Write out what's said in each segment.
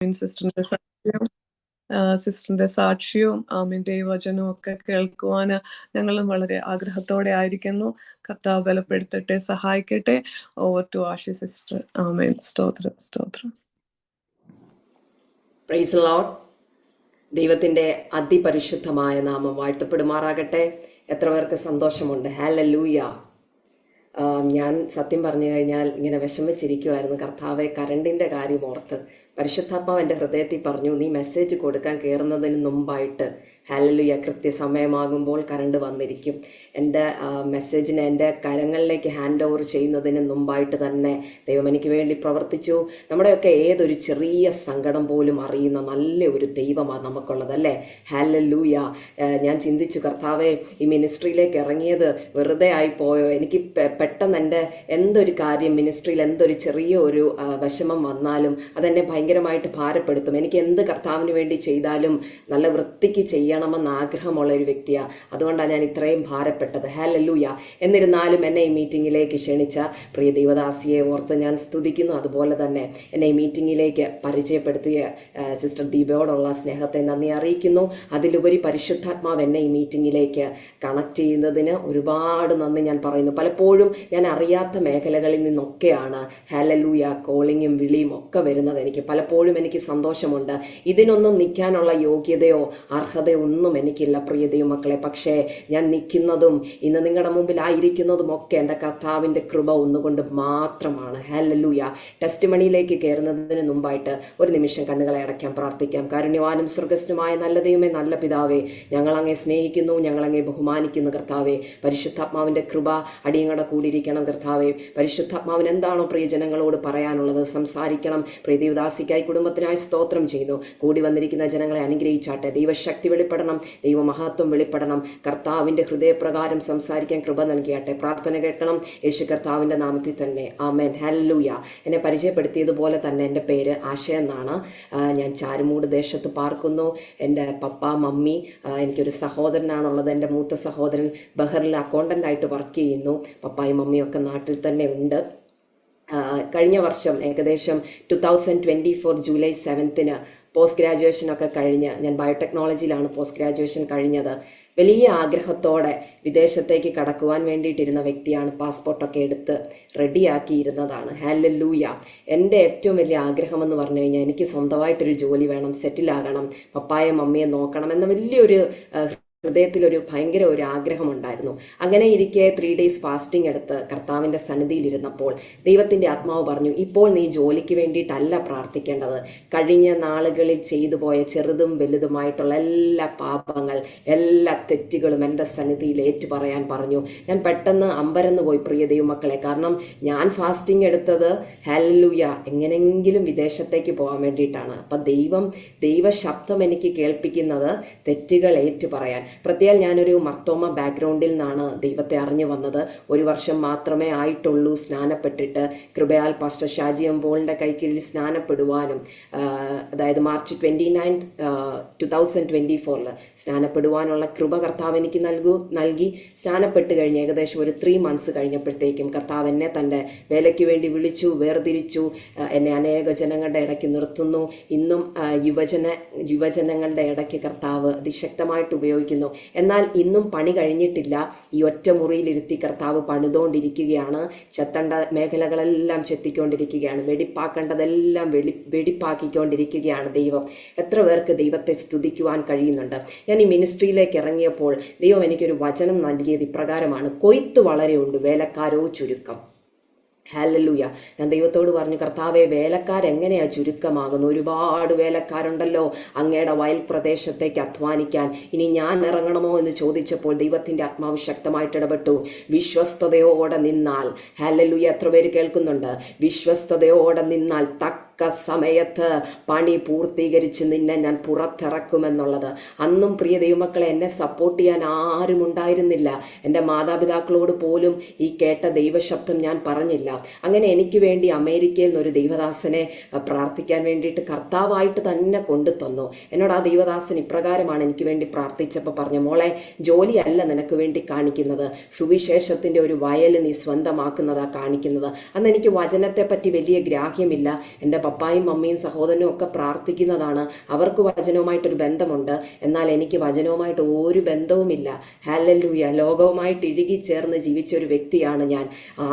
ആമീൻ. സിസ്റ്ററിന്റെ സാക്ഷ്യവും ആമീൻ ദൈവവചനവും ഒക്കെ കേൾക്കുവാൻ ഞങ്ങളും വളരെ ആഗ്രഹത്തോടെ ആയിരിക്കുന്നു. കർത്താവ് ബലപ്പെടുത്തട്ടെ, സഹായിക്കട്ടെ. Over to Ashi sister. ആമേൻ. സ്തോത്രം, സ്തോത്രം. Praise the lord. ദൈവത്തിന്റെ അതിപരിശുദ്ധമായ നാമം വാഴ്ത്തപ്പെടുമാറാകട്ടെ. എത്ര പേർക്ക് സന്തോഷമുണ്ട്? ഹല്ലേലൂയ. ഞാൻ സത്യം പറഞ്ഞു കഴിഞ്ഞാൽ ഇങ്ങനെ വിഷമിച്ചിരിക്കുമായിരുന്നു. കർത്താവെ, കരണ്ടിന്റെ കാര്യം ഓർത്ത് പരിശുദ്ധാത്മാവ് എൻ്റെ ഹൃദയത്തിൽ പറഞ്ഞു, നീ മെസ്സേജ് കൊടുക്കാൻ കയറുന്നതിന് മുമ്പായിട്ട് ഹല്ലേലൂയ കൃത്യസമയമാകുമ്പോൾ കറണ്ട് വന്നിരിക്കും. എൻ്റെ മെസ്സേജിനെ എൻ്റെ കരങ്ങളിലേക്ക് ഹാൻഡ് ഓവർ ചെയ്യുന്നതിന് മുമ്പായിട്ട് തന്നെ ദൈവം എനിക്ക് വേണ്ടി പ്രവർത്തിച്ചു. നമ്മുടെയൊക്കെ ഏതൊരു ചെറിയ സങ്കടം പോലും അറിയുന്ന നല്ല ഒരു ദൈവമാണ് നമുക്കുള്ളത്, അല്ലേ? ഹല്ലേലൂയ. ഞാൻ ചിന്തിച്ചു, കർത്താവെ, ഈ മിനിസ്ട്രിയിലേക്ക് ഇറങ്ങിയത് വെറുതെ ആയിപ്പോയോ? എനിക്ക് പെട്ടെന്ന് എൻ്റെ എന്തൊരു കാര്യം മിനിസ്ട്രിയിൽ എന്തൊരു ചെറിയ ഒരു വിഷമം വന്നാലും അതെന്നെ ഭയങ്കരമായിട്ട് ഭാരപ്പെടുത്തും. എനിക്ക് എന്ത് കർത്താവിന് വേണ്ടി ചെയ്താലും നല്ല വൃത്തിക്ക് ചെയ്യണമെന്ന് ആഗ്രഹമുള്ള ഒരു വ്യക്തിയാണ്. അതുകൊണ്ടാണ് ഞാൻ ഇത്രയും ഭാരപ്പെട്ടത്. ഹല്ലേലൂയ. എന്നിരുന്നാലും എന്നെ ഈ മീറ്റിങ്ങിലേക്ക് ക്ഷണിച്ച പ്രിയ ദൈവദാസിയെ ഓർത്ത് ഞാൻ സ്തുതിക്കുന്നു. അതുപോലെ തന്നെ എന്നെ ഈ മീറ്റിങ്ങിലേക്ക് പരിചയപ്പെടുത്തിയ സിസ്റ്റർ ദീപയോടുള്ള സ്നേഹത്തെ നന്ദി അറിയിക്കുന്നു. അതിലുപരി പരിശുദ്ധാത്മാവ് എന്നെ ഈ മീറ്റിങ്ങിലേക്ക് കണക്ട് ചെയ്യുന്നതിന് ഒരുപാട് നന്ദി ഞാൻ പറയുന്നു. പലപ്പോഴും ഞാൻ അറിയാത്ത മേഖലകളിൽ നിന്നൊക്കെയാണ് ഹല്ലേലൂയ കോളിങ്ങും വിളിയും ഒക്കെ വരുന്നത്. പലപ്പോഴും എനിക്ക് സന്തോഷമുണ്ട്. ഇതിനൊന്നും നിൽക്കാനുള്ള യോഗ്യതയോ അർഹതയോ ഒന്നും എനിക്കില്ല പ്രിയ ദൈവമക്കളെ. പക്ഷേ ഞാൻ നിൽക്കുന്നതും ഇന്ന് നിങ്ങളുടെ മുമ്പിലായിരിക്കുന്നതും ഒക്കെ എൻ്റെ കർത്താവിൻ്റെ കൃപ ഒന്നുകൊണ്ട് മാത്രമാണ്. ഹല്ലേലൂയ. ടെസ്റ്റ് മണിയിലേക്ക് കയറുന്നതിന് മുമ്പായിട്ട് ഒരു നിമിഷം കണ്ണുകളെ അടയ്ക്കാം, പ്രാർത്ഥിക്കാം. കാരുണ്യവാനും സ്വർഗസ്നുമായ നല്ല ദൈവമേ, നല്ല പിതാവേ, ഞങ്ങളങ്ങേ സ്നേഹിക്കുന്നു, ഞങ്ങളങ്ങേ ബഹുമാനിക്കുന്നു കർത്താവേ. പരിശുദ്ധാത്മാവിൻ്റെ കൃപ അടിയങ്ങളുടെ കൂടിയിരിക്കണം കർത്താവേ. പരിശുദ്ധാത്മാവിന് എന്താണോ പ്രിയജനങ്ങളോട് പറയാനുള്ളത് സംസാരിക്കണം. പ്രിയ ദൈവദാസിക്കായി കുടുംബത്തിനായി സ്തോത്രം ചെയ്യുന്നു. കൂടി വന്നിരിക്കുന്ന ജനങ്ങളെ അനുഗ്രഹിച്ചാട്ടെ. ദൈവശക്തി വെളിപ്പെടണം, ദൈവമഹത്വം വെളിപ്പെടണം. കർത്താവിൻ്റെ ഹൃദയപ്രകാരം സംസാരിക്കാൻ കൃപ നൽകിയാട്ടെ. പ്രാർത്ഥന കേൾക്കണം യേശു കർത്താവിൻ്റെ നാമത്തിൽ തന്നെ. ആമേൻ. ഹല്ലേലൂയ. എന്നെ പരിചയപ്പെടുത്തിയതുപോലെ തന്നെ എൻ്റെ പേര് ആശ എന്നാണ്. ഞാൻ ചാരുമൂട് ദേശത്ത് പാർക്കുന്നു. എൻ്റെ പപ്പ മമ്മി, എനിക്കൊരു സഹോദരനാണുള്ളത്. എൻ്റെ മൂത്ത സഹോദരൻ ബഹറിൽ അക്കൗണ്ടൻ്റായിട്ട് വർക്ക് ചെയ്യുന്നു. പപ്പായും മമ്മിയും ഒക്കെ നാട്ടിൽ തന്നെ ഉണ്ട്. കഴിഞ്ഞ വർഷം ഏകദേശം 2024 ജൂലൈ 7 പോസ്റ്റ് ഗ്രാജുവേഷനൊക്കെ കഴിഞ്ഞ്, ഞാൻ ബയോടെക്നോളജിയിലാണ് പോസ്റ്റ് ഗ്രാജുവേഷൻ കഴിഞ്ഞത്. വലിയ ആഗ്രഹത്തോടെ വിദേശത്തേക്ക് കടക്കുവാൻ വേണ്ടിയിട്ടിരുന്ന വ്യക്തിയാണ്. പാസ്പോർട്ടൊക്കെ എടുത്ത് റെഡിയാക്കിയിരുന്നതാണ്. ഹല്ലേലൂയ. എൻ്റെ ഏറ്റവും വലിയ ആഗ്രഹമെന്ന് പറഞ്ഞു കഴിഞ്ഞാൽ എനിക്ക് സ്വന്തമായിട്ടൊരു ജോലി വേണം, സെറ്റിലാകണം, പപ്പായെ മമ്മിയെ നോക്കണം എന്ന വലിയൊരു ഹൃദയത്തിലൊരു ഭയങ്കര ഒരു ആഗ്രഹമുണ്ടായിരുന്നു. അങ്ങനെ ഇരിക്കെ 3 days ഫാസ്റ്റിംഗ് എടുത്ത് കർത്താവിൻ്റെ സന്നിധിയിലിരുന്നപ്പോൾ ദൈവത്തിൻ്റെ ആത്മാവ് പറഞ്ഞു, ഇപ്പോൾ നീ ജോലിക്ക് വേണ്ടിയിട്ടല്ല പ്രാർത്ഥിക്കേണ്ടത്. കഴിഞ്ഞ നാളുകളിൽ ചെയ്തു പോയ ചെറുതും വലുതുമായിട്ടുള്ള എല്ലാ പാപങ്ങൾ, എല്ലാ തെറ്റുകളും എൻ്റെ സന്നിധിയിൽ ഏറ്റുപറയാൻ പറഞ്ഞു. ഞാൻ പെട്ടെന്ന് അമ്പരന്ന് പോയി പ്രിയ ദൈവമക്കളെ. കാരണം ഞാൻ ഫാസ്റ്റിംഗ് എടുത്തത് ഹല്ലേലൂയ എങ്ങനെങ്കിലും വിദേശത്തേക്ക് പോകാൻ വേണ്ടിയിട്ടാണ്. അപ്പം ദൈവ ശബ്ദം എനിക്ക് കേൾപ്പിക്കുന്നത് തെറ്റുകൾ ഏറ്റുപറയാൻ. പ്രത്യേകം ഞാനൊരു മർത്തോമ ബാക്ക്ഗ്രൗണ്ടിൽ നിന്നാണ് ദൈവത്തെ അറിഞ്ഞു വന്നത്. 1 വർഷം മാത്രമേ ആയിട്ടുള്ളൂ സ്നാനപ്പെട്ടിട്ട്. കൃപയാൽ പാസ്റ്റർ ഷാജി അമ്പോളിൻ്റെ കൈക്കീഴിൽ സ്നാനപ്പെടുവാനും, അതായത് മാർച്ച് 29, 2024 സ്നാനപ്പെടുവാനുള്ള കൃപ കർത്താവ് എനിക്ക് നൽകി. സ്നാനപ്പെട്ട് കഴിഞ്ഞ് ഏകദേശം ഒരു 3 months കഴിഞ്ഞപ്പോഴത്തേക്കും കർത്താവ് എന്നെ തൻ്റെ വേലയ്ക്ക് വേണ്ടി വിളിച്ചു, വേർതിരിച്ചു. എന്നെ അനേക ജനങ്ങളുടെ ഇടയ്ക്ക് നിർത്തുന്നു. ഇന്നും യുവജനങ്ങളുടെ ഇടയ്ക്ക് കർത്താവ് അതിശക്തമായിട്ട് ഉപയോഗിക്കുന്നു. എന്നാൽ ഇന്നും പണി കഴിഞ്ഞിട്ടില്ല. ഈ ഒറ്റ മുറിയിലിരുത്തി കർത്താവ് പണിതുകൊണ്ടിരിക്കുകയാണ്. ചെത്തേണ്ട മേഖലകളെല്ലാം ചെത്തിക്കൊണ്ടിരിക്കുകയാണ്. വെടിപ്പാക്കേണ്ടതെല്ലാം വെടിപ്പാക്കിക്കൊണ്ടിരിക്കുകയാണ് ദൈവം. എത്ര പേർക്ക് ദൈവത്തെ സ്തുതിക്കുവാൻ കഴിയുന്നുണ്ട്? ഞാൻ ഈ മിനിസ്ട്രിയിലേക്ക് ഇറങ്ങിയപ്പോൾ ദൈവം എനിക്കൊരു വചനം നൽകിയത് ഇപ്രകാരമാണ്: കൊയ്ത്ത് വളരെയുണ്ട്, വേലക്കാരോ ചുരുക്കം. ഹല്ലേലൂയ. ഞാൻ ദൈവത്തോട് പറഞ്ഞു, കർത്താവെ, വേലക്കാരെങ്ങനെയാണ് ചുരുക്കമാകുന്നു? ഒരുപാട് വേലക്കാരുണ്ടല്ലോ അങ്ങയുടെ വയൽ പ്രദേശത്തേക്ക് അധ്വാനിക്കാൻ. ഇനി ഞാൻ ഇറങ്ങണമോ എന്ന് ചോദിച്ചപ്പോൾ ദൈവത്തിൻ്റെ ആത്മാവ് ശക്തമായിട്ട് ഇടപെട്ടു. വിശ്വസ്തയോടെ നിന്നാൽ, ഹല്ലേലൂയ, എത്ര പേര് കേൾക്കുന്നുണ്ട്? വിശ്വസ്തയോടെ നിന്നാൽ സമയത്ത് പണി പൂർത്തീകരിച്ച് നിന്നെ ഞാൻ പുറത്തിറക്കുമെന്നുള്ളത്. അന്നും പ്രിയ ദൈവമക്കളെ, എന്നെ സപ്പോർട്ട് ചെയ്യാൻ ആരും ഉണ്ടായിരുന്നില്ല. എൻ്റെ മാതാപിതാക്കളോട് പോലും ഈ കേട്ട ദൈവശബ്ദം ഞാൻ പറഞ്ഞില്ല. അങ്ങനെ എനിക്ക് വേണ്ടി അമേരിക്കയിൽ നിന്നൊരു ദൈവദാസനെ പ്രാർത്ഥിക്കാൻ വേണ്ടിയിട്ട് കർത്താവായിട്ട് തന്നെ കൊണ്ടു തന്നു. എന്നോട് ആ ദൈവദാസൻ ഇപ്രകാരമാണ് എനിക്ക് വേണ്ടി പ്രാർത്ഥിച്ചപ്പോൾ പറഞ്ഞു, മോളെ, ജോലിയല്ല നിനക്ക് വേണ്ടി കാണിക്കുന്നത്, സുവിശേഷത്തിൻ്റെ ഒരു വയൽ നീ സ്വന്തമാക്കുന്നതാണ് കാണിക്കുന്നത്. അന്ന് എനിക്ക് വചനത്തെ പറ്റി വലിയ ഗ്രാഹ്യമില്ല. എൻ്റെ പപ്പായും മമ്മിയും സഹോദരനും ഒക്കെ പ്രാർത്ഥിക്കുന്നതാണ്, അവർക്ക് വചനവുമായിട്ടൊരു ബന്ധമുണ്ട്. എന്നാൽ എനിക്ക് വചനവുമായിട്ട് ഒരു ബന്ധവുമില്ല. ഹല്ലേലൂയ. ലോകവുമായിട്ട് ഇഴുകി ചേർന്ന് ജീവിച്ച ഒരു വ്യക്തിയാണ് ഞാൻ.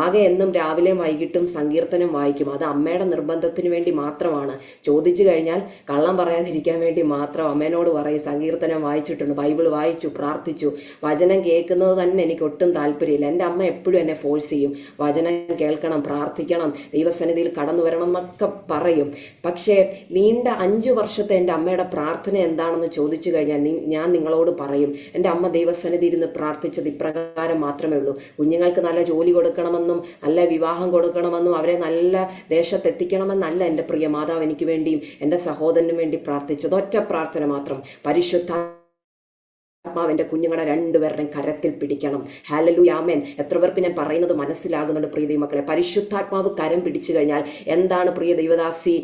ആകെ എന്നും രാവിലെയും വൈകിട്ടും സങ്കീർത്തനം വായിക്കും. അത് അമ്മയുടെ നിർബന്ധത്തിന് വേണ്ടി മാത്രമാണ്. ചോദിച്ചു കഴിഞ്ഞാൽ കള്ളം പറയാതിരിക്കാൻ വേണ്ടി മാത്രം അമ്മേനോട് പറയും സങ്കീർത്തനം വായിച്ചിട്ടുണ്ട്, ബൈബിൾ വായിച്ചു, പ്രാർത്ഥിച്ചു. വചനം കേൾക്കുന്നത് തന്നെ എനിക്ക് ഒട്ടും താല്പര്യമില്ല. എൻ്റെ അമ്മ എപ്പോഴും എന്നെ ഫോഴ്സ് ചെയ്യും, വചനം കേൾക്കണം, പ്രാർത്ഥിക്കണം, ദൈവസന്നിധിയിൽ കടന്നു വരണം എന്നൊക്കെ പറയും. പക്ഷേ നീണ്ട 5 വർഷത്തെ എൻ്റെ അമ്മയുടെ പ്രാർത്ഥന എന്താണെന്ന് ചോദിച്ചു കഴിഞ്ഞാൽ ഞാൻ നിങ്ങളോട് പറയും, എൻ്റെ അമ്മ ദൈവസന്നിധിയിൽ നിന്ന് പ്രാർത്ഥിച്ചത് ഇപ്രകാരം മാത്രമേ ഉള്ളൂ. കുഞ്ഞുങ്ങൾക്ക് നല്ല ജോലി കൊടുക്കണമെന്നും നല്ല വിവാഹം കൊടുക്കണമെന്നും അവരെ നല്ല ദേശത്തെത്തിക്കണമെന്നല്ല എൻ്റെ പ്രിയ മാതാവ് എനിക്ക് വേണ്ടിയും എൻ്റെ സഹോദരനും വേണ്ടി പ്രാർത്ഥിച്ചത്. ഒറ്റ പ്രാർത്ഥന മാത്രം, പരിശുദ്ധാത്മാവിന്റെ കുഞ്ഞുങ്ങളെ 2 പേരുടെയും കരത്തിൽ പിടിക്കണം. ഹല്ലേലൂയ, ആമേൻ. എത്ര പേർക്ക് ഞാൻ പറയുന്നത് മനസ്സിലാകുന്നുണ്ട് പ്രിയ ദൈവമക്കളെ? പരിശുദ്ധാത്മാവ് കരം പിടിച്ചു കഴിഞ്ഞാൽ എന്താണ് പ്രിയ ദൈവദാസി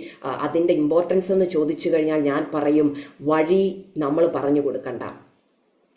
അതിൻ്റെ ഇമ്പോർട്ടൻസ് എന്ന് ചോദിച്ചു കഴിഞ്ഞാൽ ഞാൻ പറയും, വഴി നമ്മൾ പറഞ്ഞു കൊടുക്കണ്ട.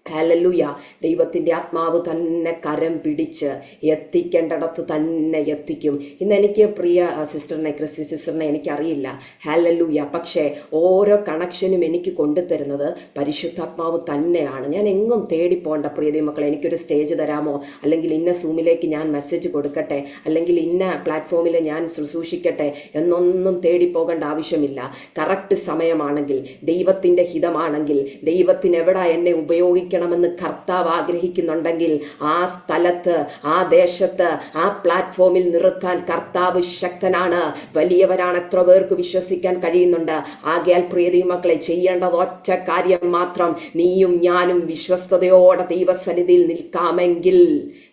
ഹല്ലേലൂയ. ദൈവത്തിൻ്റെ ആത്മാവ് തന്നെ കരം പിടിച്ച് എത്തിക്കേണ്ടിടത്ത് തന്നെ എത്തിക്കും. ഇന്ന് എനിക്ക് പ്രിയ സിസ്റ്ററിനെ, ക്രിസ്റ്റി സിസ്റ്ററിനെ എനിക്കറിയില്ല. ഹല്ലേലൂയ. പക്ഷേ ഓരോ കണക്ഷനും എനിക്ക് കൊണ്ടുതരുന്നത് പരിശുദ്ധാത്മാവ് തന്നെയാണ്. ഞാൻ എങ്ങും തേടിപ്പോണ്ട പ്രിയ ദൈവമക്കളെ. എനിക്കൊരു സ്റ്റേജ് തരാമോ, അല്ലെങ്കിൽ ഇന്ന സൂമിലേക്ക് ഞാൻ മെസ്സേജ് കൊടുക്കട്ടെ, അല്ലെങ്കിൽ ഇന്ന പ്ലാറ്റ്ഫോമിൽ ഞാൻ ശുശ്രൂഷിക്കട്ടെ എന്നൊന്നും തേടിപ്പോകേണ്ട ആവശ്യമില്ല. കറക്റ്റ് സമയമാണെങ്കിൽ, ദൈവത്തിൻ്റെ ഹിതമാണെങ്കിൽ, ദൈവത്തിന് എവിടെ എന്നെ ഉപയോഗിക്കണമെന്ന് കർത്താവ് ആഗ്രഹിക്കുന്നുണ്ടെങ്കിൽ ആ സ്ഥലത്ത്, ആ ദേശത്ത്, ആ പ്ലാറ്റ്ഫോമിൽ നിർത്താൻ കർത്താവ് ശക്തനാണ്, വലിയവരാണ്. എത്ര പേർക്ക് വിശ്വസിക്കാൻ കഴിയുന്നുണ്ട്? ആകയാൽ പ്രിയ ദൈവമക്കളെ, ചെയ്യേണ്ടത് ഒറ്റ കാര്യം മാത്രം. നീയും ഞാനും വിശ്വസ്തയോടെ ദൈവസന്നിധിയിൽ നിൽക്കാമെങ്കിൽ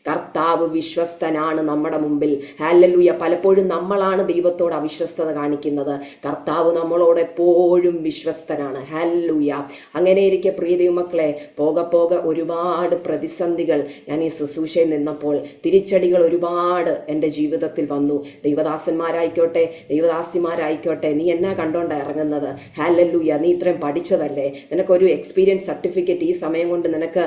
കർത്താവ് വിശ്വസ്തനാണ് നമ്മുടെ മുമ്പിൽ. ഹല്ലേലൂയ. പലപ്പോഴും നമ്മളാണ് ദൈവത്തോട് അവിശ്വസ്തത കാണിക്കുന്നത്. കർത്താവ് നമ്മളോട് എപ്പോഴും വിശ്വസ്തനാണ്. ഹല്ലേലൂയ. അങ്ങനെ ഇരിക്കെ പ്രിയ ദൈവമക്കളെ, പോകെ ഒരുപാട് പ്രതിസന്ധികൾ, ഞാൻ ഈ ശുശ്രൂഷയിൽ നിന്നപ്പോൾ തിരിച്ചടികൾ ഒരുപാട് എൻ്റെ ജീവിതത്തിൽ വന്നു. ദൈവദാസന്മാരായിക്കോട്ടെ, ദൈവദാസിമാരായിക്കോട്ടെ, നീ എന്നാ കണ്ടോണ്ടാ ഇറങ്ങുന്നത്? ഹല്ലേലൂയ. നീ ഇത്രയും പഠിച്ചതല്ലേ, നിനക്കൊരു എക്സ്പീരിയൻസ് സർട്ടിഫിക്കറ്റ് ഈ സമയം കൊണ്ട് നിനക്ക്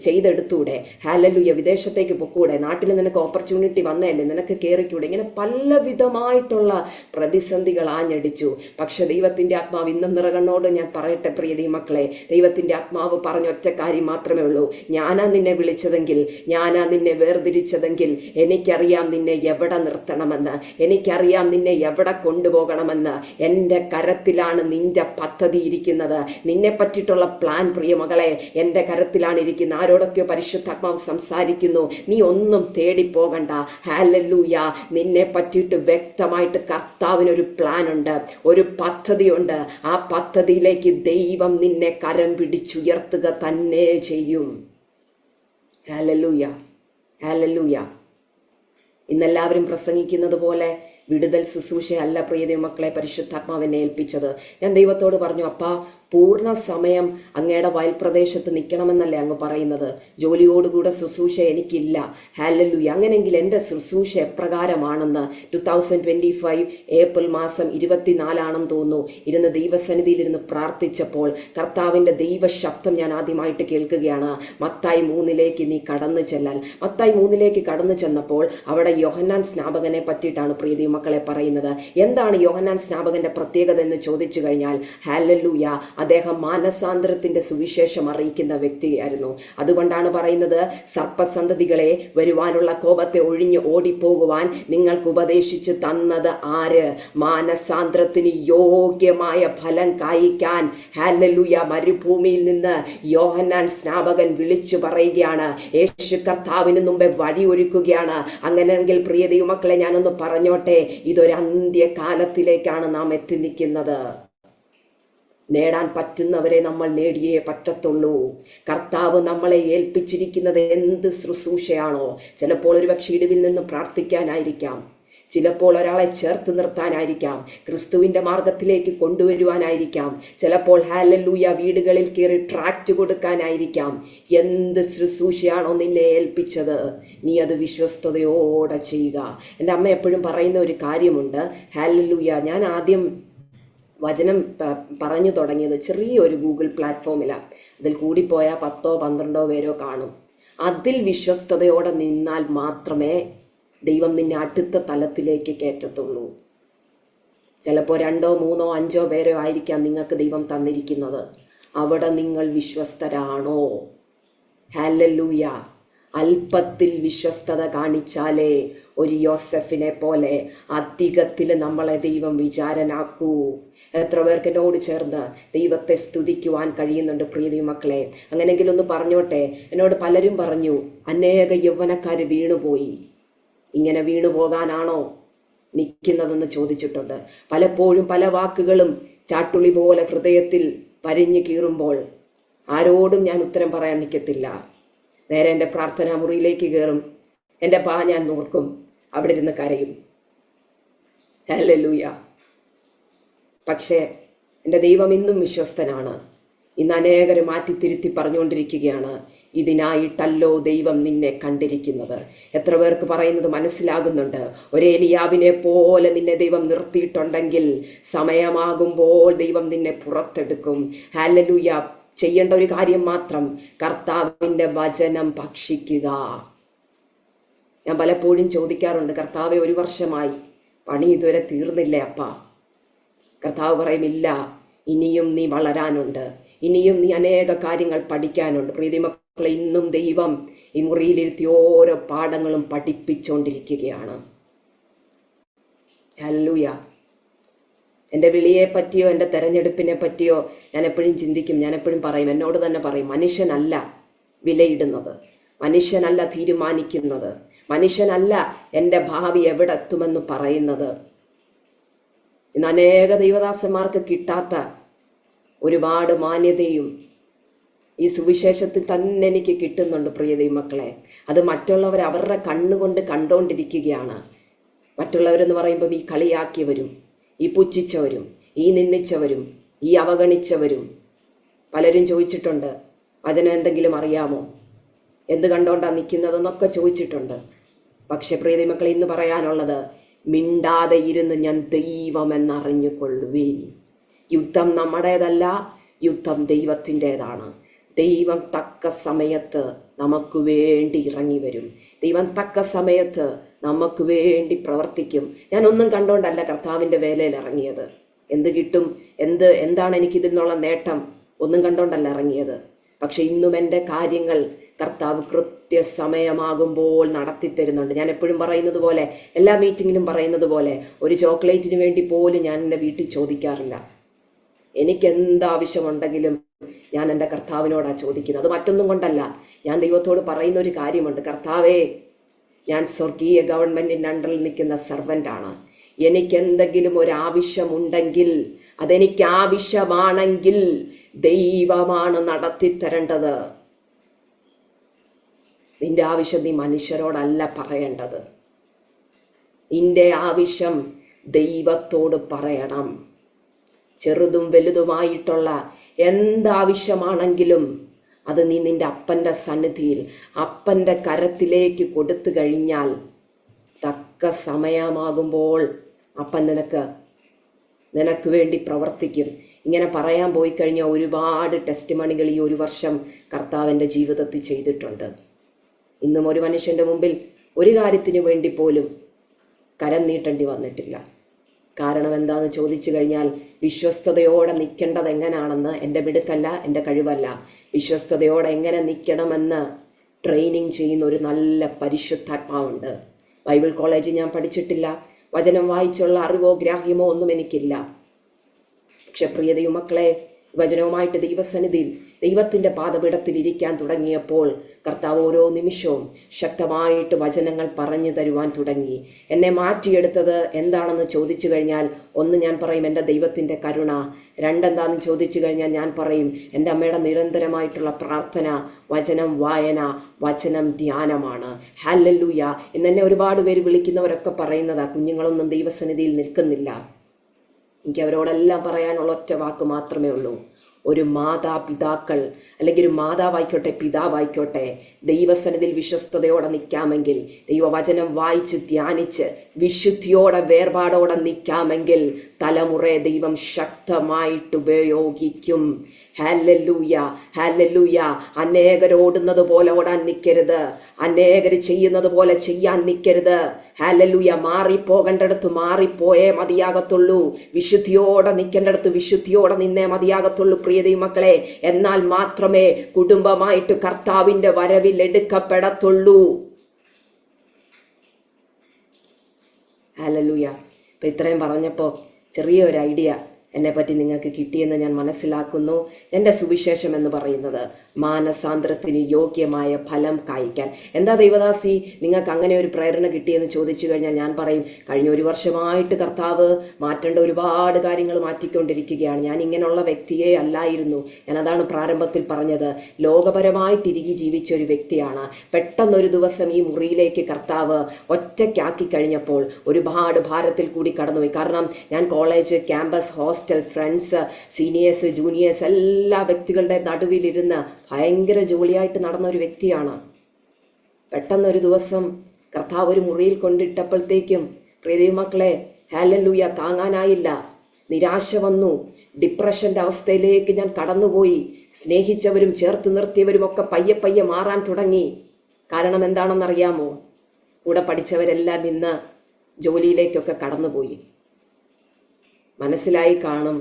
ചെയ്തെടുത്തൂടെ? ഹല്ലേലൂയ. വിദേശത്തേക്ക് പൊക്കൂടെ? നാട്ടിൽ നിനക്ക് ഓപ്പർച്യൂണിറ്റി വന്നതല്ലേ, നിനക്ക് കയറിക്കൂടെ? ഇങ്ങനെ പലവിധമായിട്ടുള്ള പ്രതിസന്ധികൾ ആഞ്ഞടിച്ചു. പക്ഷെ ദൈവത്തിൻ്റെ ആത്മാവ് ഇന്നും നിറകണ്ണോട് ഞാൻ പറയട്ടെ പ്രിയ ദൈവമക്കളെ, ദൈവത്തിൻ്റെ ആത്മാവ് പറഞ്ഞ ഒറ്റ കാര്യം മാത്രമേ ഉള്ളൂ. ഞാനാ നിന്നെ വിളിച്ചതെങ്കിൽ, ഞാനാ നിന്നെ വേർതിരിച്ചതെങ്കിൽ, എനിക്കറിയാം നിന്നെ എവിടെ നിർത്തണമെന്ന്, എനിക്കറിയാം നിന്നെ എവിടെ കൊണ്ടുപോകണമെന്ന്. എൻ്റെ കരത്തിലാണ് നിന്റെ പദ്ധതി ഇരിക്കുന്നത്. നിന്നെ പറ്റിയിട്ടുള്ള പ്ലാൻ പ്രിയ മകളെ എൻ്റെ കരത്തിലാണ് ഇരിക്കുന്നത്. ആരോടൊക്കെയോ പരിശുദ്ധാത്മാവ് സംസാരിക്കുന്നു. നീ ഒന്നും തേടിപ്പോകണ്ട. ഹല്ലേലൂയ. നിന്നെ പറ്റിയിട്ട് വ്യക്തമായിട്ട് കർത്താവിനൊരു പ്ലാൻ ഉണ്ട്, ഒരു പദ്ധതിയുണ്ട്. ആ പദ്ധതിയിലേക്ക് ദൈവം നിന്നെ കരം പിടിച്ചുയർത്തുക തന്നെ ചെയ്യും. Hallelujah, hallelujah. ഇന്നെല്ലാവരും പ്രസംഗിക്കുന്നത് പോലെ വിടുതൽ ശുശ്രൂഷയല്ല പ്രിയ ദൈവമക്കളെ പരിശുദ്ധാത്മാവിനെ ഏൽപ്പിച്ചത്. ഞാൻ ദൈവത്തോട് പറഞ്ഞു, അപ്പാ പൂർണ്ണ സമയം അങ്ങയുടെ വയൽപ്രദേശത്ത് നിൽക്കണമെന്നല്ലേ അങ്ങ് പറയുന്നത്? ജോലിയോടുകൂടെ ശുശ്രൂഷ എനിക്കില്ല. ഹല്ലേലൂയ. അങ്ങനെങ്കിൽ എൻ്റെ ശുശ്രൂഷ എപ്രകാരമാണെന്ന് 2025 ഏപ്രിൽ മാസം 24 തോന്നുന്നു ഇരുന്ന് ദൈവസന്നിധിയിലിരുന്ന് പ്രാർത്ഥിച്ചപ്പോൾ കർത്താവിൻ്റെ ദൈവശബ്ദം ഞാൻ ആദ്യമായിട്ട് കേൾക്കുകയാണ്. മത്തായി 3 നീ കടന്നു ചെല്ലാൻ. മത്തായി 3 കടന്നു ചെന്നപ്പോൾ അവിടെ യോഹന്നാൻ സ്നാപകനെ പറ്റിയിട്ടാണ് പ്രിയ ദൈവമക്കളെ പറയുന്നത്. എന്താണ് യോഹന്നാൻ സ്നാപകന്റെ പ്രത്യേകത എന്ന് ചോദിച്ചു കഴിഞ്ഞാൽ, ഹല്ലേലൂയ, അദ്ദേഹം മാനസാന്തരത്തിന്റെ സുവിശേഷം അറിയിക്കുന്ന വ്യക്തിയായിരുന്നു. അതുകൊണ്ടാണ് പറയുന്നത്, സർപ്പസന്തതികളെ, വരുവാനുള്ള കോപത്തെ ഒഴിഞ്ഞ് ഓടിപ്പോകുവാൻ നിങ്ങൾക്ക് ഉപദേശിച്ച് തന്നത് ആര്? മാനസാന്തരത്തിന് യോഗ്യമായ ഫലം കായ്ക്കാൻ. ഹല്ലേലൂയ. മരുഭൂമിയിൽ നിന്ന് യോഹന്നാൻ സ്നാപകൻ വിളിച്ചു പറയുകയാണ്, യേശു കർത്താവിന് മുമ്പേ വഴി ഒരുക്കുകയാണ്. അങ്ങനെയെങ്കിൽ പ്രിയ ദൈവമക്കളെ, ഞാനൊന്ന് പറഞ്ഞോട്ടെ, ഇതൊരു അന്ത്യകാലത്തിലേക്കാണ് നാം എത്തി നിൽക്കുന്നത്. നേടാൻ പറ്റുന്നവരെ നമ്മൾ നേടിയേ പറ്റത്തുള്ളൂ. കർത്താവ് നമ്മളെ ഏൽപ്പിച്ചിരിക്കുന്നത് എന്ത് ശുശ്രൂഷയാണോ? ചിലപ്പോൾ ഒരു പക്ഷേ ഇടിവിൽ നിന്ന് പ്രാർത്ഥിക്കാനായിരിക്കാം, ചിലപ്പോൾ ഒരാളെ ചേർത്ത് നിർത്താനായിരിക്കാം, ക്രിസ്തുവിൻ്റെ മാർഗത്തിലേക്ക് കൊണ്ടുവരുവാനായിരിക്കാം, ചിലപ്പോൾ ഹല്ലേലൂയ വീടുകളിൽ കയറി ട്രാക്റ്റ് കൊടുക്കാനായിരിക്കാം. എന്ത് ശുശ്രൂഷയാണോ നിന്നെ ഏൽപ്പിച്ചത്, നീ അത് വിശ്വസ്തയോടെ ചെയ്യുക. എൻ്റെ അമ്മ എപ്പോഴും പറയുന്ന ഒരു കാര്യമുണ്ട്. ഹല്ലേലൂയ. ഞാൻ ആദ്യം വചനം പറഞ്ഞു തുടങ്ങിയത് ചെറിയൊരു ഗൂഗിൾ പ്ലാറ്റ്ഫോമിലാണ്. അതിൽ കൂടിപ്പോയാൽ 10-12 പേരോ കാണും. അതിൽ വിശ്വസ്തയോടെ നിന്നാൽ മാത്രമേ ദൈവം നിന്നെ അടുത്ത തലത്തിലേക്ക് കയറ്റത്തുള്ളൂ. ചിലപ്പോൾ 2, 3, 5 പേരോ ആയിരിക്കാം നിങ്ങൾക്ക് ദൈവം തന്നിരിക്കുന്നത്. അവിടെ നിങ്ങൾ വിശ്വസ്തരാണോ? ഹല്ലേലൂയ. അല്പത്തിൽ വിശ്വസ്തത കാണിച്ചാലേ ഒരു യോസെഫിനെ പോലെ അധികത്തിൽ നമ്മളെ ദൈവം വിചാരനാക്കൂ. എത്ര പേർക്ക് എന്നോട് ചേർന്ന് ദൈവത്തെ സ്തുതിക്കുവാൻ കഴിയുന്നുണ്ട് പ്രിയ ദൈവമക്കളെ? അങ്ങനെയെങ്കിലും ഒന്ന് പറഞ്ഞോട്ടെ. എന്നോട് പലരും പറഞ്ഞു, അനേക യൗവനക്കാർ വീണുപോയി. ഇങ്ങനെ വീണുപോകാനാണോ നിൽക്കുന്നതെന്ന് ചോദിച്ചിട്ടുണ്ട്. പലപ്പോഴും പല വാക്കുകളും ചാട്ടുളി പോലെ ഹൃദയത്തിൽ പരിഞ്ഞു കീറുമ്പോൾ ആരോടും ഞാൻ ഉത്തരം പറയാൻ നിൽക്കത്തില്ല. നേരെ എൻ്റെ പ്രാർത്ഥനാ മുറിയിലേക്ക് കയറും, എൻ്റെ ഞാൻ നോർക്കും, അവിടെ ഇരുന്ന് കരയും. ഹല്ലേലൂയ. പക്ഷേ എൻ്റെ ദൈവം ഇന്നും വിശ്വസ്തനാണ്. ഇന്ന് അനേകർ മാറ്റിത്തിരുത്തി പറഞ്ഞുകൊണ്ടിരിക്കുകയാണ്, ഇതിനായിട്ടല്ലോ ദൈവം നിന്നെ കണ്ടിരിക്കുന്നത്. എത്ര പേർക്ക് പറയുന്നത് മനസ്സിലാകുന്നുണ്ട്? ഒരു ഏലിയാവിനെ പോലെ നിന്നെ ദൈവം നിർത്തിയിട്ടുണ്ടെങ്കിൽ സമയമാകുമ്പോൾ ദൈവം നിന്നെ പുറത്തെടുക്കും. ഹല്ലേലൂയ. ചെയ്യേണ്ട ഒരു കാര്യം മാത്രം, കർത്താവിൻ്റെ വചനം ഭക്ഷിക്കുക. ഞാൻ പലപ്പോഴും ചോദിക്കാറുണ്ട്, കർത്താവെ 1 വർഷമായി പണി ഇതുവരെ തീർന്നില്ലേ അപ്പ? കർത്താവ് പറയും, ഇല്ല, ഇനിയും നീ വളരാനുണ്ട്, ഇനിയും നീ അനേക കാര്യങ്ങൾ പഠിക്കാനുണ്ട്. പ്രീതിമക്കളെ, ഇന്നും ദൈവം ഈ മുറിയിലിരുത്തി ഓരോ പാഠങ്ങളും പഠിപ്പിച്ചുകൊണ്ടിരിക്കുകയാണ്. ഹല്ലേലൂയ. എൻ്റെ വിളിയെ പറ്റിയോ എൻ്റെ തെരഞ്ഞെടുപ്പിനെ പറ്റിയോ ഞാൻ എപ്പോഴും ചിന്തിക്കും. ഞാൻ എപ്പോഴും പറയും, എന്നോട് തന്നെ പറയും, മനുഷ്യനല്ല വിലയിടുന്നത്, മനുഷ്യനല്ല തീരുമാനിക്കുന്നത്, മനുഷ്യനല്ല എൻ്റെ ഭാവി എവിടെ എത്തുമെന്ന് പറയുന്നത്. ഇന്ന് അനേക ദൈവദാസന്മാർക്ക് കിട്ടാത്ത ഒരുപാട് മാന്യതയും ഈ സുവിശേഷത്തിൽ തന്നെ എനിക്ക് കിട്ടുന്നുണ്ട് പ്രിയ ദൈവമക്കളെ. അത് മറ്റുള്ളവർ അവരുടെ കണ്ണുകൊണ്ട് കണ്ടുകൊണ്ടിരിക്കുകയാണ്. മറ്റുള്ളവരെന്ന് പറയുമ്പോൾ ഈ കളിയാക്കിയവരും, ഈ പുച്ഛിച്ചവരും, ഈ നിന്ദിച്ചവരും, ഈ അവഗണിച്ചവരും. പലരും ചോദിച്ചിട്ടുണ്ട്, വചനം എന്തെങ്കിലും അറിയാമോ, എന്ത് കണ്ടോണ്ടാണ് നിൽക്കുന്നതെന്നൊക്കെ ചോദിച്ചിട്ടുണ്ട്. പക്ഷെ പ്രിയ ദൈവമക്കളെ, ഇന്ന് പറയാനുള്ളത്, മിണ്ടാതെ ഇരുന്ന് ഞാൻ ദൈവമെന്നറിഞ്ഞുകൊള്ളുവീൻ. യുദ്ധം നമ്മുടേതല്ല, യുദ്ധം ദൈവത്തിൻ്റെതാണ്. ദൈവം തക്ക സമയത്ത് നമുക്ക് വേണ്ടി ഇറങ്ങി വരും. ദൈവം തക്ക സമയത്ത് നമുക്ക് വേണ്ടി പ്രവർത്തിക്കും. ഞാനൊന്നും കണ്ടോണ്ടല്ല കർത്താവിൻ്റെ വേലയിൽ ഇറങ്ങിയത്. എന്ത് കിട്ടും, എന്താണ് എനിക്കിതിൽ നിന്നുള്ള നേട്ടം, ഒന്നും കണ്ടോണ്ടല്ല ഇറങ്ങിയത്. പക്ഷെ ഇന്നും എൻ്റെ കാര്യങ്ങൾ കർത്താവ് കൃത്യസമയമാകുമ്പോൾ നടത്തി തരുന്നുണ്ട്. ഞാൻ എപ്പോഴും പറയുന്നത് പോലെ, എല്ലാ മീറ്റിങ്ങിലും പറയുന്നത് പോലെ, ഒരു ചോക്ലേറ്റിന് വേണ്ടി പോലും ഞാൻ എൻ്റെ വീട്ടിൽ ചോദിക്കാറില്ല. എനിക്ക് എന്താവശ്യമുണ്ടെങ്കിലും ഞാൻ എൻ്റെ കർത്താവിനോടാണ് ചോദിക്കുന്നത്. അത് മറ്റൊന്നും കൊണ്ടല്ല. ഞാൻ ദൈവത്തോട് പറയുന്ന ഒരു കാര്യമുണ്ട്, കർത്താവേ, ഞാൻ സ്വർഗീയ ഗവൺമെൻറ്റിൻ്റെ അണ്ടറിൽ നിൽക്കുന്ന സർവൻ്റാണ്. എനിക്കെന്തെങ്കിലും ഒരു ആവശ്യമുണ്ടെങ്കിൽ, അതെനിക്ക് ആവശ്യമാണെങ്കിൽ ദൈവമാണ് നടത്തിത്തരേണ്ടത്. നിന്റെ ആവശ്യം നീ മനുഷ്യരോടല്ല പറയേണ്ടത്. നിന്റെ ആവശ്യം ദൈവത്തോട് പറയണം. ചെറുതും വലുതുമായിട്ടുള്ള എന്താവശ്യമാണെങ്കിലും അത് നീ നിന്റെ അപ്പൻ്റെ സന്നിധിയിൽ, അപ്പൻ്റെ കരത്തിലേക്ക് കൊടുത്തു കഴിഞ്ഞാൽ തക്ക സമയമാകുമ്പോൾ അപ്പൻ നിനക്ക് വേണ്ടി പ്രവർത്തിക്കും. ഇങ്ങനെ പറയാൻ പോയി കഴിഞ്ഞാൽ ഒരുപാട് ടെസ്റ്റിമണികൾ ഈ 1 വർഷം കർത്താവിൻ്റെ ജീവിതത്തിൽ ചെയ്തിട്ടുണ്ട്. ഇന്നും ഒരു മനുഷ്യൻ്റെ മുമ്പിൽ ഒരു കാര്യത്തിന് വേണ്ടി പോലും കരം നീട്ടേണ്ടി വന്നിട്ടില്ല. കാരണം എന്താണെന്ന് ചോദിച്ചു കഴിഞ്ഞാൽ, വിശ്വസ്തയോടെ നിൽക്കേണ്ടത് എങ്ങനെയാണെന്ന് എൻ്റെ മിടുക്കല്ല, എൻ്റെ കഴിവല്ല, വിശ്വസ്തയോടെ എങ്ങനെ നിൽക്കണമെന്ന് ട്രെയിനിങ് ചെയ്യുന്ന ഒരു നല്ല പരിശുദ്ധാത്മാവുണ്ട്. ബൈബിൾ കോളേജിൽ ഞാൻ പഠിച്ചിട്ടില്ല, വചനം വായിച്ചുള്ള അറിവോ ഗ്രാഹ്യമോ ഒന്നും എനിക്കില്ല. പക്ഷെ പ്രിയ ദൈവമക്കളെ, വചനവുമായിട്ട് ദൈവസന്നിധിയിൽ ദൈവത്തിൻ്റെ പാദപീഠത്തിൽ ഇരിക്കാൻ തുടങ്ങിയപ്പോൾ കർത്താവ് ഓരോ നിമിഷവും ശക്തമായിട്ട് വചനങ്ങൾ പറഞ്ഞു തരുവാൻ തുടങ്ങി. എന്നെ മാറ്റിയെടുത്തത് എന്താണെന്ന് ചോദിച്ചു കഴിഞ്ഞാൽ, 1 ഞാൻ പറയും എൻ്റെ ദൈവത്തിൻ്റെ കരുണ, 2 എന്താണെന്ന് ചോദിച്ചു കഴിഞ്ഞാൽ ഞാൻ പറയും എൻ്റെ അമ്മയുടെ നിരന്തരമായിട്ടുള്ള പ്രാർത്ഥന, വചനം വായന, വചനം ധ്യാനമാണ്. ഹല്ലേലൂയ. ഇന്നെന്നെ ഒരുപാട് പേര് വിളിക്കുന്നവരൊക്കെ പറയുന്നതാ, കുഞ്ഞുങ്ങളൊന്നും ദൈവസന്നിധിയിൽ നിൽക്കുന്നില്ല. എനിക്ക് അവരോടെല്ലാം പറയാനുള്ള ഒറ്റ വാക്ക് മാത്രമേ ഉള്ളൂ, ഒരു മാതാപിതാക്കൾ അല്ലെങ്കിൽ ഒരു മാതാവായിക്കോട്ടെ പിതാവായിക്കോട്ടെ ദൈവസന്നിധിയിൽ വിശ്വസ്തയോടെ നിൽക്കാമെങ്കിൽ, ദൈവവചനം വായിച്ച് ധ്യാനിച്ച് വിശുദ്ധിയോടെ വേർപാടോടെ നിൽക്കാമെങ്കിൽ തലമുറയെ ദൈവം ശക്തമായിട്ട് ഉപയോഗിക്കും. Hallelujah, hallelujah. അനേകർ ഓടുന്നത് പോലെ ഓടാൻ നിൽക്കരുത്, അനേകർ ചെയ്യുന്നത് പോലെ ചെയ്യാൻ നിൽക്കരുത്. ഹല്ലേലൂയ. മാറിപ്പോകേണ്ടടുത്ത് മാറിപ്പോയേ മതിയാകത്തുള്ളൂ. വിശുദ്ധിയോടെ നിൽക്കേണ്ടടുത്ത് വിശുദ്ധിയോടെ നിന്നേ മതിയാകത്തുള്ളൂ പ്രിയ ദൈവമക്കളെ. എന്നാൽ മാത്രമേ കുടുംബമായിട്ട് കർത്താവിന്റെ വരവിൽ എടുക്കപ്പെടത്തുള്ളൂ. ഹല്ലേലൂയ. ഇപ്പം ഇത്രയും പറഞ്ഞപ്പോൾ ചെറിയൊരു ഐഡിയ എന്നെപ്പറ്റി നിങ്ങൾക്ക് കിട്ടിയെന്ന് ഞാൻ മനസ്സിലാക്കുന്നു. എൻ്റെ സുവിശേഷം എന്ന് പറയുന്നത് മാനസാന്തരത്തിന് യോഗ്യമായ ഫലം കായ്ക്കാൻ. എന്താ ദൈവദാസി നിങ്ങൾക്ക് അങ്ങനെ ഒരു പ്രേരണ കിട്ടിയെന്ന് ചോദിച്ചു കഴിഞ്ഞാൽ ഞാൻ പറയും, കഴിഞ്ഞ ഒരു വർഷമായിട്ട് കർത്താവ് മാറ്റേണ്ട ഒരുപാട് കാര്യങ്ങൾ മാറ്റിക്കൊണ്ടിരിക്കുകയാണ്. ഞാൻ ഇങ്ങനെയുള്ള വ്യക്തിയെ അല്ലായിരുന്നു. ഞാൻ അതാണ് പ്രാരംഭത്തിൽ പറഞ്ഞത്, ലോകപരമായിട്ടിരികി ജീവിച്ച ഒരു വ്യക്തിയാണ്. പെട്ടെന്നൊരു ദിവസം ഈ മുറിയിലേക്ക് കർത്താവ് ഒറ്റയ്ക്കാക്കി കഴിഞ്ഞപ്പോൾ ഒരുപാട് ഭാരത്തിൽ കൂടി കടന്നുപോയി. കാരണം ഞാൻ college, campus, hostel, friends, seniors, juniors എല്ലാ വ്യക്തികളുടെ നടുവിലിരുന്ന് ഭയങ്കര ജോലിയായിട്ട് നടന്ന ഒരു വ്യക്തിയാണ്. പെട്ടെന്നൊരു ദിവസം കർത്താവ് ഒരു മുറിയിൽ കൊണ്ടിട്ടപ്പോഴത്തേക്കും പ്രിയ ദൈവമക്കളെ, ഹല്ലേലൂയ, താങ്ങാനായില്ല. നിരാശ വന്നു. ഡിപ്രഷൻ്റെ അവസ്ഥയിലേക്ക് ഞാൻ കടന്നുപോയി. സ്നേഹിച്ചവരും ചേർത്ത് നിർത്തിയവരും ഒക്കെ പയ്യെ പയ്യെ മാറാൻ തുടങ്ങി. കാരണം എന്താണെന്നറിയാമോ? കൂടെ പഠിച്ചവരെല്ലാം ഇന്ന് ജോലിയിലേക്കൊക്കെ കടന്നുപോയി. മനസ്സിലായി കാണും,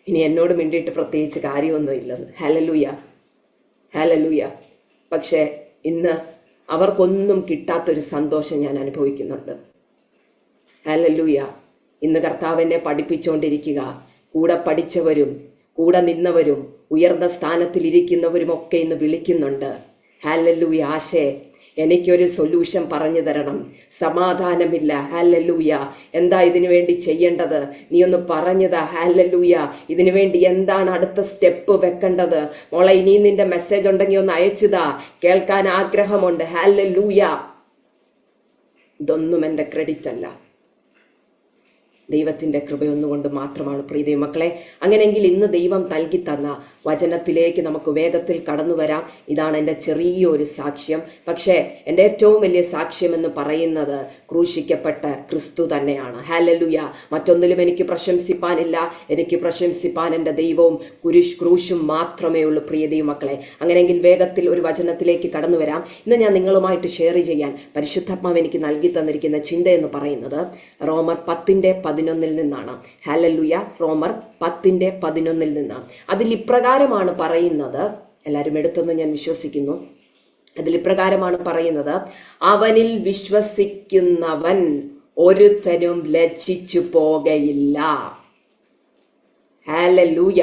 ഇനി എന്നോട് മിണ്ടിയിട്ട് പ്രത്യേകിച്ച് കാര്യമൊന്നുമില്ലെന്ന്. Hallelujah, hallelujah. പക്ഷേ ഇന്ന് അവർക്കൊന്നും കിട്ടാത്തൊരു സന്തോഷം ഞാൻ അനുഭവിക്കുന്നുണ്ട്. ഹല്ലേലൂയ. ഇന്ന് കർത്താവിനെ പഠിപ്പിച്ചുകൊണ്ടിരിക്കുക. കൂടെ പഠിച്ചവരും കൂടെ നിന്നവരും ഉയർന്ന സ്ഥാനത്തിലിരിക്കുന്നവരും ഒക്കെ ഇന്ന് വിളിക്കുന്നുണ്ട്. ഹല്ലേലൂയ. ആശേ, എനിക്കൊരു സൊല്യൂഷൻ പറഞ്ഞു തരണം. സമാധാനമില്ല. ഹല്ലേലൂയ. എന്താ ഇതിനു വേണ്ടി ചെയ്യേണ്ടത്? നീ ഒന്ന് പറഞ്ഞതാ. ഹല്ലേലൂയ. ഇതിനു വേണ്ടി എന്താണ് അടുത്ത സ്റ്റെപ്പ് വെക്കേണ്ടത്? മോളെ, ഇനി നിന്റെ മെസ്സേജ് ഉണ്ടെങ്കിൽ ഒന്ന് അയച്ചതാ. കേൾക്കാൻ ആഗ്രഹമുണ്ട്. ഹല്ലേലൂയ. ഇതൊന്നും എൻ്റെ ക്രെഡിറ്റ് അല്ല, ദൈവത്തിൻ്റെ കൃപയൊന്നുകൊണ്ട് മാത്രമാണ് പ്രിയ ദൈവമക്കളെ. അങ്ങനെയെങ്കിൽ ഇന്ന് ദൈവം നൽകി തന്ന വചനത്തിലേക്ക് നമുക്ക് വേഗത്തിൽ കടന്നു വരാം. ഇതാണ് എൻ്റെ ചെറിയൊരു സാക്ഷ്യം. പക്ഷേ എൻ്റെ ഏറ്റവും വലിയ സാക്ഷ്യം എന്ന് പറയുന്നത് ക്രൂശിക്കപ്പെട്ട ക്രിസ്തു തന്നെയാണ്. ഹല്ലേലൂയ. മറ്റൊന്നിലും എനിക്ക് പ്രശംസിപ്പാനില്ല. എനിക്ക് പ്രശംസിപ്പാൻ എൻ്റെ ദൈവവും ക്രൂശും മാത്രമേ ഉള്ളൂ പ്രിയ ദൈവമക്കളെ. അങ്ങനെയെങ്കിൽ വേഗത്തിൽ ഒരു വചനത്തിലേക്ക് കടന്നു വരാം. ഇന്ന് ഞാൻ നിങ്ങളുമായിട്ട് ഷെയർ ചെയ്യാൻ പരിശുദ്ധാത്മാവ് എനിക്ക് നൽകി തന്നിരിക്കുന്ന ചിന്ത എന്ന് പറയുന്നത് റോമർ 10:11 നിന്നാണ്. ഹല്ലേലൂയ. റോമർ 10:11 നിന്ന്. അതിൽ ഇപ്രകാരമാണ് പറയുന്നത്. എല്ലാവരും എടുത്തെന്ന് ഞാൻ വിശ്വസിക്കുന്നു. അതിൽ ഇപ്രകാരമാണ് പറയുന്നത്, അവനിൽ വിശ്വസിക്കുന്നവൻ ഒരുത്തനും ലജ്ജിച്ചു പോകയില്ല. ഹല്ലേലൂയ.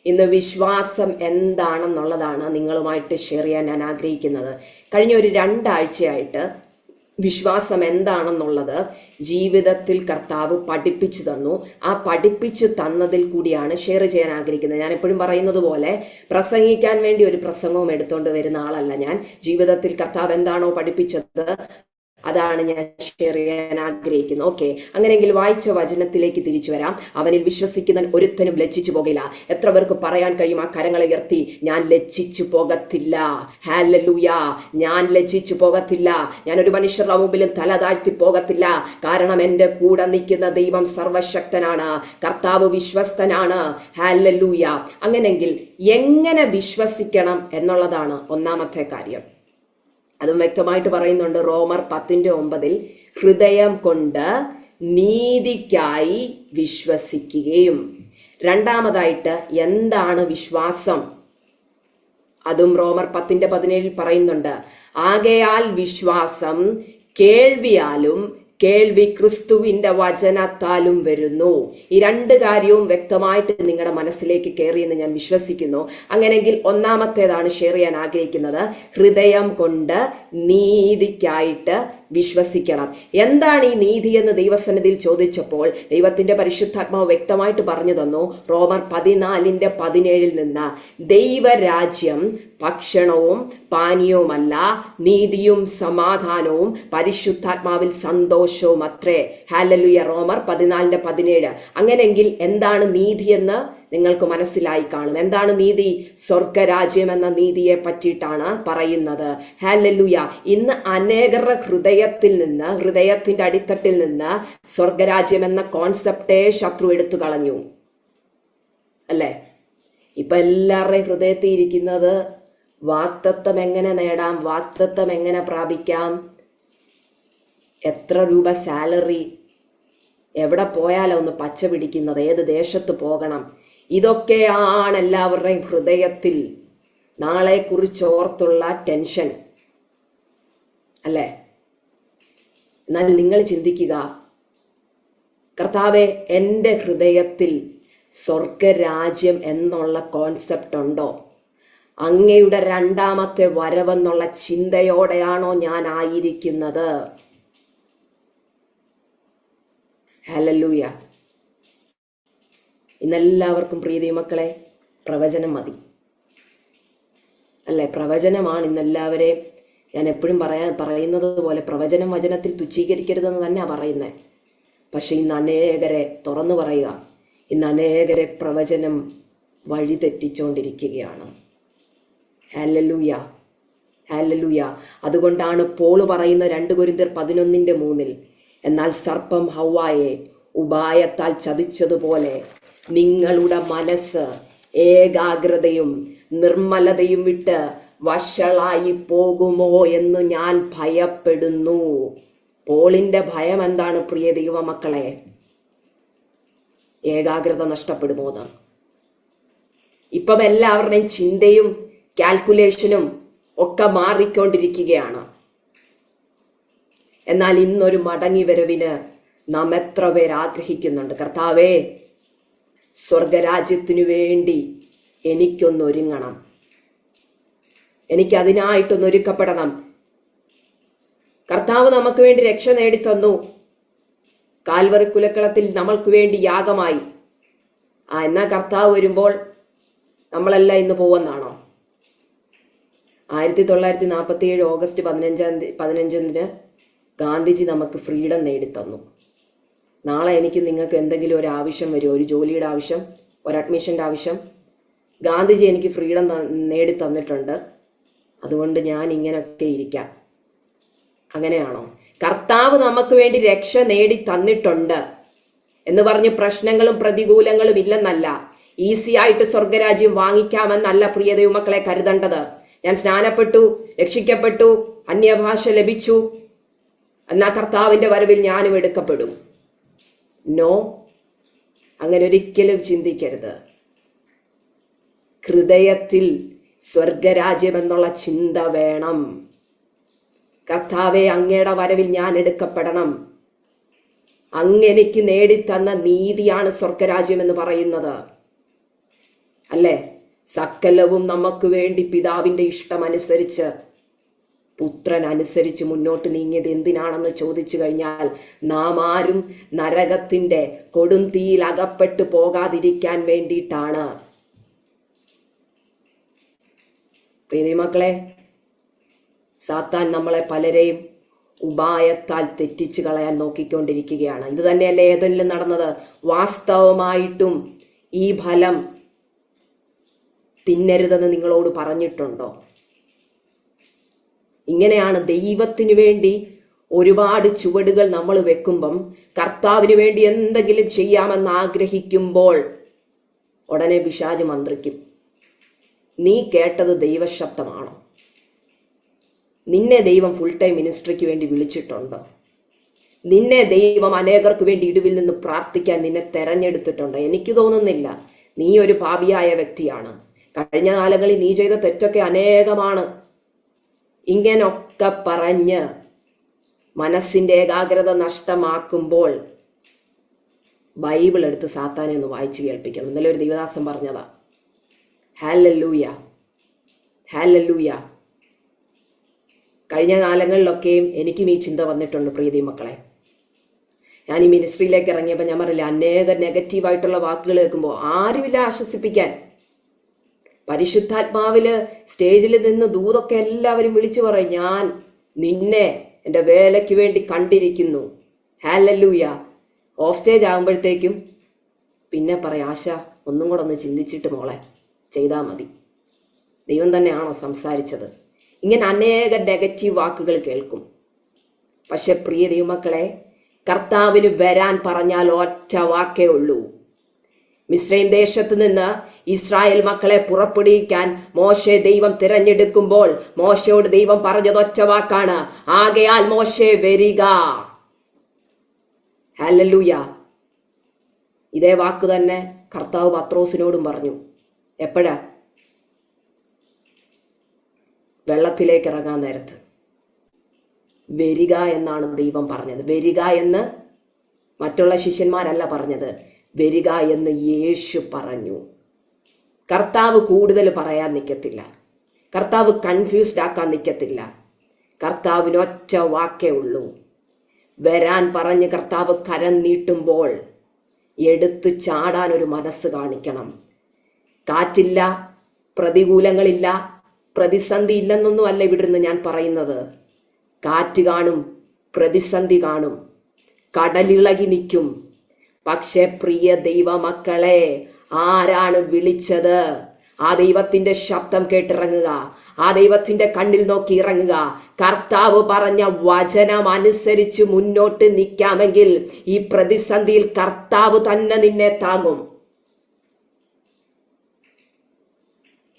ഇന്ന് വിശ്വാസം എന്താണെന്നുള്ളതാണ് നിങ്ങളുമായിട്ട് ഷെയർ ചെയ്യാൻ ഞാൻ ആഗ്രഹിക്കുന്നത്. കഴിഞ്ഞ ഒരു 2 ആഴ്ചയായിട്ട് വിശ്വാസം എന്താണെന്നുള്ളത് ജീവിതത്തിൽ കർത്താവ് പഠിപ്പിച്ചു തന്നു. ആ പഠിപ്പിച്ചു തന്നതിൽ കൂടിയാണ് ഷെയർ ചെയ്യാൻ ആഗ്രഹിക്കുന്നത്. ഞാൻ എപ്പോഴും പറയുന്നത് പോലെ പ്രസംഗിക്കാൻ വേണ്ടി ഒരു പ്രസംഗവും എടുത്തുകൊണ്ട് വരുന്ന ആളല്ല ഞാൻ. ജീവിതത്തിൽ കർത്താവ് എന്താണോ പഠിപ്പിച്ചത് അതാണ് ഞാൻ ഷെയർ ചെയ്യാൻ ആഗ്രഹിക്കുന്നത്. ഓക്കെ, അങ്ങനെയെങ്കിൽ വായിച്ച വചനത്തിലേക്ക് തിരിച്ചു വരാം. അവനിൽ വിശ്വസിക്കുന്ന ഒരുത്തനും ലജ്ജിച്ചു പോകില്ല. എത്ര പേർക്ക് പറയാൻ കഴിയും? ആ കരങ്ങളെ ഉയർത്തി, ഞാൻ ലജ്ജിച്ചു പോകത്തില്ല. ഹല്ലേലൂയ. ഞാൻ ലജ്ജിച്ചു പോകത്തില്ല. ഞാൻ ഒരു മനുഷ്യരുടെ മുമ്പിലും തല താഴ്ത്തി പോകത്തില്ല. കാരണം എൻ്റെ കൂടെ നിൽക്കുന്ന ദൈവം സർവശക്തനാണ്. കർത്താവ് വിശ്വസ്തനാണ്. ഹല്ലേലൂയ. അങ്ങനെയെങ്കിൽ എങ്ങനെ വിശ്വസിക്കണം എന്നുള്ളതാണ് ഒന്നാമത്തെ കാര്യം. അതും വ്യക്തമായിട്ട് പറയുന്നുണ്ട് റോമർ 10:9. ഹൃദയം കൊണ്ട് നീതിക്കായി വിശ്വസിക്കുകയും. രണ്ടാമതായിട്ട് എന്താണ് വിശ്വാസം? അതും റോമർ 10:17 പറയുന്നുണ്ട്. ആകയാൽ വിശ്വാസം കേൾവിയാലും കേൾവി ക്രിസ്തുവിന്റെ വചനത്താലും വരുന്നു. ഈ 2 കാര്യവും വ്യക്തമായിട്ട് നിങ്ങളുടെ മനസ്സിലേക്ക് കയറിയെന്ന് ഞാൻ വിശ്വസിക്കുന്നു. അങ്ങനെയെങ്കിൽ ഒന്നാമത്തേതാണ് ഷെയർ ചെയ്യാൻ ആഗ്രഹിക്കുന്നത്. ഹൃദയം കൊണ്ട് നീതിക്കായിട്ട് വിശ്വസിക്കണം. എന്താണ് ഈ നീതി എന്ന് ദൈവസന്നിധിയിൽ ചോദിച്ചപ്പോൾ ദൈവത്തിന്റെ പരിശുദ്ധാത്മാവ് വ്യക്തമായിട്ട് പറഞ്ഞു തന്നു. റോമർ 14:17 നിന്ന്, ദൈവരാജ്യം ഭക്ഷണവും പാനീയവുമല്ല, നീതിയും സമാധാനവും പരിശുദ്ധാത്മാവിൽ സന്തോഷവും അത്രേ. ഹല്ലേലൂയ. റോമർ 14:17. അങ്ങനെയെങ്കിൽ എന്താണ് നീതി എന്ന് നിങ്ങൾക്ക് മനസ്സിലായി കാണും. എന്താണ് നീതി? സ്വർഗരാജ്യം എന്ന നീതിയെ പറ്റിയിട്ടാണ് പറയുന്നത്. ഹല്ലേലൂയ. ഇന്ന് അനേകരുടെ ഹൃദയത്തിന്റെ അടിത്തട്ടിൽ നിന്ന് സ്വർഗരാജ്യം എന്ന കോൺസെപ്റ്റേ ശത്രു എടുത്തു കളഞ്ഞു അല്ലേ? ഇപ്പൊ എല്ലാവരുടെയും ഹൃദയത്തിൽ ഇരിക്കുന്നത് വാഗ്ദത്തം എങ്ങനെ നേടാം, വാഗ്ദത്തം എങ്ങനെ പ്രാപിക്കാം എത്ര രൂപ സാലറി, എവിടെ പോയാലോ ഒന്ന് പച്ച പിടിക്കുന്നത്, ഏത് ദേശത്ത് പോകണം, ഇതൊക്കെയാണ് എല്ലാവരുടെയും ഹൃദയത്തിൽ നാളെക്കുറിച്ച് ഓർത്തുള്ള ടെൻഷൻ അല്ലേ? എന്നാൽ നിങ്ങൾ ചിന്തിക്കുക, കർത്താവെ, എൻ്റെ ഹൃദയത്തിൽ സ്വർഗരാജ്യം എന്നുള്ള കോൺസെപ്റ്റ് ഉണ്ടോ? അങ്ങയുടെ രണ്ടാമത്തെ വരവെന്നുള്ള ചിന്തയോടെയാണോ ഞാൻ ആയിരിക്കുന്നത്? ഹല്ലേലൂയ. ഇന്നെല്ലാവർക്കും പ്രിയ ദൈവമക്കളെ പ്രവചനം മതി അല്ലേ? പ്രവചനമാണ് ഇന്നെല്ലാവരെയും, ഞാൻ എപ്പോഴും പറയുന്നത് പോലെ പ്രവചനം വചനത്തിൽ തുച്ഛീകരിക്കരുതെന്ന് തന്നെയാണ് പറയുന്നത്. പക്ഷെ ഇന്ന് അനേകരെ, തുറന്നു പറയുക, ഇന്ന് അനേകരെ പ്രവചനം വഴി തെറ്റിച്ചുകൊണ്ടിരിക്കുകയാണ്. ഹല്ലേലൂയ, ഹല്ലേലൂയ. അതുകൊണ്ടാണ് പോള് പറയുന്ന 2 കൊരിന്ത്യർ 11:3 എന്നാൽ സർപ്പം ഹവ്വായെ ഉപായത്താൽ ചതിച്ചതുപോലെ നിങ്ങളുടെ മനസ്സ് ഏകാഗ്രതയും നിർമ്മലതയും വിട്ട് വഷളായി പോകുമോ എന്ന് ഞാൻ ഭയപ്പെടുന്നു. പോളിന്റെ ഭയം എന്താണ് പ്രിയ ദൈവമക്കളെ? ഏകാഗ്രത നഷ്ടപ്പെടുമോ എന്ന്. ഇപ്പം എല്ലാവരുടെയും ചിന്തയും കാൽക്കുലേഷനും ഒക്കെ മാറിക്കൊണ്ടിരിക്കുകയാണ്. എന്നാൽ ഇന്നൊരു മടങ്ങി വരവിന് നാം എത്ര പേർ ആഗ്രഹിക്കുന്നുണ്ട്? കർത്താവേ, സ്വർഗരാജ്യത്തിനു വേണ്ടി എനിക്കൊന്നൊരുങ്ങണം, എനിക്കതിനായിട്ടൊന്നൊരുക്കപ്പെടണം. കർത്താവ് നമുക്ക് വേണ്ടി രക്ഷ നേടിത്തന്നു, കാൽവറി കുലക്കളത്തിൽ നമ്മൾക്ക് വേണ്ടി യാഗമായി. എന്നാ കർത്താവ് വരുമ്പോൾ നമ്മളെല്ലാം ഇന്ന് പോവെന്നാണോ? 1947 ഓഗസ്റ്റ് 15 ഗാന്ധിജി നമുക്ക് ഫ്രീഡം നേടിത്തന്നു. നാളെ എനിക്ക് നിങ്ങൾക്ക് എന്തെങ്കിലും ഒരു ആവശ്യം വരും, ഒരു ജോലിയുടെ ആവശ്യം, ഒരു അഡ്മിഷൻ്റെ ആവശ്യം, ഗാന്ധിജി എനിക്ക് ഫ്രീഡം നേടി തന്നിട്ടുണ്ട്, അതുകൊണ്ട് ഞാൻ ഇങ്ങനെയൊക്കെ ഇരിക്കാം. അങ്ങനെയാണോ? കർത്താവ് നമുക്ക് വേണ്ടി രക്ഷ നേടി തന്നിട്ടുണ്ട് എന്ന് പറഞ്ഞ് പ്രശ്നങ്ങളും പ്രതികൂലങ്ങളും ഇല്ലെന്നല്ല, ഈസി ആയിട്ട് സ്വർഗരാജ്യം വാങ്ങിക്കാമെന്നല്ല പ്രിയ ദൈവമക്കളെ കരുതേണ്ടത്. ഞാൻ സ്നാനപ്പെട്ടു, രക്ഷിക്കപ്പെട്ടു, അന്യഭാഷ ലഭിച്ചു, എന്നാ കർത്താവിന്റെ വരവിൽ ഞാനും എടുക്കപ്പെടും. നോ, അങ്ങനെ ഒരിക്കലും ചിന്തിക്കരുത്. ഹൃദയത്തിൽ സ്വർഗരാജ്യം എന്നുള്ള ചിന്ത വേണം. കർത്താവെ, അങ്ങയുടെ വരവിൽ ഞാൻ എടുക്കപ്പെടണം, അങ്ങെനിക്ക് നേടിത്തന്ന നീതിയാണ് സ്വർഗരാജ്യം എന്ന് പറയുന്നത് അല്ലേ? സകലവും നമുക്ക് വേണ്ടി പിതാവിന്റെ ഇഷ്ടമനുസരിച്ച് പുത്രൻ അനുസരിച്ച് മുന്നോട്ട് നീങ്ങിയത് എന്തിനാണെന്ന് ചോദിച്ചു കഴിഞ്ഞാൽ നാം ആരും നരകത്തിന്റെ കൊടുംതീയിൽ അകപ്പെട്ടു പോകാതിരിക്കാൻ വേണ്ടിയിട്ടാണ്. പ്രിയമക്കളെ, സാത്താൻ നമ്മളെ പലരെയും ഉപായത്താൽ തെറ്റിച്ചു കളയാൻ നോക്കിക്കൊണ്ടിരിക്കുകയാണ്. ഇത് തന്നെയല്ലേ ഏതെങ്കിലും നടന്നത്? വാസ്തവമായിട്ടും ഈ ഫലം തിന്നരുതെന്ന് നിങ്ങളോട് പറഞ്ഞിട്ടുണ്ടോ? ഇങ്ങനെയാണ് ദൈവത്തിന് വേണ്ടി ഒരുപാട് ചുവടുകൾ നമ്മൾ വെക്കുമ്പം, കർത്താവിന് വേണ്ടി എന്തെങ്കിലും ചെയ്യാമെന്ന് ആഗ്രഹിക്കുമ്പോൾ ഉടനെ പിശാച് മന്ത്രിക്കും. നീ കേട്ടത് ദൈവശബ്ദമാണോ? നിന്നെ ദൈവം ഫുൾ ടൈം മിനിസ്ട്രിക്ക് വേണ്ടി വിളിച്ചിട്ടുണ്ടോ? നിന്നെ ദൈവം അനേകർക്ക് വേണ്ടി ഇടിവിൽ നിന്ന് പ്രാർത്ഥിക്കാൻ നിന്നെ തെരഞ്ഞെടുത്തിട്ടുണ്ടോ? എനിക്ക് തോന്നുന്നില്ല. നീ ഒരു പാപിയായ വ്യക്തിയാണ്. കഴിഞ്ഞ കാലങ്ങളിൽ നീ ചെയ്ത തെറ്റൊക്കെ അനേകമാണ്. ഇങ്ങനൊക്കെ പറഞ്ഞ് മനസ്സിന്റെ ഏകാഗ്രത നഷ്ടമാക്കുമ്പോൾ ബൈബിൾ എടുത്ത് സാത്താനെ ഒന്ന് വായിച്ചു കേൾപ്പിക്കണം. ഇന്നലെ ഒരു ദൈവദാസൻ പറഞ്ഞതാ. Hallelujah, hallelujah. കഴിഞ്ഞ കാലങ്ങളിലൊക്കെയും എനിക്കും ഈ ചിന്ത വന്നിട്ടുണ്ട് പ്രീതി മക്കളെ. ഞാൻ ഈ മിനിസ്ട്രിയിലേക്ക് ഇറങ്ങിയപ്പോൾ ഞാൻ പറഞ്ഞില്ല, അനേക നെഗറ്റീവായിട്ടുള്ള വാക്കുകൾ കേൾക്കുമ്പോൾ ആരുമില്ല ആശ്വസിപ്പിക്കാൻ. പരിശുദ്ധാത്മാവില് സ്റ്റേജിൽ നിന്ന് ദൂതൊക്കെ എല്ലാവരും വിളിച്ചു പറയും, ഞാൻ നിന്നെ എൻ്റെ വേലയ്ക്ക് വേണ്ടി കണ്ടിരിക്കുന്നു. ഹല്ലേലൂയ. ഓഫ് സ്റ്റേജ് ആകുമ്പോഴത്തേക്കും പിന്നെ പറയാം, ആശ ഒന്നും കൂടെ ഒന്ന് ചിന്തിച്ചിട്ട് മോളെ ചെയ്താൽ മതി, ദൈവം തന്നെയാണോ സംസാരിച്ചത്? ഇങ്ങനെ അനേക നെഗറ്റീവ് വാക്കുകൾ കേൾക്കും. പക്ഷെ പ്രിയ ദൈവമക്കളെ, കർത്താവിന് വരാൻ പറഞ്ഞാൽ ഒറ്റ വാക്കേ ഉള്ളൂ. മിസ്രൈം ദേശത്ത് നിന്ന് ഇസ്രായേൽ മക്കളെ പുറപ്പെടുവിക്കാൻ മോശെ ദൈവം തിരഞ്ഞെടുക്കുമ്പോൾ മോശയോട് ദൈവം പറഞ്ഞത് ഒറ്റ വാക്കാണ്, ആകയാൽ മോശെ വരിക. ഹല്ലേലൂയ. ഇതേ വാക്ക് തന്നെ കർത്താവ് പത്രോസിനോടും പറഞ്ഞു. എപ്പോഴാ? വെള്ളത്തിലേക്ക് ഇറങ്ങാൻ നേരത്ത്. വരിക എന്നാണ് ദൈവം പറഞ്ഞത്. വരിക എന്ന് മറ്റുള്ള ശിഷ്യന്മാരല്ല പറഞ്ഞത്, വരിക എന്ന് യേശു പറഞ്ഞു. കർത്താവ് കൂടുതൽ പറയാൻ നിൽക്കത്തില്ല. കർത്താവ് കൺഫ്യൂസ്ഡ് ആക്കാൻ നിൽക്കത്തില്ല. കർത്താവിന് ഒറ്റ വാക്കേ ഉള്ളൂ. വരാൻ പറഞ്ഞ് കർത്താവ് കരം നീട്ടുമ്പോൾ എടുത്ത് ചാടാൻ ഒരു മനസ്സ് കാണിക്കണം. കാറ്റില്ല, പ്രതികൂലങ്ങളില്ല, പ്രതിസന്ധി ഇല്ലെന്നൊന്നും അല്ല ഇവിടുന്ന് ഞാൻ പറയുന്നത്. കാറ്റ് കാണും, പ്രതിസന്ധി കാണും, കടലിളകി നിൽക്കും. പക്ഷെ പ്രിയ ദൈവമക്കളെ, ആരാണ് വിളിച്ചത്? ആ ദൈവത്തിന്റെ ശബ്ദം കേട്ടിറങ്ങുക, ആ ദൈവത്തിന്റെ കണ്ണിൽ നോക്കി ഇറങ്ങുക. കർത്താവ് പറഞ്ഞ വചനം അനുസരിച്ച് മുന്നോട്ട് നിൽക്കാമെങ്കിൽ ഈ പ്രതിസന്ധിയിൽ കർത്താവ് തന്നെ നിന്നെ താങ്ങും.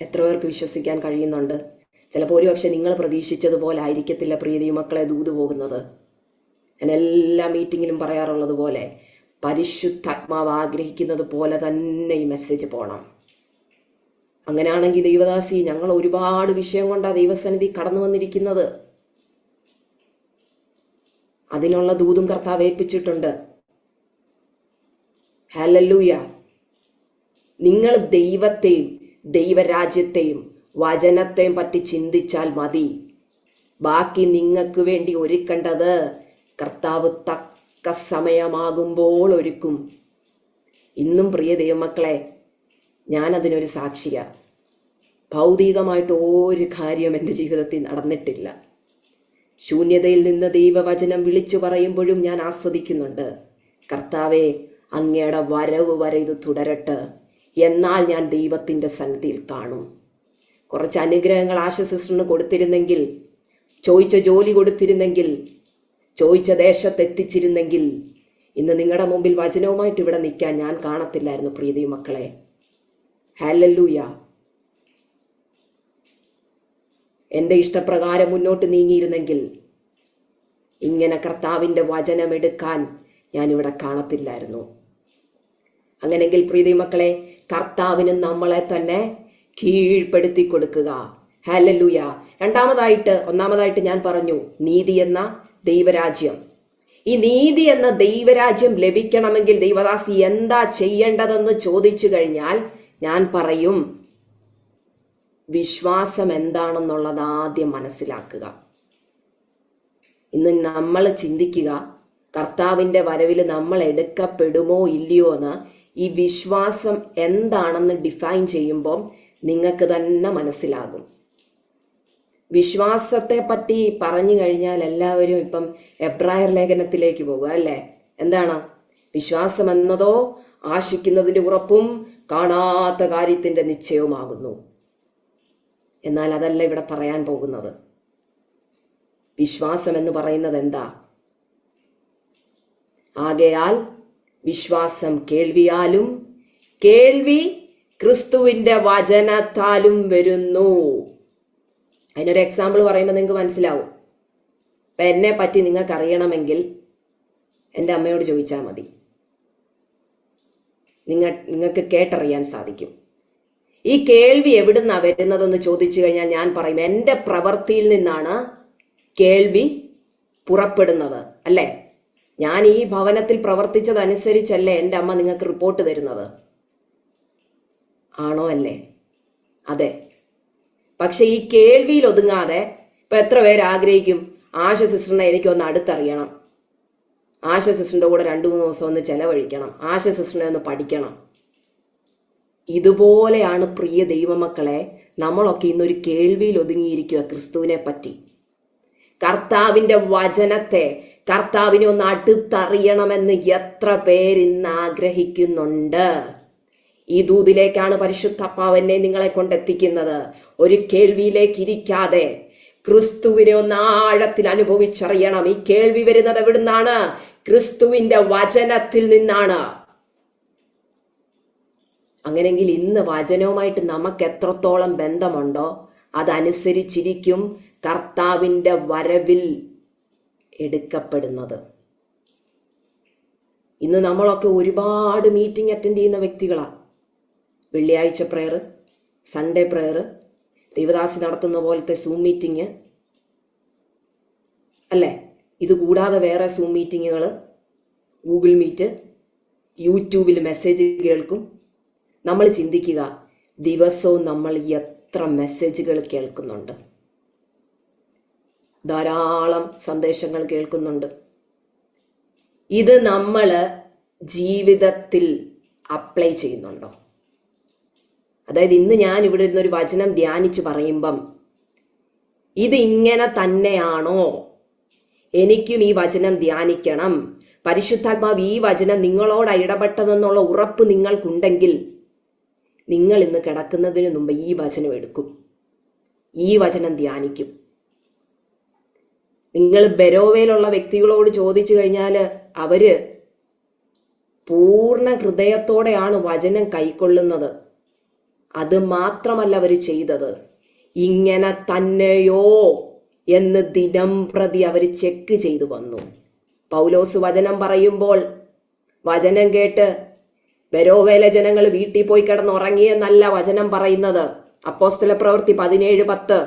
എത്ര പേർക്ക് വിശ്വസിക്കാൻ കഴിയുന്നുണ്ട്? ചിലപ്പോൾ ഒരുപക്ഷെ നിങ്ങൾ പ്രതീക്ഷിച്ചതുപോലെ ആയിരിക്കത്തില്ല പ്രിയ ദൈവമക്കളെ ദൂത് പോകുന്നത്. ഞാൻ എല്ലാ മീറ്റിങ്ങിലും പറയാറുള്ളത് പോലെ പരിശുദ്ധാത്മാവ് ആഗ്രഹിക്കുന്നത് പോലെ തന്നെ ഈ മെസ്സേജ് പോകണം. അങ്ങനെയാണെങ്കിൽ ദൈവദാസി, ഞങ്ങൾ ഒരുപാട് വിഷയം കൊണ്ടാണ് ദൈവസന്നിധി കടന്നു വന്നിരിക്കുന്നത്. അതിനുള്ള ദൂതും കർത്താവ് ഏൽപ്പിച്ചിട്ടുണ്ട്. ഹല്ലേലൂയ. നിങ്ങൾ ദൈവത്തെയും ദൈവരാജ്യത്തെയും വചനത്തെയും പറ്റി ചിന്തിച്ചാൽ മതി. ബാക്കി നിങ്ങൾക്ക് വേണ്ടി ഒരുക്കേണ്ടത് കർത്താവ് തക്ക സമയമാകുമ്പോൾ ഒരുക്കും. ഇന്നും പ്രിയ ദൈവമക്കളെ, ഞാനതിനൊരു സാക്ഷിയ. ഭൗതികമായിട്ട് ഒരു കാര്യം എൻ്റെ ജീവിതത്തിൽ നടന്നിട്ടില്ല. ശൂന്യതയിൽ നിന്ന് ദൈവവചനം വിളിച്ചു പറയുമ്പോഴും ഞാൻ ആസ്വദിക്കുന്നുണ്ട്. കർത്താവെ, അങ്ങയുടെ വരവ് വരെ ഇത് തുടരട്ടെ, എന്നാൽ ഞാൻ ദൈവത്തിൻ്റെ സന്നിധിയിൽ കാണും. കുറച്ച് അനുഗ്രഹങ്ങൾ ആശ സിസ്റ്ററിന് കൊടുത്തിരുന്നെങ്കിൽ, ചോദിച്ച ജോലി കൊടുത്തിരുന്നെങ്കിൽ, ചോദിച്ച ദേശത്തെത്തിച്ചിരുന്നെങ്കിൽ ഇന്ന് നിങ്ങളുടെ മുമ്പിൽ വചനവുമായിട്ട് ഇവിടെ നിൽക്കാൻ ഞാൻ കാണത്തില്ലായിരുന്നു പ്രിയ ദൈവമക്കളെ. ഹല്ലേലൂയ. എൻ്റെ ഇഷ്ടപ്രകാരം മുന്നോട്ട് നീങ്ങിയിരുന്നെങ്കിൽ ഇങ്ങനെ കർത്താവിൻ്റെ വചനം എടുക്കാൻ ഞാനിവിടെ കാണത്തില്ലായിരുന്നു. അങ്ങനെങ്കിൽ പ്രിയ ദൈവമക്കളെ, കർത്താവിന് നമ്മളെ തന്നെ കീഴ്പ്പെടുത്തി കൊടുക്കുക. ഹല്ലേലൂയ. ഒന്നാമതായിട്ട് ഞാൻ പറഞ്ഞു നീതി എന്ന ദൈവരാജ്യം. ഈ നീതി എന്ന ദൈവരാജ്യം ലഭിക്കണമെങ്കിൽ ദൈവദാസി എന്താ ചെയ്യേണ്ടതെന്ന് ചോദിച്ചു കഴിഞ്ഞാൽ ഞാൻ പറയും, വിശ്വാസം എന്താണെന്നുള്ളത് ആദ്യം മനസ്സിലാക്കുക. ഇന്ന് നമ്മൾ ചിന്തിക്കുക, കർത്താവിൻ്റെ വരവിൽ നമ്മൾ എടുക്കപ്പെടുമോ ഇല്ലയോ എന്ന്. ഈ വിശ്വാസം എന്താണെന്ന് ഡിഫൈൻ ചെയ്യുമ്പോൾ നിങ്ങൾക്ക് തന്നെ മനസ്സിലാകും. വിശ്വാസത്തെ പറ്റി പറഞ്ഞു കഴിഞ്ഞാൽ എല്ലാവരും ഇപ്പം എബ്രായർ ലേഖനത്തിലേക്ക് പോകുക അല്ലേ? എന്താണ് വിശ്വാസം എന്നതോ? ആശിക്കുന്നതിൻ്റെ ഉറപ്പും കാണാത്ത കാര്യത്തിൻ്റെ നിശ്ചയവുമാകുന്നു. എന്നാൽ അതല്ല ഇവിടെ പറയാൻ പോകുന്നത്. വിശ്വാസം എന്ന് പറയുന്നത് എന്താ? ആകയാൽ വിശ്വാസം കേൾവിയാലും, കേൾവി ക്രിസ്തുവിൻ്റെ വചനത്താലും വരുന്നു. അതിനൊരു എക്സാമ്പിൾ പറയുമ്പോൾ നിങ്ങൾക്ക് മനസ്സിലാവും. അപ്പം എന്നെ പറ്റി നിങ്ങൾക്ക് അറിയണമെങ്കിൽ എൻ്റെ അമ്മയോട് ചോദിച്ചാൽ മതി. നിങ്ങൾക്ക് കേട്ടറിയാൻ സാധിക്കും. ഈ കേൾവി എവിടുന്നാണ് വരുന്നതെന്ന് ചോദിച്ചു കഴിഞ്ഞാൽ ഞാൻ പറയും, എൻ്റെ പ്രവൃത്തിയിൽ നിന്നാണ് കേൾവി പുറപ്പെടുന്നത്. അല്ലേ? ഞാൻ ഈ ഭവനത്തിൽ പ്രവർത്തിച്ചതനുസരിച്ചല്ലേ എൻ്റെ അമ്മ നിങ്ങൾക്ക് റിപ്പോർട്ട് തരുന്നത്? ആണോ? അല്ലേ? അതെ. പക്ഷെ ഈ കേൾവിയിൽ ഒതുങ്ങാതെ ഇപ്പം എത്ര പേര് ആഗ്രഹിക്കും, ആശ സിസ്റ്ററിനെ എനിക്കൊന്ന് അടുത്തറിയണം, ആശ സിസ്റ്ററിൻ്റെ കൂടെ 2-3 ദിവസം ഒന്ന് ചെലവഴിക്കണം, ആശ സിസ്റ്ററിനെ ഒന്ന് പഠിക്കണം. ഇതുപോലെയാണ് പ്രിയ ദൈവമക്കളെ നമ്മളൊക്കെ ഇന്നൊരു കേൾവിയിൽ ഒതുങ്ങിയിരിക്കുക ക്രിസ്തുവിനെ പറ്റി. കർത്താവിൻ്റെ വചനത്തെ, കർത്താവിനെ ഒന്ന് അടുത്തറിയണമെന്ന് എത്ര പേരിന്ന് ആഗ്രഹിക്കുന്നുണ്ട്. ഈ ദൂതിലേക്കാണ് പരിശുദ്ധാത്മാവ് എന്നെ നിങ്ങളെ കൊണ്ടെത്തിക്കുന്നത്. ഒരു കേൾവിയിലേക്ക് ഇരിക്കാതെ ക്രിസ്തുവിനെ ഒന്ന് ആഴത്തിൽ അനുഭവിച്ചറിയണം. ഈ കേൾവി വരുന്നത് എവിടുന്നാണ്? ക്രിസ്തുവിന്റെ വചനത്തിൽ നിന്നാണ്. അങ്ങനെങ്കിൽ ഇന്ന് വചനവുമായിട്ട് നമുക്ക് എത്രത്തോളം ബന്ധമുണ്ടോ അതനുസരിച്ചിരിക്കും കർത്താവിൻ്റെ വരവിൽ എടുക്കപ്പെടുന്നത്. ഇന്ന് നമ്മളൊക്കെ ഒരുപാട് മീറ്റിംഗ് അറ്റൻഡ് ചെയ്യുന്ന വ്യക്തികളാണ്. വെള്ളിയാഴ്ച പ്രെയർ, സൺഡേ പ്രെയർ, ദൈവദാസി നടത്തുന്ന പോലത്തെ സൂം മീറ്റിംഗ് അല്ലേ? ഇത് കൂടാതെ വേറെ സൂം മീറ്റിങ്ങുകൾ, ഗൂഗിൾ മീറ്റ്, യൂട്യൂബിൽ മെസ്സേജ് കേൾക്കും. നമ്മൾ ചിന്തിക്കുക, ദിവസവും നമ്മൾ എത്ര മെസ്സേജുകൾ കേൾക്കുന്നുണ്ട്, ധാരാളം സന്ദേശങ്ങൾ കേൾക്കുന്നുണ്ട്. ഇത് നമ്മൾ ജീവിതത്തിൽ അപ്ലൈ ചെയ്യുന്നുണ്ടോ? അതായത് ഇന്ന് ഞാൻ ഇവിടെ ഇരുന്നൊരു വചനം ധ്യാനിച്ച് പറയുമ്പം ഇത് ഇങ്ങനെ തന്നെയാണോ, എനിക്കും ഈ വചനം ധ്യാനിക്കണം, പരിശുദ്ധാത്മാവ് ഈ വചനം നിങ്ങളോട് ഇടപെട്ടതെന്നുള്ള ഉറപ്പ് നിങ്ങൾക്കുണ്ടെങ്കിൽ നിങ്ങൾ ഇന്ന് കിടക്കുന്നതിന് മുമ്പ് ഈ വചനം എടുക്കും, ഈ വചനം ധ്യാനിക്കും. നിങ്ങൾ ബെരോവയിലുള്ള വ്യക്തികളോട് ചോദിച്ചു കഴിഞ്ഞാൽ അവര് പൂർണ്ണ ഹൃദയത്തോടെയാണ് വചനം കൈക്കൊള്ളുന്നത്. അത് മാത്രമല്ല അവർ ചെയ്തത്, ഇങ്ങനെ തന്നെയോ എന്ന് ദിനം പ്രതി അവർ ചെക്ക് ചെയ്തു വന്നു. പൗലോസ് വചനം പറയുമ്പോൾ വചനം കേട്ട് ബെരോവേല ജനങ്ങൾ വീട്ടിൽ പോയി കിടന്നുറങ്ങിയെന്നല്ല വചനം പറയുന്നത്. അപ്പോസ്തല പ്രവൃത്തി 17:10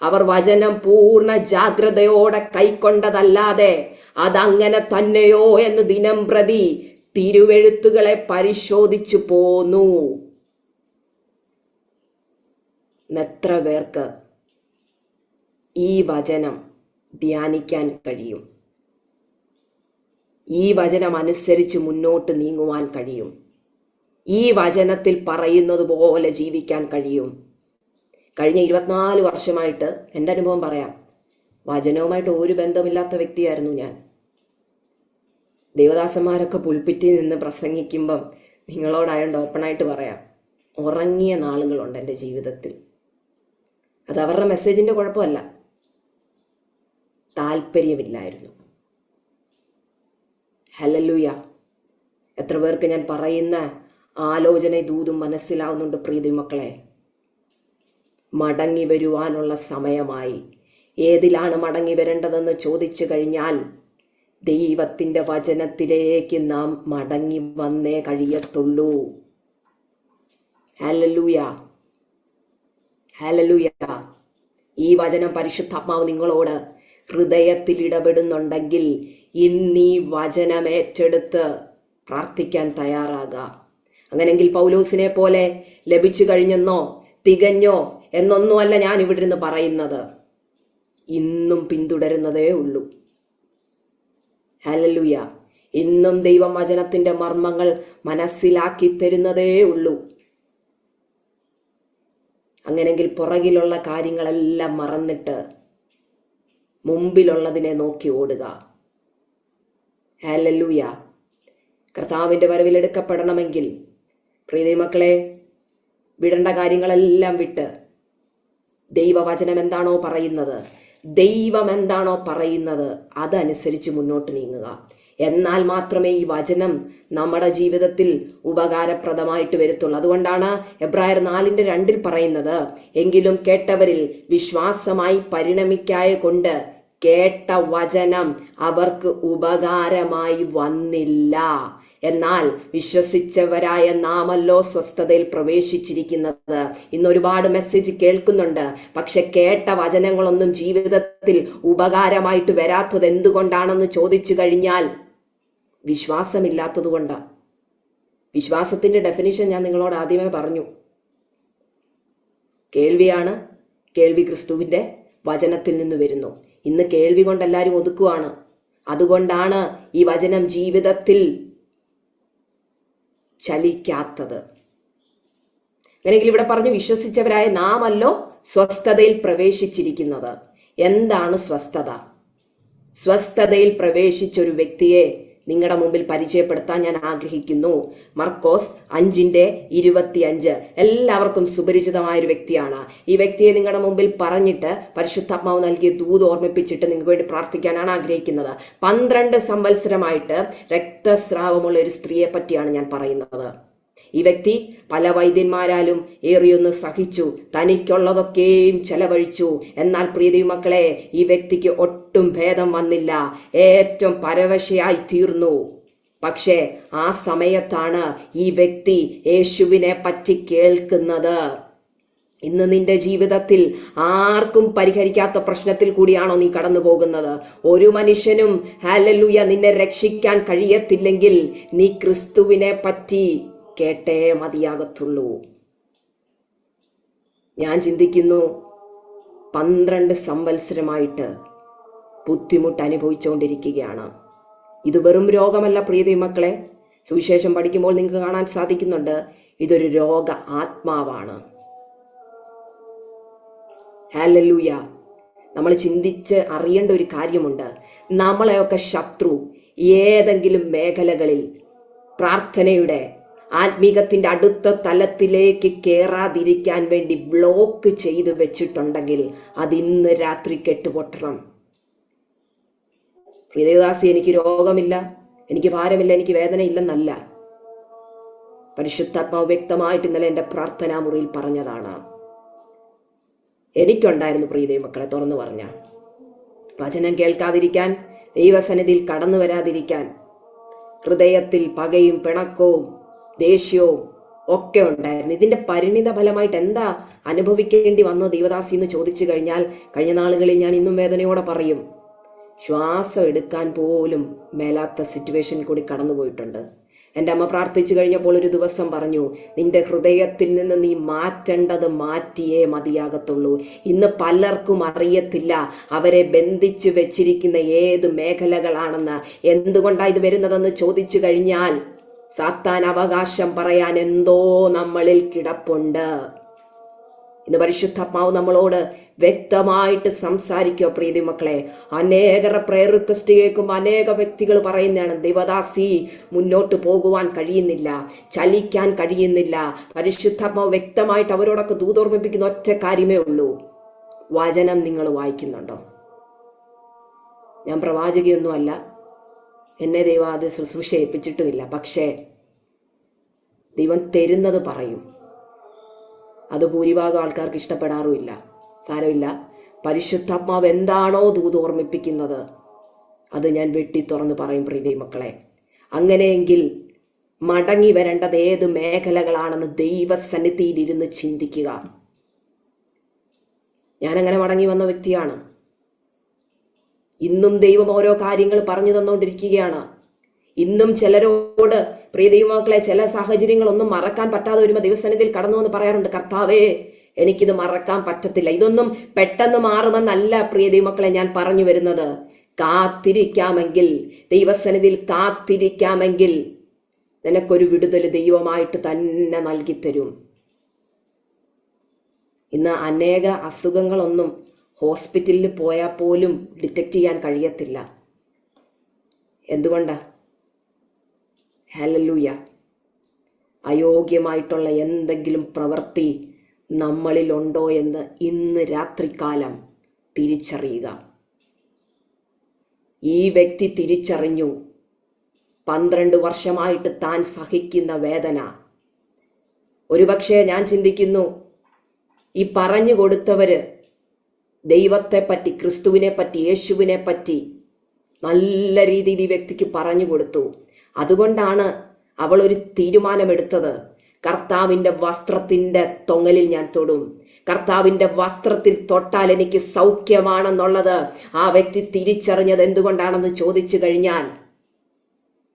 അവർ വചനം പൂർണ്ണ ജാഗ്രതയോടെ കൈക്കൊണ്ടതല്ലാതെ അതങ്ങനെ തന്നെയോ എന്ന് ദിനം പ്രതി തിരുവെഴുത്തുകളെ പരിശോധിച്ചു പോന്നു. എത്ര പേർക്ക് ഈ വചനം ധ്യാനിക്കാൻ കഴിയും? ഈ വചനം അനുസരിച്ച് മുന്നോട്ട് നീങ്ങുവാൻ കഴിയും? ഈ വചനത്തിൽ പറയുന്നത് പോലെ ജീവിക്കാൻ കഴിയും? കഴിഞ്ഞ 24 വർഷമായിട്ട് എൻ്റെ അനുഭവം പറയാം. വചനവുമായിട്ട് ഒരു ബന്ധമില്ലാത്ത വ്യക്തിയായിരുന്നു ഞാൻ. ദേവദാസന്മാരൊക്കെ പുൽപ്പിറ്റിൽ നിന്ന് പ്രസംഗിക്കുമ്പം നിങ്ങളോടായോണ്ട് ഓപ്പണായിട്ട് പറയാം, ഉറങ്ങിയ നാളുകളുണ്ട് എൻ്റെ ജീവിതത്തിൽ. അത് അവരുടെ മെസ്സേജിൻ്റെ കുഴപ്പമല്ല, താല്പര്യമില്ലായിരുന്നു. ഹല്ലേലൂയ. എത്ര പേർക്ക് ഞാൻ പറയുന്ന ആലോചന ദൂതും മനസ്സിലാവുന്നുണ്ട്? പ്രീതി മക്കളെ, മടങ്ങി വരുവാനുള്ള സമയമായി. ഏതിലാണ് മടങ്ങി വരേണ്ടതെന്ന് ചോദിച്ചു കഴിഞ്ഞാൽ ദൈവത്തിൻ്റെ വചനത്തിലേക്ക് നാം മടങ്ങി വന്നേ കഴിയത്തുള്ളൂ. ഹല്ലേലൂയ, ഹല്ലേലൂയ. ഈ വചനം പരിശുദ്ധാത്മാവ് നിങ്ങളോട് ഹൃദയത്തിൽ ഇടപെടുന്നുണ്ടെങ്കിൽ ഇന്നീ വചനം ഏറ്റെടുത്ത് പ്രാർത്ഥിക്കാൻ തയ്യാറാകുക. അങ്ങനെങ്കിൽ പൗലോസിനെ പോലെ ലഭിച്ചു കഴിഞ്ഞെന്നോ തികഞ്ഞോ എന്നൊന്നുമല്ല ഞാൻ ഇവിടെ നിന്ന് പറയുന്നത്, ഇന്നും പിന്തുടരുന്നതേ ഉള്ളൂ. ഹല്ലേലൂയ. ഇന്നും ദൈവം വചനത്തിന്റെ മർമ്മങ്ങൾ മനസ്സിലാക്കി തരുന്നതേ ഉള്ളൂ. അങ്ങനെങ്കിൽ പുറകിലുള്ള കാര്യങ്ങളെല്ലാം മറന്നിട്ട് മുമ്പിലുള്ളതിനെ നോക്കി ഓടുക. ഹല്ലേലൂയ. കർത്താവിൻ്റെ വരവിൽ എടുക്കപ്പെടണമെങ്കിൽ പ്രിയ മക്കളെ, വിടേണ്ട കാര്യങ്ങളെല്ലാം വിട്ട് ദൈവവചനം എന്താണോ പറയുന്നത്, ദൈവം എന്താണോ പറയുന്നത് അതനുസരിച്ച് മുന്നോട്ട് നീങ്ങുക. എന്നാൽ മാത്രമേ ഈ വചനം നമ്മുടെ ജീവിതത്തിൽ ഉപകാരപ്രദമായിട്ട് വരത്തുള്ളൂ. അതുകൊണ്ടാണ് എബ്രായർ 4:2 പറയുന്നത്, എങ്കിലും കേട്ടവരിൽ വിശ്വാസമായി പരിണമിക്കായ കൊണ്ട് കേട്ട വചനം അവർക്ക് ഉപകാരമായി വന്നില്ല. എന്നാൽ വിശ്വസിച്ചവരായ നാമല്ലോ സ്വസ്ഥതയിൽ പ്രവേശിച്ചിരിക്കുന്നത്. ഇന്ന് ഒരുപാട് മെസ്സേജ് കേൾക്കുന്നുണ്ട്, പക്ഷെ കേട്ട വചനങ്ങളൊന്നും ജീവിതത്തിൽ ഉപകാരമായിട്ട് വരാത്തത് എന്തുകൊണ്ടാണെന്ന് ചോദിച്ചു കഴിഞ്ഞാൽ വിശ്വാസമില്ലാത്തത് കൊണ്ടാണ്. വിശ്വാസത്തിന്റെ ഡെഫിനിഷൻ ഞാൻ നിങ്ങളോട് ആദ്യമേ പറഞ്ഞു. കേൾവിയാണ്, കേൾവി ക്രിസ്തുവിന്റെ വചനത്തിൽ നിന്ന് വരുന്നു. ഇന്ന് കേൾവി കൊണ്ട് എല്ലാവരും ഒതുക്കുവാണ്. അതുകൊണ്ടാണ് ഈ വചനം ജീവിതത്തിൽ ചലിക്കാത്തത്. അങ്ങനെയെങ്കിൽ ഇവിടെ പറഞ്ഞു, വിശ്വസിച്ചവരായ നാമല്ലോ സ്വസ്ഥതയിൽ പ്രവേശിച്ചിരിക്കുന്നത്. എന്താണ് സ്വസ്ഥത? സ്വസ്ഥതയിൽ പ്രവേശിച്ച ഒരു വ്യക്തിയെ നിങ്ങളുടെ മുമ്പിൽ പരിചയപ്പെടുത്താൻ ഞാൻ ആഗ്രഹിക്കുന്നു. മർക്കോസ് 5:25. എല്ലാവർക്കും സുപരിചിതമായ ഒരു വ്യക്തിയാണ്. ഈ വ്യക്തിയെ നിങ്ങളുടെ മുമ്പിൽ പറഞ്ഞിട്ട് പരിശുദ്ധാത്മാവ് നൽകിയ ദൂത് ഓർമ്മിപ്പിച്ചിട്ട് നിങ്ങൾക്ക് വേണ്ടി പ്രാർത്ഥിക്കാനാണ് ആഗ്രഹിക്കുന്നത്. 12 സംവത്സരമായിട്ട് രക്തസ്രാവമുള്ള ഒരു സ്ത്രീയെ പറ്റിയാണ് ഞാൻ പറയുന്നത്. ഈ വ്യക്തി പല വൈദ്യന്മാരാലും ഏറിയൊന്ന് സഹിച്ചു, തനിക്കുള്ളതൊക്കെയും ചെലവഴിച്ചു. എന്നാൽ പ്രിയ മക്കളെ, ഈ വ്യക്തിക്ക് ഒട്ടും ഭേദം വന്നില്ല, ഏറ്റവും പരവശയായി തീർന്നു. പക്ഷേ ആ സമയത്താണ് ഈ വ്യക്തി യേശുവിനെ പറ്റി കേൾക്കുന്നത്. ഇന്ന് നിന്റെ ജീവിതത്തിൽ ആർക്കും പരിഹരിക്കാത്ത പ്രശ്നത്തിൽ കൂടിയാണോ നീ കടന്നു പോകുന്നത്? ഒരു മനുഷ്യനും ഹല്ലേലൂയ നിന്നെ രക്ഷിക്കാൻ കഴിയത്തില്ലെങ്കിൽ നീ ക്രിസ്തുവിനെ പറ്റി കേട്ടേ മതിയാകത്തുള്ളൂ. ഞാൻ ചിന്തിക്കുന്നു, 12 സംവത്സരമായിട്ട് ബുദ്ധിമുട്ട് അനുഭവിച്ചുകൊണ്ടിരിക്കുകയാണ്. ഇത് വെറും രോഗമല്ല പ്രിയ ദൈവമക്കളെ. സുവിശേഷം പഠിക്കുമ്പോൾ നിങ്ങൾക്ക് കാണാൻ സാധിക്കുന്നുണ്ട്, ഇതൊരു രോഗ ആത്മാവാണ്. ഹല്ലേലൂയ. നമ്മൾ ചിന്തിച്ച് അറിയേണ്ട ഒരു കാര്യമുണ്ട്. നമ്മളെയൊക്കെ ശത്രു ഏതെങ്കിലും മേഖലകളിൽ പ്രാർത്ഥനയുടെ ആത്മീകത്തിന്റെ അടുത്ത തലത്തിലേക്ക് കയറാതിരിക്കാൻ വേണ്ടി ബ്ലോക്ക് ചെയ്ത് വെച്ചിട്ടുണ്ടെങ്കിൽ അത് ഇന്ന് രാത്രി കെട്ടുപൊട്ടണം. പ്രിയദാസി, എനിക്ക് രോഗമില്ല, എനിക്ക് ഭാരമില്ല, എനിക്ക് വേദനയില്ലെന്നല്ല. പരിശുദ്ധാത്മാവ് വ്യക്തമായിട്ട് ഇന്നലെ എൻ്റെ പ്രാർത്ഥനാ മുറിയിൽ പറഞ്ഞതാണ്. എനിക്കുണ്ടായിരുന്നു പ്രിയ മക്കളെ, തുറന്നു പറഞ്ഞ വചനം കേൾക്കാതിരിക്കാൻ, ദൈവസന്നിധിയിൽ കടന്നു വരാതിരിക്കാൻ, ഹൃദയത്തിൽ പകയും പിണക്കവും ദേഷ്യവും ഒക്കെ ഉണ്ടായിരുന്നു. ഇതിന്റെ പരിണിത ഫലമായിട്ട് എന്താ അനുഭവിക്കേണ്ടി വന്നത് ദൈവദാസി എന്ന് ചോദിച്ചു കഴിഞ്ഞാൽ, കഴിഞ്ഞ നാളുകളിൽ ഞാൻ ഇന്നും വേദനയോടെ പറയും, ശ്വാസം എടുക്കാൻ പോലും മേലാത്ത സിറ്റുവേഷനിൽ കൂടി കടന്നുപോയിട്ടുണ്ട്. എൻ്റെ അമ്മ പ്രാർത്ഥിച്ചു കഴിഞ്ഞപ്പോൾ ഒരു ദിവസം പറഞ്ഞു, നിന്റെ ഹൃദയത്തിൽ നിന്ന് നീ മാറ്റേണ്ടത് മാറ്റിയേ മതിയാകത്തുള്ളൂ. ഇന്ന് പലർക്കും അറിയത്തില്ല അവരെ ബന്ധിച്ചു വെച്ചിരിക്കുന്ന ഏത് മേഖലകളാണെന്ന്. എന്തുകൊണ്ടാണ് ഇത് വരുന്നതെന്ന് ചോദിച്ചു കഴിഞ്ഞാൽ, സാത്താൻ അവകാശം പറയാൻ എന്തോ നമ്മളിൽ കിടപ്പുണ്ട്. ഇന്ന് പരിശുദ്ധാത്മാവ് നമ്മളോട് വ്യക്തമായിട്ട് സംസാരിക്കുക പ്രീതി മക്കളെ. അനേകരുടെ പ്രയർ റിക്വസ്റ്റ് കേൾക്കുമ്പോൾ അനേക വ്യക്തികൾ പറയുന്നതാണ്, ദേവദാസി മുന്നോട്ട് പോകുവാൻ കഴിയുന്നില്ല, ചലിക്കാൻ കഴിയുന്നില്ല. പരിശുദ്ധാത്മാവ് വ്യക്തമായിട്ട് അവരോടൊക്കെ ദൂതോർമ്മിപ്പിക്കുന്ന ഒറ്റ കാര്യമേ ഉള്ളൂ, വചനം നിങ്ങൾ വായിക്കുന്നുണ്ടോ? ഞാൻ പ്രവാചകിയൊന്നുമല്ല, എന്നെ ദൈവം അത് ശുശ്രൂഷ ഏൽപ്പിച്ചിട്ടുമില്ല. പക്ഷേ ദൈവം തരുന്നത് പറയും. അത് ഭൂരിഭാഗം ആൾക്കാർക്ക് ഇഷ്ടപ്പെടാറുമില്ല. സാരമില്ല, പരിശുദ്ധാത്മാവ് എന്താണോ ദൂത് ഓർമ്മിപ്പിക്കുന്നത് അത് ഞാൻ വെട്ടി തുറന്ന് പറയും പ്രീതി മക്കളെ. അങ്ങനെയെങ്കിൽ മടങ്ങി വരേണ്ടത് ഏത് മേഖലകളാണെന്ന് ദൈവസന്നിധിയിൽ ഇരുന്ന് ചിന്തിക്കുക. ഞാനങ്ങനെ മടങ്ങി വന്ന വ്യക്തിയാണ്. ഇന്നും ദൈവം ഓരോ കാര്യങ്ങൾ പറഞ്ഞു തന്നുകൊണ്ടിരിക്കുകയാണ്. ഇന്നും ചിലരോട് പ്രിയ ദൈവമക്കളെ ചില സാഹചര്യങ്ങളൊന്നും മറക്കാൻ പറ്റാതെ വരുമ്പോൾ ദൈവസന്നിധിയിൽ കടന്നു എന്ന് പറയാറുണ്ട്, കർത്താവേ എനിക്കിത് മറക്കാൻ പറ്റത്തില്ല. ഇതൊന്നും പെട്ടെന്ന് മാറുമെന്നല്ല പ്രിയ ദൈവമക്കളെ ഞാൻ പറഞ്ഞു വരുന്നത്. കാത്തിരിക്കാമെങ്കിൽ, ദൈവസന്നിധിയിൽ കാത്തിരിക്കാമെങ്കിൽ നിനക്കൊരു വിടുതൽ ദൈവമായിട്ട് തന്നെ നൽകിത്തരും. ഇന്ന് അനേക അസുഖങ്ങളൊന്നും ഹോസ്പിറ്റലിൽ പോയാൽ പോലും ഡിറ്റക്ട് ചെയ്യാൻ കഴിയത്തില്ല. എന്തുകൊണ്ടാ? ഹല്ലേലൂയ. അയോഗ്യമായിട്ടുള്ള എന്തെങ്കിലും പ്രവൃത്തി നമ്മളിലുണ്ടോ എന്ന് ഇന്ന് രാത്രികാലം തിരിച്ചറിയുക. ഈ വ്യക്തി തിരിച്ചറിഞ്ഞു. 12 വർഷമായിട്ട് താൻ സഹിക്കുന്ന വേദന. ഒരുപക്ഷെ ഞാൻ ചിന്തിക്കുന്നു, ഈ പറഞ്ഞു കൊടുത്തവര് ദൈവത്തെ പറ്റി, ക്രിസ്തുവിനെ പറ്റി, യേശുവിനെ പറ്റി നല്ല രീതിയിൽ ഈ വ്യക്തിക്ക് പറഞ്ഞു കൊടുത്തു. അതുകൊണ്ടാണ് അവൾ ഒരു തീരുമാനമെടുത്തത്, കർത്താവിൻ്റെ വസ്ത്രത്തിൻ്റെ തൊങ്ങലിൽ ഞാൻ തൊടും, കർത്താവിൻ്റെ വസ്ത്രത്തിൽ തൊട്ടാൽ എനിക്ക് സൗഖ്യമാണെന്നുള്ളത് ആ വ്യക്തി തിരിച്ചറിഞ്ഞത് എന്തുകൊണ്ടാണെന്ന് ചോദിച്ചു കഴിഞ്ഞാൽ,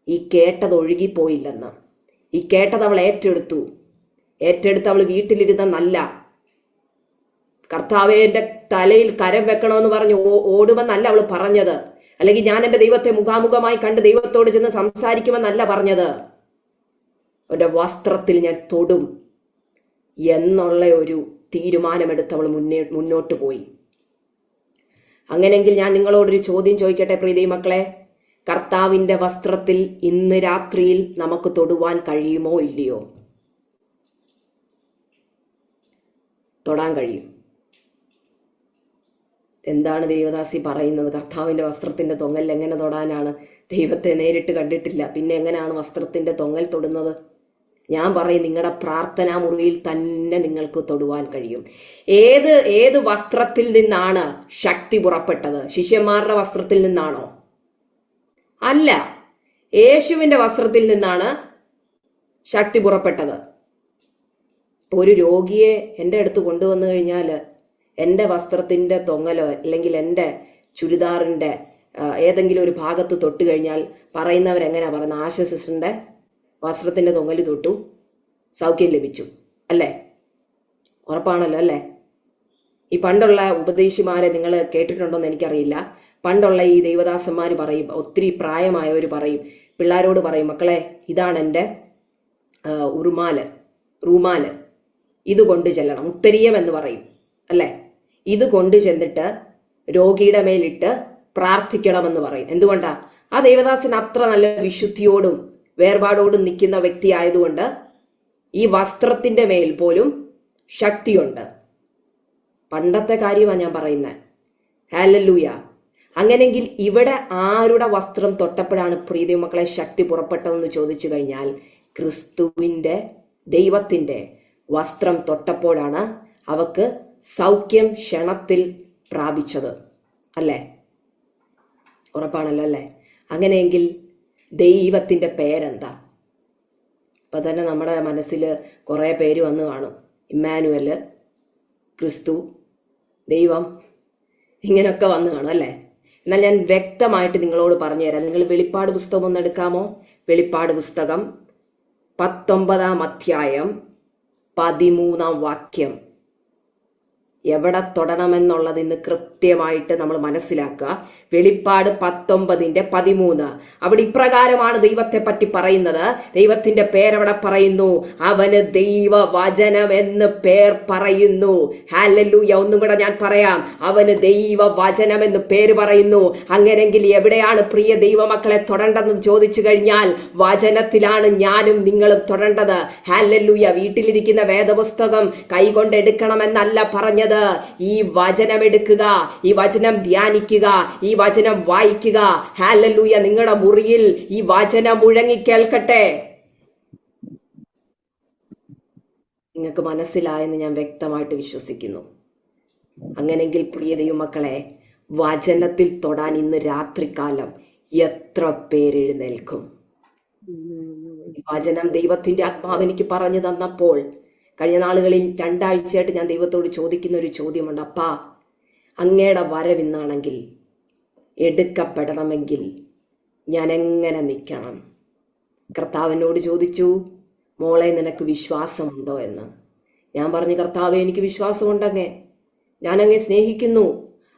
ഈ കേട്ടത് ഒഴുകിപ്പോയില്ലെന്ന്. ഈ കേട്ടത് അവൾ ഏറ്റെടുത്ത് അവൾ വീട്ടിലിരുന്നല്ല, കർത്താവേ എൻ്റെ തലയിൽ കരം വെക്കണമെന്ന് പറഞ്ഞ് ഓടുമെന്നല്ല അവൾ പറഞ്ഞത്. അല്ലെങ്കിൽ ഞാൻ എൻ്റെ ദൈവത്തെ മുഖാമുഖമായി കണ്ട് ദൈവത്തോട് ചെന്ന് സംസാരിക്കുമെന്നല്ല പറഞ്ഞത്. അവൻ്റെ വസ്ത്രത്തിൽ ഞാൻ തൊടും എന്നുള്ള ഒരു തീരുമാനമെടുത്ത് അവൾ മുന്നോട്ട് പോയി. അങ്ങനെയെങ്കിൽ ഞാൻ നിങ്ങളോടൊരു ചോദ്യം ചോദിക്കട്ടെ പ്രീതി മക്കളെ, കർത്താവിൻ്റെ വസ്ത്രത്തിൽ ഇന്ന് രാത്രിയിൽ നമുക്ക് തൊടുവാൻ കഴിയുമോ ഇല്ലയോ? തൊടാൻ കഴിയും. എന്താണ് ദൈവദാസി പറയുന്നത്? കർത്താവിൻ്റെ വസ്ത്രത്തിൻ്റെ തൊങ്ങൽ എങ്ങനെ തൊടാനാണ്? ദൈവത്തെ നേരിട്ട് കണ്ടിട്ടില്ല, പിന്നെ എങ്ങനെയാണ് വസ്ത്രത്തിൻ്റെ തൊങ്ങൽ തൊടുന്നത്? ഞാൻ പറയും, നിങ്ങളുടെ പ്രാർത്ഥനാ മുറിയിൽ തന്നെ നിങ്ങൾക്ക് തൊടുവാൻ കഴിയും. ഏത് വസ്ത്രത്തിൽ നിന്നാണ് ശക്തി പുറപ്പെട്ടത്? ശിഷ്യന്മാരുടെ വസ്ത്രത്തിൽ നിന്നാണോ? അല്ല. യേശുവിന്റെ വസ്ത്രത്തിൽ നിന്നാണ് ശക്തി പുറപ്പെട്ടത്. ഇപ്പൊ ഒരു രോഗിയെ എൻ്റെ അടുത്ത് കൊണ്ടുവന്നു കഴിഞ്ഞാൽ എൻ്റെ വസ്ത്രത്തിന്റെ തൊങ്ങലോ അല്ലെങ്കിൽ എൻ്റെ ചുരിദാറിന്റെ ഏതെങ്കിലും ഒരു ഭാഗത്ത് തൊട്ട് കഴിഞ്ഞാൽ പറയുന്നവരെങ്ങനെയാ പറയുന്നത്? ആശ സിസ്റ്ററിന്റെ വസ്ത്രത്തിന്റെ തൊങ്ങല് തൊട്ടു, സൗഖ്യം ലഭിച്ചു, അല്ലേ? ഉറപ്പാണല്ലോ, അല്ലേ? ഈ പണ്ടുള്ള ഉപദേശിമാരെ നിങ്ങൾ കേട്ടിട്ടുണ്ടോന്ന് എനിക്കറിയില്ല. പണ്ടുള്ള ഈ ദൈവദാസന്മാർ പറയും, ഒത്തിരി പ്രായമായവർ പറയും, പിള്ളേരോട് പറയും, മക്കളെ ഇതാണ് എൻ്റെ റൂമാല്, ഇത് കൊണ്ടു ചെല്ലണം, ഉത്തരീയം എന്ന് പറയും, അല്ലേ? ഇത് കൊണ്ടു ചെന്നിട്ട് രോഗിയുടെ മേലിട്ട് പ്രാർത്ഥിക്കണമെന്ന് പറയും. എന്തുകൊണ്ടാ? ആ ദേവദാസൻ അത്ര നല്ല വിശുദ്ധിയോടും വേർപാടോടും നിൽക്കുന്ന വ്യക്തി ആയതുകൊണ്ട് ഈ വസ്ത്രത്തിന്റെ മേൽ പോലും ശക്തിയുണ്ട്. പണ്ടത്തെ കാര്യമാണ് ഞാൻ പറയുന്നത്. ഹല്ലേലൂയ. അങ്ങനെങ്കിൽ ഇവിടെ ആരുടെ വസ്ത്രം തൊട്ടപ്പോഴാണ് പ്രിയ മക്കളെ ശക്തി പുറപ്പെട്ടതെന്ന് ചോദിച്ചു കഴിഞ്ഞാൽ ക്രിസ്തുവിന്റെ, ദൈവത്തിന്റെ വസ്ത്രം തൊട്ടപ്പോഴാണ് അവക്ക് സൗഖ്യം ക്ഷണത്തിൽ പ്രാപിച്ചത്, അല്ലേ? ഉറപ്പാണല്ലോ, അല്ലേ? അങ്ങനെയെങ്കിൽ ദൈവത്തിന്റെ പേരെന്താ? ഇപ്പൊ തന്നെ നമ്മുടെ മനസ്സിൽ കുറെ പേര് വന്ന് കാണും. ഇമ്മാനുവല്, ക്രിസ്തു, ദൈവം, ഇങ്ങനെയൊക്കെ വന്ന് കാണും, അല്ലേ? എന്നാൽ ഞാൻ വ്യക്തമായിട്ട് നിങ്ങളോട് പറഞ്ഞു തരാം. നിങ്ങൾ വെളിപ്പാട് പുസ്തകം ഒന്ന് എടുക്കാമോ? വെളിപ്പാട് പുസ്തകം 19-ാം അധ്യായം 13-ാം വാക്യം. എവിടെ തൊടണമെന്നുള്ളത് ഇന്ന് കൃത്യമായിട്ട് നമ്മൾ മനസ്സിലാക്കുക. വെളിപ്പാട് 19:13. അവിടെ ഇപ്രകാരമാണ് ദൈവത്തെ പറ്റി പറയുന്നത്. ദൈവത്തിന്റെ പേരവിടെ പറയുന്നു, അവന് ദൈവവചനം എന്ന് പേർ പറയുന്നു. ഹല്ലേലൂയ. ഒന്നും കൂടെ ഞാൻ പറയാം, അവന് ദൈവവചനം എന്ന് പേര് പറയുന്നു. അങ്ങനെങ്കിൽ എവിടെയാണ് പ്രിയ ദൈവമക്കളെ തൊടേണ്ടതെന്ന് ചോദിച്ചു കഴിഞ്ഞാൽ വചനത്തിലാണ് ഞാനും നിങ്ങളും തൊടേണ്ടത്. ഹല്ലേലൂയ. വീട്ടിലിരിക്കുന്ന വേദപുസ്തകം കൈകൊണ്ട് എടുക്കണമെന്നല്ല പറഞ്ഞത്. ഈ വചനം എടുക്കുക, ഈ വചനം ധ്യാനിക്കുക, ഈ വചനം വായിക്കുക. ഹല്ലേലൂയ. നിങ്ങളുടെ മുറിയിൽ ഈ വചനം മുഴങ്ങി കേൾക്കട്ടെ. നിങ്ങൾക്ക് മനസ്സിലായെന്ന് ഞാൻ വ്യക്തമായിട്ട് വിശ്വസിക്കുന്നു. അങ്ങനെങ്കിൽ പ്രിയ ദൈവമക്കളെ, വചനത്തിൽ തൊടാൻ ഇന്ന് രാത്രികാലം എത്ര പേരെഴുന്നേൽക്കും? വചനം ദൈവത്തിന്റെ ആത്മാവ് എനിക്ക് പറഞ്ഞു തന്നപ്പോൾ കഴിഞ്ഞ നാളുകളിൽ 2 ആഴ്ചയായിട്ട് ഞാൻ ദൈവത്തോട് ചോദിക്കുന്ന ഒരു ചോദ്യമുണ്ട്. അപ്പാ, അങ്ങയുടെ വരവിന്നാണെങ്കിൽ എടുക്കപ്പെടണമെങ്കിൽ ഞാൻ എങ്ങനെ നിൽക്കണം? കർത്താവിനോട് ചോദിച്ചു, മോളെ നിനക്ക് വിശ്വാസമുണ്ടോ എന്ന്. ഞാൻ പറഞ്ഞു, കർത്താവെ എനിക്ക് വിശ്വാസമുണ്ടങ്ങേ, ഞാൻ അങ്ങേ സ്നേഹിക്കുന്നു,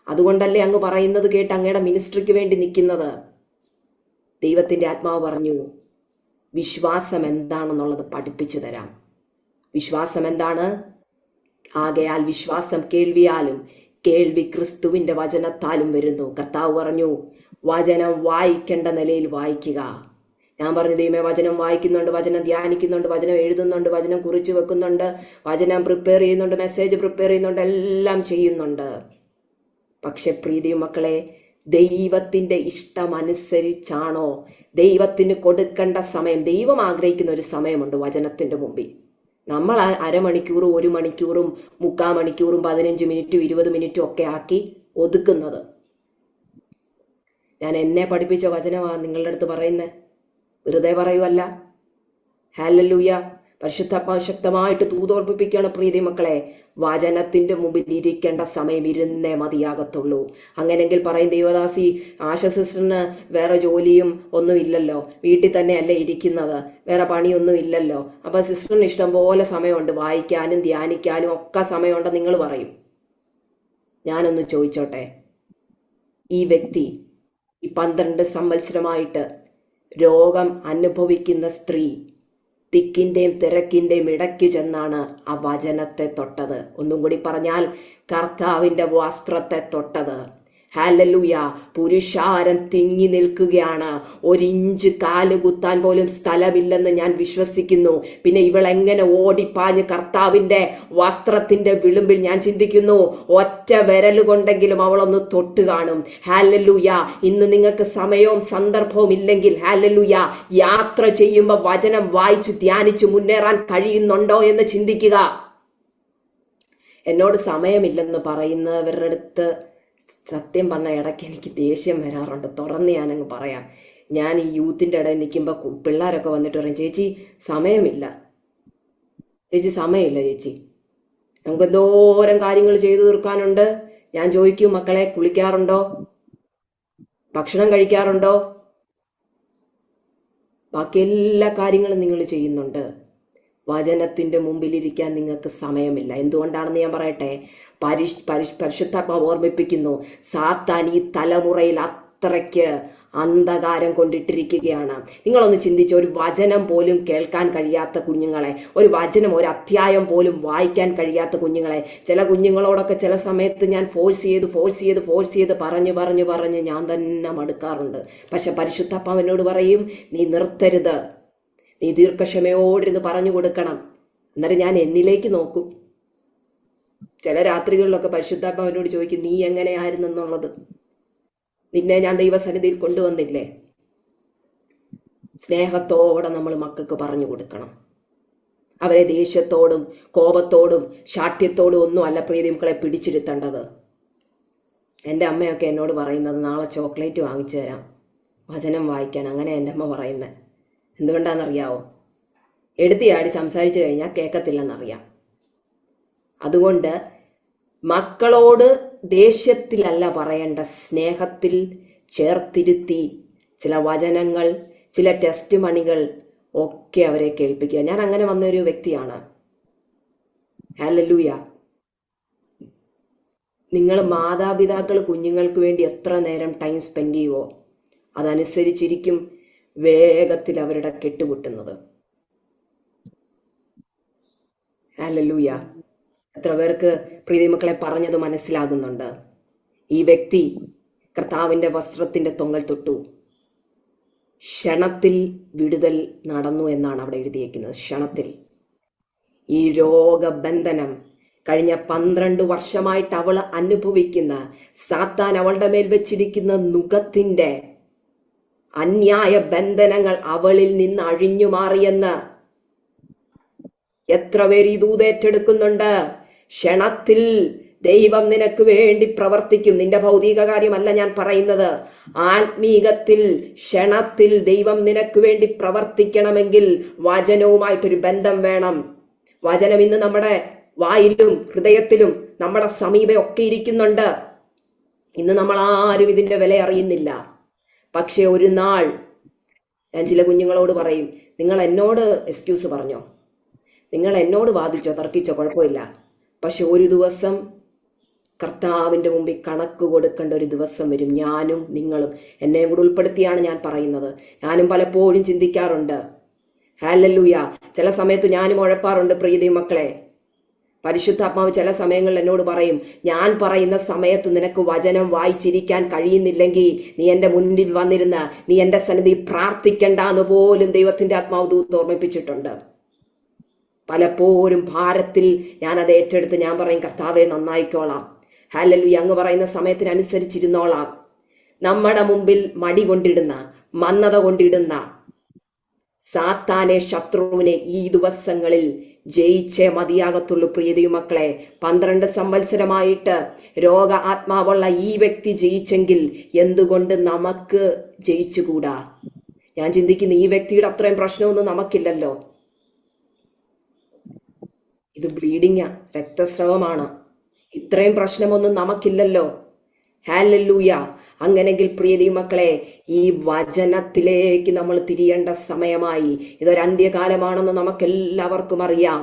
അതുകൊണ്ടല്ലേ അങ്ങ് പറയുന്നത് കേട്ട് അങ്ങയുടെ മിനിസ്ട്രിക്ക് വേണ്ടി നിൽക്കുന്നത്. ദൈവത്തിന്റെ ആത്മാവ് പറഞ്ഞു, വിശ്വാസം എന്താണെന്നുള്ളത് പഠിപ്പിച്ചു തരാം. വിശ്വാസം എന്താണ്? ആകയാൽ വിശ്വാസം കേൾവിയാലും കേൾവി ക്രിസ്തുവിന്റെ വചനത്താലും വരുന്നു. കർത്താവ് പറഞ്ഞു, വചനം വായിക്കേണ്ട നിലയിൽ വായിക്കുക. ഞാൻ പറഞ്ഞു, ദൈവമേ, വചനം വായിക്കുന്നുണ്ട്, വചനം ധ്യാനിക്കുന്നുണ്ട്, വചനം എഴുതുന്നുണ്ട്, വചനം കുറിച്ചു വെക്കുന്നുണ്ട്, വചനം പ്രിപ്പയർ ചെയ്യുന്നുണ്ട്, മെസ്സേജ് പ്രിപ്പയർ ചെയ്യുന്നുണ്ട്, എല്ലാം ചെയ്യുന്നുണ്ട്. പക്ഷെ പ്രീതി മക്കളെ, ദൈവത്തിന്റെ ഇഷ്ടമനുസരിച്ചാണോ ദൈവത്തിന് കൊടുക്കേണ്ട സമയം? ദൈവം ആഗ്രഹിക്കുന്ന ഒരു സമയമുണ്ട് വചനത്തിന്റെ മുമ്പിൽ. നമ്മൾ അരമണിക്കൂറും 1 മണിക്കൂറും 3/4 മണിക്കൂറും 15 മിനിറ്റും 20 മിനിറ്റും ഒക്കെ ആക്കി ഒതുക്കുന്നത്. ഞാൻ എന്നെ പഠിപ്പിച്ച വചനമാണ് നിങ്ങളുടെ അടുത്ത് പറയുന്നത്, വെറുതെ പറയുവല്ല. ഹല്ലേലൂയ. പരിശുദ്ധാത്മാവ് ശക്തമായിട്ട് തൂതോർപ്പിക്കുകയാണ് പ്രീതി മക്കളെ. വചനത്തിന്റെ മുമ്പിൽ ഇരിക്കേണ്ട സമയം ഇരുന്നേ മതിയാകത്തുള്ളൂ. അങ്ങനെങ്കിൽ പറയും ദൈവദാസി, ആശ സിസ്റ്ററിന് വേറെ ജോലിയും ഒന്നും ഇല്ലല്ലോ, വീട്ടിൽ തന്നെ അല്ലേ ഇരിക്കുന്നത്, വേറെ പണിയൊന്നും ഇല്ലല്ലോ, അപ്പൊ സിസ്റ്ററിന് ഇഷ്ടം പോലെ സമയമുണ്ട്, വായിക്കാനും ധ്യാനിക്കാനും ഒക്കെ സമയമുണ്ട് നിങ്ങൾ പറയും. ഞാനൊന്ന് ചോദിച്ചോട്ടെ, ഈ വ്യക്തി ഈ 12 സംവത്സരമായിട്ട് രോഗം അനുഭവിക്കുന്ന സ്ത്രീ തിക്കിന്റെയും തിരക്കിന്റെയും ഇടയ്ക്ക് ചെന്നാണ് ആ വചനത്തെ തൊട്ടത്. ഒന്നും കൂടി പറഞ്ഞാൽ കർത്താവിന്റെ വസ്ത്രത്തെ തൊട്ടത്. ഹല്ലേലൂയ. പുരുഷാരം തിങ്ങി നിൽക്കുകയാണ്, 1 ഇഞ്ച് കാല് കുത്താൻ പോലും സ്ഥലമില്ലെന്ന് ഞാൻ വിശ്വസിക്കുന്നു. പിന്നെ ഇവളെങ്ങനെ ഓടിപ്പാഞ്ഞ് കർത്താവിന്റെ വസ്ത്രത്തിന്റെ വിളുമ്പിൽ, ഞാൻ ചിന്തിക്കുന്നു ഒറ്റ വിരൽ കൊണ്ടെങ്കിലും അവളൊന്ന് തൊട്ട് കാണും. ഹല്ലേലൂയ. ഇന്ന് നിങ്ങൾക്ക് സമയവും സന്ദർഭവും ഇല്ലെങ്കിൽ, ഹല്ലേലൂയ, യാത്ര ചെയ്യുമ്പോൾ വചനം വായിച്ച് ധ്യാനിച്ച് മുന്നേറാൻ കഴിയുന്നുണ്ടോ എന്ന് ചിന്തിക്കുക. എന്നോട് സമയമില്ലെന്ന് പറയുന്നവരുടെ അടുത്ത് സത്യം പറഞ്ഞ ഇടയ്ക്ക് എനിക്ക് ദേഷ്യം വരാറുണ്ട്. തുറന്ന് ഞാനങ്ങ് പറയാം, ഞാൻ ഈ യൂത്തിൻ്റെ ഇടയിൽ നിൽക്കുമ്പോൾ പിള്ളേരൊക്കെ വന്നിട്ട് പറയും, ചേച്ചി സമയമില്ല, ചേച്ചി സമയമില്ല ചേച്ചി, നമുക്ക് എന്തോരം കാര്യങ്ങൾ ചെയ്തു തീർക്കാനുണ്ട്. ഞാൻ ചോദിക്കും, മക്കളെ കുളിക്കാറുണ്ടോ, ഭക്ഷണം കഴിക്കാറുണ്ടോ? ബാക്കി എല്ലാ കാര്യങ്ങളും നിങ്ങൾ ചെയ്യുന്നുണ്ട്. വചനത്തിന്റെ മുമ്പിലിരിക്കാൻ നിങ്ങൾക്ക് സമയമില്ല. എന്തുകൊണ്ടാണെന്ന് ഞാൻ പറയട്ടെ. പരിശുദ്ധാത്മാവ് ഓർമ്മിപ്പിക്കുന്നു, സാത്താൻ ഈ തലമുറയിൽ അത്രയ്ക്ക് അന്ധകാരം കൊണ്ടിട്ടിരിക്കുകയാണ്. നിങ്ങളൊന്ന് ചിന്തിച്ച്, ഒരു വചനം പോലും കേൾക്കാൻ കഴിയാത്ത കുഞ്ഞുങ്ങളെ, ഒരു വചനം, ഒരു അധ്യായം പോലും വായിക്കാൻ കഴിയാത്ത കുഞ്ഞുങ്ങളെ, ചില കുഞ്ഞുങ്ങളോടൊക്കെ ചില സമയത്ത് ഞാൻ ഫോഴ്സ് ചെയ്ത് പറഞ്ഞ് ഞാൻ തന്നെ മടുക്കാറുണ്ട്. പക്ഷെ പരിശുദ്ധാത്മാവ് എന്നോട് പറയും, നീ നിർത്തരുത്, നീ ദീർഘക്ഷമയോടിരുന്ന് പറഞ്ഞു കൊടുക്കണം. എന്നിട്ട് ഞാൻ എന്നിലേക്ക് നോക്കും. ചില രാത്രികളിലൊക്കെ പരിശുദ്ധാത്മാവിനോട് ചോദിക്കും, നീ എങ്ങനെയായിരുന്നെന്നുള്ളത്. നിന്നെ ഞാൻ ദൈവസന്നിധിയിൽ കൊണ്ടുവന്നില്ലേ? സ്നേഹത്തോടെ നമ്മൾ മക്കൾക്ക് പറഞ്ഞു കൊടുക്കണം. അവരെ ദേഷ്യത്തോടും കോപത്തോടും ശാഠ്യത്തോടും ഒന്നും അല്ല പ്രീതിമക്കളെ പിടിച്ചിരുത്തേണ്ടത്. എൻ്റെ അമ്മയൊക്കെ എന്നോട് പറയുന്നത്, നാളെ ചോക്ലേറ്റ് വാങ്ങിച്ചു തരാം വചനം വായിക്കാൻ. അങ്ങനെ എൻ്റെ അമ്മ പറയുന്നത്. എന്തുകൊണ്ടാണെന്നറിയാവോ? എടുത്തിയാടി സംസാരിച്ചു കഴിഞ്ഞാൽ കേൾക്കത്തില്ലെന്നറിയാം. അതുകൊണ്ട് മക്കളോട് ദേഷ്യത്തിലല്ല പറയേണ്ട, സ്നേഹത്തിൽ ചേർത്തിരുത്തി ചില വചനങ്ങൾ, ചില ടെസ്റ്റ് മണികൾ ഒക്കെ അവരെ കേൾപ്പിക്കുക. ഞാൻ അങ്ങനെ വന്നൊരു വ്യക്തിയാണ്. ഹല്ലേലൂയ. നിങ്ങൾ മാതാപിതാക്കൾ കുഞ്ഞുങ്ങൾക്ക് വേണ്ടി എത്ര നേരം ടൈം സ്പെൻഡ് ചെയ്യുമോ അതനുസരിച്ചിരിക്കും വേഗത്തിൽ അവരുടെ കെട്ടുപൊട്ടുന്നത്. ഹല്ലേലൂയ. എത്ര പേർക്ക് പ്രീതിമക്കളെ പറഞ്ഞത് മനസ്സിലാകുന്നുണ്ട്? ഈ വ്യക്തി കർത്താവിൻ്റെ വസ്ത്രത്തിൻ്റെ തൊങ്ങൽ തൊട്ടു, ക്ഷണത്തിൽ വിടുതൽ നടന്നു എന്നാണ് അവിടെ എഴുതിയിരിക്കുന്നത്. ക്ഷണത്തിൽ. ഈ രോഗബന്ധനം കഴിഞ്ഞ 12 വർഷമായിട്ട് അവൾ അനുഭവിക്കുന്ന, സാത്താൻ അവളുടെ മേൽ വെച്ചിരിക്കുന്ന നുകത്തിന്റെ അന്യായ ബന്ധനങ്ങൾ അവളിൽ നിന്ന് അഴിഞ്ഞു മാറിയെന്ന് എത്ര പേര് ഈ ദൂത് ഏറ്റെടുക്കുന്നുണ്ട്? ക്ഷണത്തിൽ ദൈവം നിനക്ക് വേണ്ടി പ്രവർത്തിക്കും. നിന്റെ ഭൗതിക കാര്യമല്ല ഞാൻ പറയുന്നത്, ആത്മീകത്തിൽ ക്ഷണത്തിൽ ദൈവം നിനക്ക് വേണ്ടി പ്രവർത്തിക്കണമെങ്കിൽ വചനവുമായിട്ടൊരു ബന്ധം വേണം. വചനം ഇന്ന് നമ്മുടെ വായിലും ഹൃദയത്തിലും നമ്മുടെ സമീപമൊക്കെ ഇരിക്കുന്നുണ്ട്. ഇന്ന് നമ്മൾ ആരും ഇതിന്റെ വില അറിയുന്നില്ല. പക്ഷെ ഒരു നാൾ ഞാൻ ചില കുഞ്ഞുങ്ങളോട് പറയും, നിങ്ങൾ എന്നോട് എക്സ്ക്യൂസ് പറഞ്ഞോ, നിങ്ങൾ എന്നോട് വാദിച്ചോ, തർക്കിച്ചോ, കുഴപ്പമില്ല. പക്ഷെ ഒരു ദിവസം കർത്താവിൻ്റെ മുമ്പിൽ കണക്ക് കൊടുക്കേണ്ട ഒരു ദിവസം വരും. ഞാനും നിങ്ങളും, എന്നെയും കൂടെ ഉൾപ്പെടുത്തിയാണ് ഞാൻ പറയുന്നത്. ഞാനും പലപ്പോഴും ചിന്തിക്കാറുണ്ട്. ഹല്ലേലൂയ. ചില സമയത്ത് ഞാനും ഉഴപ്പാറുണ്ട് പ്രിയ മക്കളെ. പരിശുദ്ധാത്മാവ് ചില സമയങ്ങളിൽ എന്നോട് പറയും, ഞാൻ പറയുന്ന സമയത്ത് നിനക്ക് വചനം വായിച്ചിരിക്കാൻ കഴിയുന്നില്ലെങ്കിൽ നീ എൻ്റെ മുന്നിൽ വന്നിരുന്ന് നീ എൻ്റെ സന്നിധി പ്രാർത്ഥിക്കണ്ടെന്ന് പോലും ദൈവത്തിൻ്റെ ആത്മാവ് ദൂത് ഓർമ്മിപ്പിച്ചിട്ടുണ്ട്. പലപ്പോഴും ഭാരത്തിൽ ഞാനത് ഏറ്റെടുത്ത് ഞാൻ പറയും, കർത്താവെ നന്നായിക്കോളാം, ഹല്ലേലൂയ, അങ്ങ് പറയുന്ന സമയത്തിനനുസരിച്ചിരുന്നോളാം. നമ്മുടെ മുമ്പിൽ മടി കൊണ്ടിടുന്ന, മന്ദത കൊണ്ടിടുന്ന സാത്താനെ, ശത്രുവിനെ ഈ ദിവസങ്ങളിൽ ജയിച്ചേ മതിയാകത്തുള്ളൂ. പ്രിയ മക്കളെ, 12 സംവത്സരമായിട്ട് രോഗ ആത്മാവുള്ള ഈ വ്യക്തി ജയിച്ചെങ്കിൽ എന്തുകൊണ്ട് നമുക്ക് ജയിച്ചുകൂടാ? ഞാൻ ചിന്തിക്കുന്നു, ഈ വ്യക്തിയുടെ അത്രയും പ്രശ്നമൊന്നും നമുക്കില്ലല്ലോ. ഇത് ബ്ലീഡിങ്ങാ, രക്തസ്രവമാണ്. ഇത്രയും പ്രശ്നമൊന്നും നമുക്കില്ലല്ലോ. ഹല്ലേലൂയ. അങ്ങനെങ്കിൽ പ്രിയ മക്കളെ, ഈ വചനത്തിലേക്ക് നമ്മൾ തിരിയേണ്ട സമയമായി. ഇതൊരു അന്ത്യകാലമാണെന്ന് നമുക്കെല്ലാവർക്കും അറിയാം.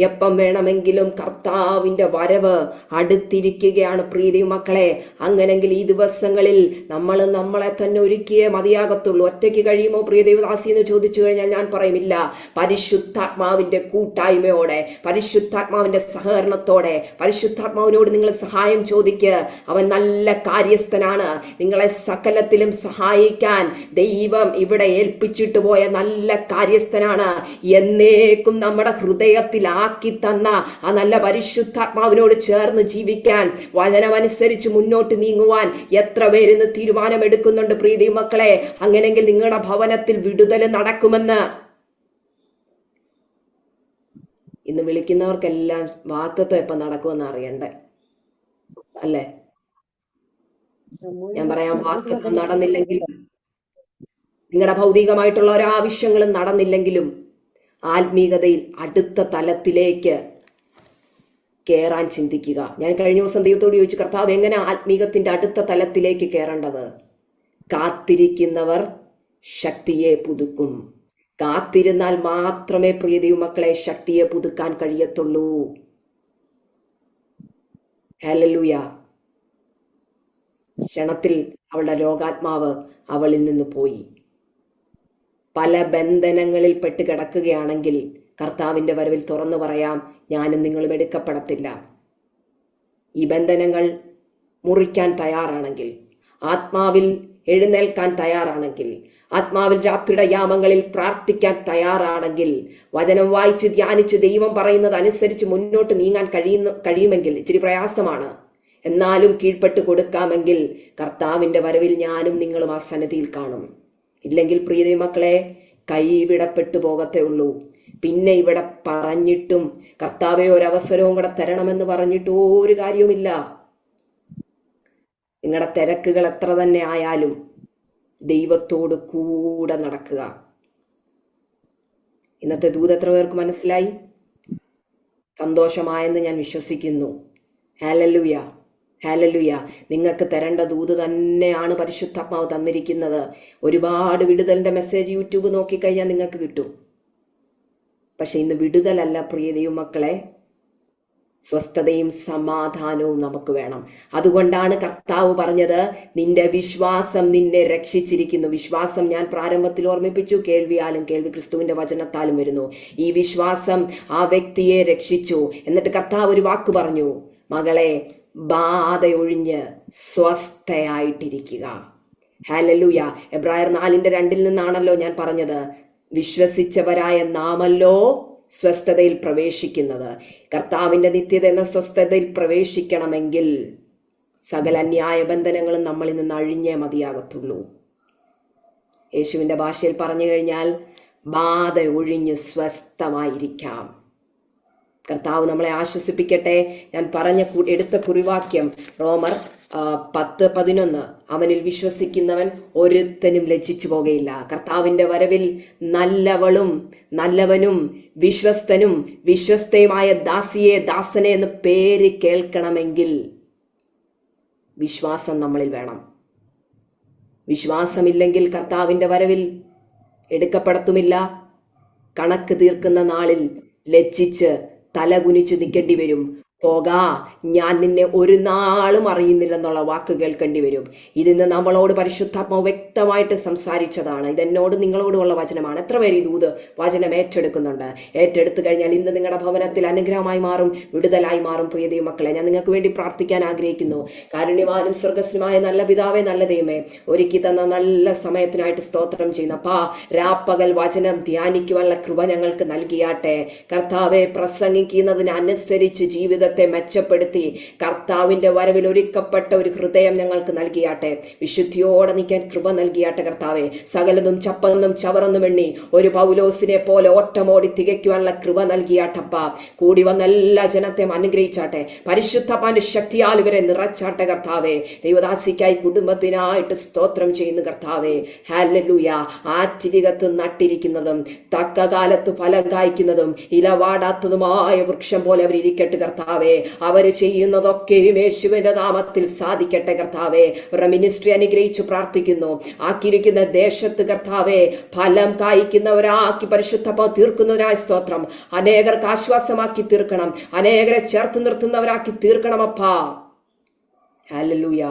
എപ്പം വേണമെങ്കിലും കർത്താവിൻ്റെ വരവ് അടുത്തിരിക്കുകയാണ് പ്രിയ മക്കളെ. അങ്ങനെങ്കിൽ ഈ ദിവസങ്ങളിൽ നമ്മൾ നമ്മളെ തന്നെ ഒരുക്കിയേ മതിയാകത്തുള്ളൂ. ഒറ്റയ്ക്ക് കഴിയുമോ പ്രിയ ദൈവദാസി എന്ന് ചോദിച്ചു കഴിഞ്ഞാൽ ഞാൻ പറയുമില്ല. പരിശുദ്ധാത്മാവിൻ്റെ കൂട്ടായ്മയോടെ, പരിശുദ്ധാത്മാവിൻ്റെ സഹകരണത്തോടെ, പരിശുദ്ധാത്മാവിനോട് നിങ്ങൾ സഹായം ചോദിക്കുക. അവൻ നല്ല കാര്യസ്ഥനാണ്. നിങ്ങളെ സകലത്തിലും സഹായിക്കാൻ ദൈവം ഇവിടെ ഏൽപ്പിച്ചിട്ട് പോയ നല്ല കാര്യസ്ഥനാണ്. എന്നേക്കും നമ്മുടെ ഹൃദയത്തിലാക്കി തന്ന ആ നല്ല പരിശുദ്ധാത്മാവിനോട് ചേർന്ന് ജീവിക്കാൻ, വചനമനുസരിച്ച് മുന്നോട്ട് നീങ്ങുവാൻ എത്ര പേരിന്ന് തീരുമാനമെടുക്കുന്നുണ്ട് പ്രീതി മക്കളെ? അങ്ങനെങ്കിൽ നിങ്ങളുടെ ഭവനത്തിൽ വിടുതൽ നടക്കുമെന്ന് ഇന്ന് വിളിക്കുന്നവർക്കെല്ലാം വാഗ്ദത്തം എപ്പം നടക്കുമെന്ന് അറിയണ്ടേ, അല്ലേ? ഞാൻ പറയാം, വാഗ്ദത്തം നടന്നില്ലെങ്കിലും നിങ്ങളുടെ ഭൗതികമായിട്ടുള്ള ഒരാവശ്യങ്ങളും നടന്നില്ലെങ്കിലും ആത്മീകതയിൽ അടുത്ത തലത്തിലേക്ക് കയറാൻ ചിന്തിക്കുക. ഞാൻ കഴിഞ്ഞ ദിവസം ദൈവത്തോട് ചോദിച്ചു, കർത്താവ് എങ്ങനെ ആത്മീകത്തിന്റെ അടുത്ത തലത്തിലേക്ക് കയറേണ്ടത്? കാത്തിരിക്കുന്നവർ ശക്തിയെ പുതുക്കും. കാത്തിരുന്നാൽ മാത്രമേ പ്രിയ ദൈവമക്കളെ ശക്തിയെ പുതുക്കാൻ കഴിയത്തുള്ളൂ. ഹല്ലേലൂയ. ക്ഷണത്തിൽ അവളുടെ രോഗാത്മാവ് അവളിൽ നിന്ന് പോയി. പല ബന്ധനങ്ങളിൽ പെട്ട് കിടക്കുകയാണെങ്കിൽ കർത്താവിന്റെ വരവിൽ തുറന്നു പറയാം, ഞാനും നിങ്ങളും എടുക്കപ്പെടത്തില്ല. ഈ ബന്ധനങ്ങൾ മുറിക്കാൻ തയ്യാറാണെങ്കിൽ, ആത്മാവിൽ എഴുന്നേൽക്കാൻ തയ്യാറാണെങ്കിൽ, ആത്മാവിൽ രാത്രിയുടെ യാമങ്ങളിൽ പ്രാർത്ഥിക്കാൻ തയ്യാറാണെങ്കിൽ, വചനം വായിച്ച് ധ്യാനിച്ച് ദൈവം പറയുന്നത് അനുസരിച്ച് മുന്നോട്ട് നീങ്ങാൻ കഴിയുമെങ്കിൽ, ഇച്ചിരി പ്രയാസമാണ്, എന്നാലും കീഴ്പ്പെട്ട് കൊടുക്കാമെങ്കിൽ കർത്താവിന്റെ വരവിൽ ഞാനും നിങ്ങളും ആ സന്നിധിയിൽ കാണും. ഇല്ലെങ്കിൽ പ്രിയ മക്കളെ, കൈവിടപ്പെട്ടു പോകത്തേ ഉള്ളൂ. പിന്നെ ഇവിടെ പറഞ്ഞിട്ടും കർത്താവെ ഒരവസരവും കൂടെ തരണമെന്ന് പറഞ്ഞിട്ട് ഒരു കാര്യവുമില്ല. നിങ്ങളുടെ തിരക്കുകൾ എത്ര തന്നെ ആയാലും ദൈവത്തോട് കൂടെ നടക്കുക. ഇന്നത്തെ ദൂത് എത്ര പേർക്ക് മനസ്സിലായി? സന്തോഷമായെന്ന് ഞാൻ വിശ്വസിക്കുന്നു. Hallelujah, hallelujah. നിങ്ങൾക്ക് തരേണ്ട ദൂത് തന്നെയാണ് പരിശുദ്ധാത്മാവ് തന്നിരിക്കുന്നത്. ഒരുപാട് വിടുതലിന്റെ മെസ്സേജ് യൂട്യൂബ് നോക്കിക്കഴിഞ്ഞാൽ നിങ്ങൾക്ക് കിട്ടും. പക്ഷെ ഇന്ന് വിടുതലല്ല പ്രിയ ദൈവമക്കളെ, സ്വസ്ഥതയും സമാധാനവും നമുക്ക് വേണം. അതുകൊണ്ടാണ് കർത്താവ് പറഞ്ഞത്, നിന്റെ വിശ്വാസം നിന്നെ രക്ഷിച്ചിരിക്കുന്നു. വിശ്വാസം ഞാൻ പ്രാരംഭത്തിൽ ഓർമ്മിപ്പിച്ചു, കേൾവിയാലും കേൾവി ക്രിസ്തുവിന്റെ വചനത്താലും വരുന്നു. ഈ വിശ്വാസം ആ വ്യക്തിയെ രക്ഷിച്ചു. എന്നിട്ട് കർത്താവ് ഒരു വാക്ക് പറഞ്ഞു, മകളെ ബാധയൊഴിഞ്ഞ് സ്വസ്ഥയായിട്ടിരിക്കുക. ഹല്ലേലൂയ. എബ്രായർ 4:2 നിന്നാണല്ലോ ഞാൻ പറഞ്ഞത്, വിശ്വസിച്ചവരായ നാമല്ലോ സ്വസ്ഥതയിൽ പ്രവേശിക്കുന്നത്. കർത്താവിന്റെ നിത്യത എന്ന സ്വസ്ഥതയിൽ പ്രവേശിക്കണമെങ്കിൽ സകല അന്യായ ബന്ധനങ്ങളും നമ്മളിൽ നിന്ന് അഴിഞ്ഞേ മതിയാകത്തുള്ളൂ. യേശുവിന്റെ ഭാഷയിൽ പറഞ്ഞു കഴിഞ്ഞാൽ ബാധ ഒഴിഞ്ഞ് സ്വസ്ഥമായിരിക്കാം. കർത്താവ് നമ്മളെ ആശ്വസിപ്പിക്കട്ടെ. ഞാൻ എടുത്ത കുറിവാക്യം റോമർ 10:11, അവനിൽ വിശ്വസിക്കുന്നവൻ ഒരുത്തനും ലജ്ജിച്ചു പോകുകയില്ല. കർത്താവിന്റെ വരവിൽ നല്ലവനും വിശ്വസ്തനും വിശ്വസ്തയുമായ ദാസിയെ ദാസനെ എന്ന് പേര് കേൾക്കണമെങ്കിൽ വിശ്വാസം നമ്മളിൽ വേണം. വിശ്വാസമില്ലെങ്കിൽ കർത്താവിന്റെ വരവിൽ എടുക്കപ്പെടത്തുമില്ല. കണക്ക് തീർക്കുന്ന നാളിൽ ലജ്ജിച്ച് തലകുനിച്ച് നിൽക്കേണ്ടി വരും. പോകാ, ഞാൻ നിന്നെ ഒരു നാളും അറിയുന്നില്ലെന്നുള്ള വാക്ക് കേൾക്കേണ്ടി വരും. ഇതിന്ന് നമ്മളോട് പരിശുദ്ധാത്മാവ് വ്യക്തമായിട്ട് സംസാരിച്ചതാണ്. ഇതെന്നോട് നിങ്ങളോടുള്ള വചനമാണ്. എത്ര പേര് ഈ ദൂത് വചനം ഏറ്റെടുക്കുന്നുണ്ട്? ഏറ്റെടുത്തു കഴിഞ്ഞാൽ ഇന്ന് നിങ്ങളുടെ ഭവനത്തിൽ അനുഗ്രഹമായി മാറും, വിടുതലായി മാറും. പ്രിയ ദൈവമക്കളെ, ഞാൻ നിങ്ങൾക്ക് വേണ്ടി പ്രാർത്ഥിക്കാൻ ആഗ്രഹിക്കുന്നു. കാരുണ്യവാനും സ്വർഗസ്വനുമായ നല്ല പിതാവേ, നല്ല ദൈവമേ, ഒരുക്കി തന്ന നല്ല സമയത്തിനായിട്ട് സ്തോത്രം ചെയ്യുന്നപ്പാ. രാപ്പകൽ വചനം ധ്യാനിക്കുവാനുള്ള കൃപ ഞങ്ങൾക്ക് നൽകിയാട്ടെ. കർത്താവെ, പ്രസംഗിക്കുന്നതിനനുസരിച്ച് ജീവിതത്തെ മെച്ചപ്പെടുത്തി കർത്താവിന്റെ വരവിൽ ഒരുക്കപ്പെട്ട ഒരു ഹൃദയം ഞങ്ങൾക്ക് നൽകിയാട്ടെ. വിശുദ്ധിയോടെ നിൽക്കാൻ കൃപ നൽകിയാട്ടെ. കർത്താവെ, സകലതും ചപ്പന്നും ചവറന്നും എണ്ണി ഒരു പൗലോസിനെ പോലെ ഓട്ടമോടി തികയ്ക്കുവാനുള്ള കൃപ നൽകിയാട്ടപ്പ. കൂടി വന്ന എല്ലാ ജനത്തെയും അനുഗ്രഹിച്ചാട്ടെ. പരിശുദ്ധപ്പാന്റെ ശക്തിയാൽ ഇവരെ നിറച്ചാട്ടെ. കർത്താവെ, ദൈവദാസിക്കായി കുടുംബത്തിനായിട്ട് സ്തോത്രം ചെയ്യുന്നു. കർത്താവെ, ഹല്ലേലൂയ. ആറ്റിരികത്ത് നട്ടിരിക്കുന്നതും തക്ക കാലത്ത് ഫലം കായ്ക്കുന്നതും ഇലവാടാത്തതുമായ വൃക്ഷം പോലെ അവരിയ്ക്കട്ടെ. കർത്താവെ, അവര് ചെയ്യുന്നതൊക്കെയും യേശുവിന്റെ നാമത്തിൽ സാധിക്കട്ടെ. കർത്താവെ, അവരുടെ മിനിസ്ട്രി അനുഗ്രഹിച്ച് പ്രാർത്ഥിക്കുന്നു. ആക്കിയിരിക്കുന്ന ദേശത്ത് കർത്താവെ ഫലം കായ്ക്കുന്നവരാക്കി പരിശുദ്ധ തീർക്കുന്നതിനായ സ്തോത്രം. അനേകർക്ക് ആശ്വാസമാക്കി തീർക്കണം, അനേകരെ ചേർത്ത് നിർത്തുന്നവരാക്കി തീർക്കണമപ്പാ. ഹല്ലേലൂയ.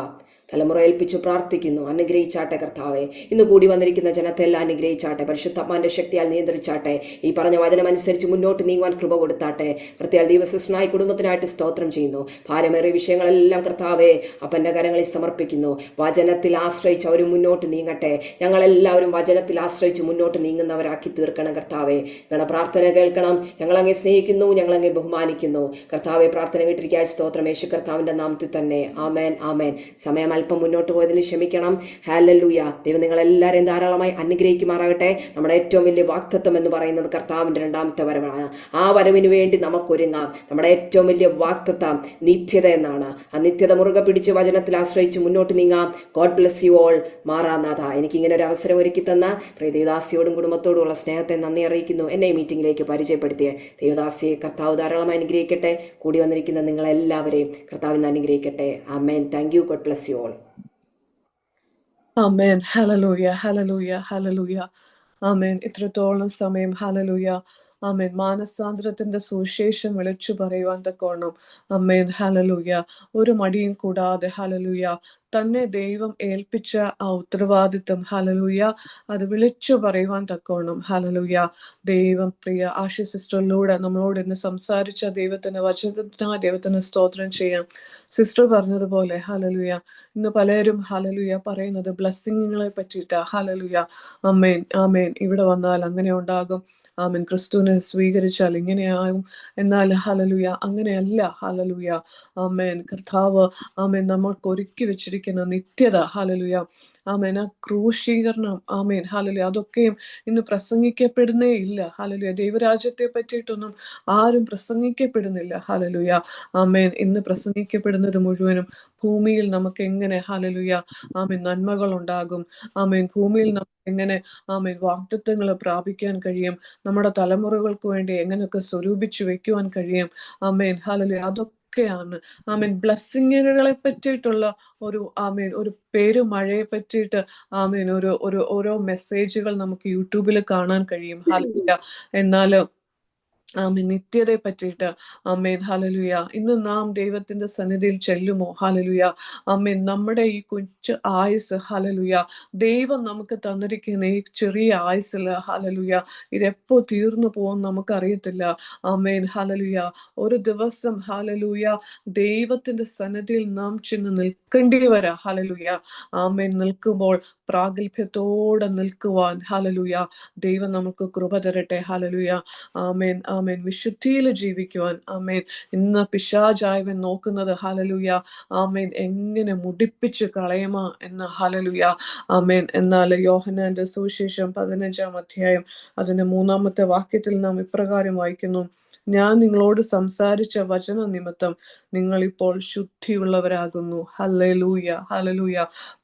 തലമുറ ഏൽപ്പിച്ചു പ്രാർത്ഥിക്കുന്നു. അനുഗ്രഹിച്ചാട്ടെ കർത്താവെ. ഇന്ന് കൂടി വന്നിരിക്കുന്ന ജനത്തെ എല്ലാം അനുഗ്രഹിച്ചാട്ടെ. പരിശുദ്ധാത്മാവിന്റെ ശക്തിയാൽ നിയന്ത്രിച്ചാട്ടെ. ഈ പറഞ്ഞ വചനം അനുസരിച്ച് മുന്നോട്ട് നീങ്ങുവാൻ കൃപ കൊടുത്താട്ടെ. പ്രത്യേക ദിവസനായി കുടുംബത്തിനായിട്ട് സ്തോത്രം ചെയ്യുന്നു. ഭാരമേറിയ വിഷയങ്ങളെല്ലാം കർത്താവെ അപ്പന്റെ കരങ്ങളിൽ സമർപ്പിക്കുന്നു. വചനത്തിൽ ആശ്രയിച്ച് അവർ മുന്നോട്ട് നീങ്ങട്ടെ. ഞങ്ങളെല്ലാവരും വചനത്തിൽ ആശ്രയിച്ച് മുന്നോട്ട് നീങ്ങുന്നവരാക്കി തീർക്കണം. കർത്താവെ, ഞങ്ങളുടെ പ്രാർത്ഥന കേൾക്കണം. ഞങ്ങളങ്ങെ സ്നേഹിക്കുന്നു, ഞങ്ങളങ്ങെ ബഹുമാനിക്കുന്നു. കർത്താവെ, പ്രാർത്ഥന കേട്ടിരിക്കാൻ സ്തോത്രം. യേശു കർത്താവിന്റെ നാമത്തിൽ തന്നെ. ആമേൻ, ആമേൻ. സമയം അല്പം മുന്നോട്ട് പോയതിന് ക്ഷമിക്കണം. ഹല്ലേലൂയ. ദൈവം നിങ്ങളെല്ലാവരെയും ധാരാളമായി അനുഗ്രഹിക്കുമാറാകട്ടെ. നമ്മുടെ ഏറ്റവും വലിയ വാഗ്ദത്തം എന്ന് പറയുന്നത് കർത്താവിൻ്റെ രണ്ടാമത്തെ വരവാണ്. ആ വരവിന് വേണ്ടി നമുക്കൊരുങ്ങാം. നമ്മുടെ ഏറ്റവും വലിയ വാഗ്ദത്തം നിത്യത എന്നാണ്. ആ നിത്യത മുറുകെ പിടിച്ച് വചനത്തിൽ ആശ്രയിച്ച് മുന്നോട്ട് നീങ്ങാം. God bless you all. Maranatha എനിക്കിങ്ങനെ ഒരു അവസരം ഒരുക്കി തന്ന പ്രിയ ദേവദാസിയോടും കുടുംബത്തോടുമുള്ള സ്നേഹത്തെ നന്ദി അറിയിക്കുന്നു. എന്നെ ഈ മീറ്റിംഗിലേക്ക് പരിചയപ്പെടുത്തിയ ദേവദാസിയെ കർത്താവ് ധാരാളമായി അനുഗ്രഹിക്കട്ടെ. കൂടി വന്നിരിക്കുന്ന നിങ്ങളെല്ലാവരെയും കർത്താവിന് അനുഗ്രഹിക്കട്ടെ. ആമേൻ. Thank you. God bless you all. ആമേൻ. ഹല്ലേലൂയ, ഹല്ലേലൂയ, ഹല്ലേലൂയ. ആമേൻ. ഇത്രത്തോളം സമയം ഹല്ലേലൂയ, ആമേൻ, മാനസാന്തരത്തിന്റെ സുവിശേഷം വിളിച്ചു പറയുവാൻ തക്കോണം. ആമേൻ. ഹല്ലേലൂയ. ഒരു മടിയും കൂടാതെ ഹല്ലേലൂയ തന്നെ ദൈവം ഏൽപ്പിച്ച ആ ഉത്തരവാദിത്വം ഹല്ലേലൂയ അത് വിളിച്ചു പറയുവാൻ തക്കോണം. ഹല്ലേലൂയ. ദൈവം പ്രിയ ആശി സിസ്റ്ററിലൂടെ നമ്മളോട് ഇന്ന് സംസാരിച്ച ദൈവത്തിന്റെ വചനത്തിനായി ദൈവത്തിന് സ്തോത്രം ചെയ്യാം. സിസ്റ്റർ പറഞ്ഞതുപോലെ ഹല്ലേലൂയ ഇന്ന് പലരും ഹല്ലേലൂയ പറയുന്നത് ബ്ലെസ്സിങ്ങുകളെ പറ്റിയിട്ടാ. ഹല്ലേലൂയ. ആമേൻ, ആമേൻ. ഇവിടെ വന്നാൽ അങ്ങനെ ഉണ്ടാകും, ആമേൻ, ക്രിസ്തുവിനെ സ്വീകരിച്ചാൽ ഇങ്ങനെയാകും. എന്നാൽ ഹല്ലേലൂയ അങ്ങനെയല്ല. ഹല്ലേലൂയ. ആമേൻ. കർത്താവ് ആമേൻ നമ്മൾക്ക് ഒരുക്കി വെച്ചിരിക്കുന്ന നിത്യത ഹല്ലേലൂയ, ആമേൻ, ആ ക്രൂശീകരണം, ആമേൻ, ഹല്ലേലൂയ അതൊക്കെയും ഇന്ന് പ്രസംഗിക്കപ്പെടുന്നേ ഇല്ല. ഹല്ലേലൂയ. ദൈവരാജ്യത്തെ പറ്റിയിട്ടൊന്നും ആരും പ്രസംഗിക്കപ്പെടുന്നില്ല. ഹല്ലേലൂയ. ആമേൻ. ഇന്ന് പ്രസംഗിക്കപ്പെടുന്നത് മുഴുവനും ഭൂമിയിൽ നമുക്ക് എങ്ങനെ ഹല്ലേലൂയ ആമേൻ നന്മകൾ ഉണ്ടാകും, ആമേൻ, ഭൂമിയിൽ നമുക്ക് എങ്ങനെ ആമേൻ വാഗ്ദത്തങ്ങൾ പ്രാപിക്കാൻ കഴിയും, നമ്മുടെ തലമുറകൾക്ക് വേണ്ടി എങ്ങനെയൊക്കെ സ്വരൂപിച്ചു വെക്കുവാൻ കഴിയും. ആമേൻ. ഹല്ലേലൂയ അതൊക്കെയാണ് ആമേൻ ബ്ലെസ്സിങ്ങുകളെ പറ്റിയിട്ടുള്ള ഒരു ആമേൻ ഒരു പേരുമഴയെ പറ്റിയിട്ട് ആമേൻ ഒരു ഒരു ഓരോ മെസ്സേജുകൾ നമുക്ക് യൂട്യൂബിൽ കാണാൻ കഴിയും. ഹല്ലേലൂയ. എന്നാൽ ആമേൻ നിത്യതയെ പറ്റിയിട്ട് ആമേൻ ഹല്ലേലൂയ ഇന്ന് നാം ദൈവത്തിന്റെ സന്നിധിയിൽ ചെല്ലുമോ? ഹല്ലേലൂയ. ആമേൻ. നമ്മുടെ ഈ കൊച്ചു ആയുസ് ഹല്ലേലൂയ ദൈവം നമുക്ക് തന്നിരിക്കുന്ന ഈ ചെറിയ ആയുസ്സിൽ ഹല്ലേലൂയ ഇതെപ്പോ തീർന്നു പോകും നമുക്കറിയത്തില്ല. ആമേൻ. ഹല്ലേലൂയ. ഒരു ദിവസം ഹല്ലേലൂയ ദൈവത്തിന്റെ സന്നിധിയിൽ നാം ചെന്ന് നിൽക്കേണ്ടി വരാ. ഹല്ലേലൂയ. ആമേൻ. നിൽക്കുമ്പോൾ പ്രാഗൽഭ്യത്തോടെ നിൽക്കുവാൻ ഹല്ലേലൂയ ദൈവം നമുക്ക് കൃപ തരട്ടെ. ഹല്ലേലൂയ. ആമേൻ, ആമേൻ. വിശുദ്ധിയിൽ ജീവിക്കുവാൻ ആമേൻ. ഇന്ന് പിശാചായവൻ നോക്കുന്നത് ഹല്ലേലൂയ ആമേൻ എങ്ങനെ മുടിപ്പിച്ച് കളയുമോ എന്ന്. ഹല്ലേലൂയ. ആമേൻ. എന്നാൽ യോഹന്നാന്റെ സുവിശേഷം 15-ാം അധ്യായം അതിന്റെ 3-ാമത്തെ വാക്യത്തിൽ നാം ഇപ്രകാരം വായിക്കുന്നു, ഞാൻ നിങ്ങളോട് സംസാരിച്ച വചന നിമിത്തം നിങ്ങളിപ്പോൾ ശുദ്ധിയുള്ളവരാകുന്നു. Hallelujah, hallelujah.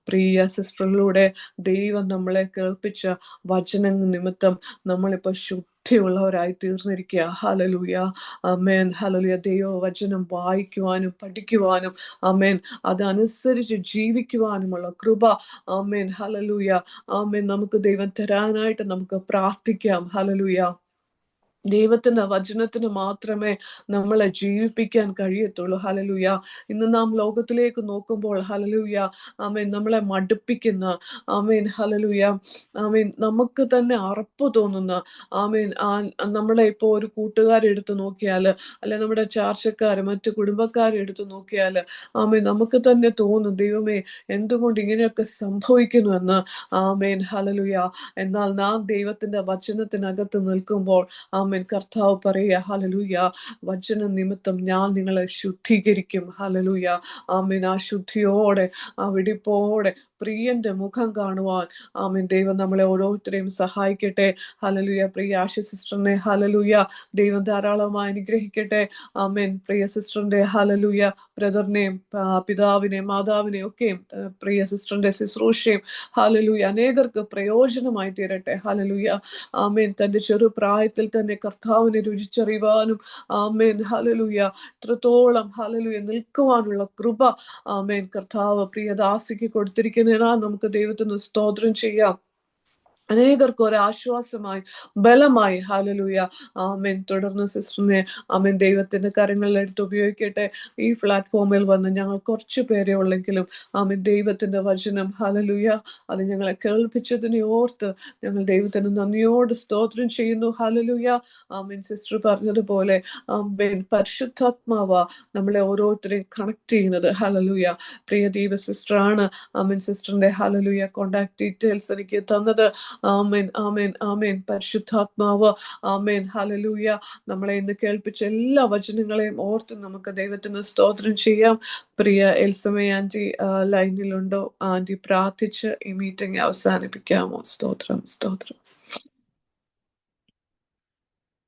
പ്രിയ സിസ്റ്ററിലൂടെ ദൈവം നമ്മളെ കേൾപ്പിച്ച വചന നിമിത്തം നമ്മളിപ്പോൾ ശുദ്ധിയുള്ളവരായി തീർന്നിരിക്കുക. ഹല്ലേലൂയ. ആമേൻ. ഹല്ലേലൂയ. ദൈവവചനം വായിക്കുവാനും പഠിക്കുവാനും ആമേൻ അതനുസരിച്ച് ജീവിക്കുവാനുമുള്ള കൃപ ആമേൻ ഹല്ലേലൂയ ആമേൻ നമുക്ക് ദൈവം തരാനായിട്ട് നമുക്ക് പ്രാർത്ഥിക്കാം. ഹല്ലേലൂയ. ദൈവത്തിന്റെ വചനത്തിന് മാത്രമേ നമ്മളെ ജീവിപ്പിക്കാൻ കഴിയത്തുള്ളൂ. ഹല്ലേലൂയ. ഇന്ന് നാം ലോകത്തിലേക്ക് നോക്കുമ്പോൾ ഹല്ലേലൂയ ആമേൻ നമ്മളെ മടുപ്പിക്കുന്ന ആമേൻ ഹല്ലേലൂയ ആമേൻ നമുക്ക് തന്നെ അറപ്പ് തോന്നുന്ന ആമേൻ നമ്മളെ ഇപ്പോൾ ഒരു കൂട്ടുകാരെ എടുത്ത് നോക്കിയാൽ അല്ലെ നമ്മുടെ ചാർച്ചക്കാര് മറ്റു കുടുംബക്കാരെ എടുത്ത് നോക്കിയാൽ ആമേൻ നമുക്ക് തന്നെ തോന്നും, ദൈവമേ എന്തുകൊണ്ട് ഇങ്ങനെയൊക്കെ സംഭവിക്കുന്നു എന്ന്. Amen hallelujah. എന്നാൽ നാം ദൈവത്തിന്റെ വചനത്തിനകത്ത് നിൽക്കുമ്പോൾ ആമേൻ കർത്താവ് പറയുക ഹല്ലേലൂയ വചന നിമിത്തം ഞാൻ നിങ്ങളെ ശുദ്ധീകരിക്കും. ഹല്ലേലൂയ. ആമേൻ. ആ ശുദ്ധിയോടെ ആ വെടിപ്പോടെ പ്രിയന്റെ മുഖം കാണുവാൻ ആമേൻ ദൈവം നമ്മളെ ഓരോരുത്തരെയും സഹായിക്കട്ടെ. ഹല്ലേലൂയ. പ്രിയ ആശി സിസ്റ്ററിനെ ഹല്ലേലൂയ ദൈവം ധാരാളമായി അനുഗ്രഹിക്കട്ടെ. ആമേൻ. പ്രിയ സിസ്റ്ററിന്റെ ഹല്ലേലൂയ ബ്രദറിനെയും പിതാവിനെയും മാതാവിനെയും ഒക്കെയും പ്രിയ സിസ്റ്ററിന്റെ ശുശ്രൂഷയും ഹല്ലേലൂയ അനേകർക്ക് പ്രയോജനമായി തീരട്ടെ. ഹല്ലേലൂയ. ആമേൻ. തന്റെ ചെറുപ്രായത്തിൽ തന്നെ കർത്താവിനെ രുചിച്ചറിയുവാനും ആമേൻ ഹല്ലേലൂയ ഇത്രത്തോളം ഹല്ലേലൂയ നിൽക്കുവാനുള്ള കൃപ ആമേൻ കർത്താവ് പ്രിയദാസിക്ക് കൊടുത്തിരിക്കുന്നതിനാൽ നമുക്ക് ദൈവത്തിന് സ്തോത്രം ചെയ്യാം. അനേകർക്ക് ഒരാശ്വാസമായി ബലമായി. ഹല്ലേലൂയ. ആമേൻ. തുടർന്ന് സിസ്റ്ററിനെ ആമേൻ ദൈവത്തിന്റെ കരങ്ങളിലെടുത്ത് ഉപയോഗിക്കട്ടെ. ഈ പ്ലാറ്റ്ഫോമിൽ വന്ന് ഞങ്ങൾ കുറച്ചു പേരെ ഉള്ളെങ്കിലും ആമേൻ ദൈവത്തിന്റെ വചനം ഹല്ലേലൂയ അത് ഞങ്ങളെ കേൾപ്പിച്ചതിനെ ഓർത്ത് ഞങ്ങൾ ദൈവത്തിന് നന്ദിയോട് സ്തോത്രം ചെയ്യുന്നു. ഹല്ലേലൂയ. ആമേൻ. സിസ്റ്റർ പറഞ്ഞതുപോലെ ആമേൻ പരിശുദ്ധാത്മാവ നമ്മളെ ഓരോരുത്തരെയും കണക്ട് ചെയ്യുന്നത്. ഹല്ലേലൂയ. പ്രിയ ദൈവ സിസ്റ്ററാണ് ആമേൻ സിസ്റ്ററിന്റെ ഹല്ലേലൂയ കോണ്ടാക്ട് ഡീറ്റെയിൽസ് എനിക്ക് തന്നത്. ആമേൻ ആമേൻ ആമേൻ. പരിശുദ്ധാത്മാവ് ആമേൻ ഹല്ലേലൂയ നമ്മളെ ഇന്ന് കേൾപ്പിച്ച എല്ലാ വചനങ്ങളെയും ഓർത്ത് നമുക്ക് ദൈവത്തിന് സ്തോത്രം ചെയ്യാം. പ്രിയ എൽസമേ ആന്റി ലൈനിലുണ്ടോ? ആന്റി പ്രാർത്ഥിച്ച് ഈ മീറ്റിംഗ് അവസാനിപ്പിക്കാമോ? സ്തോത്രം സ്തോത്രം.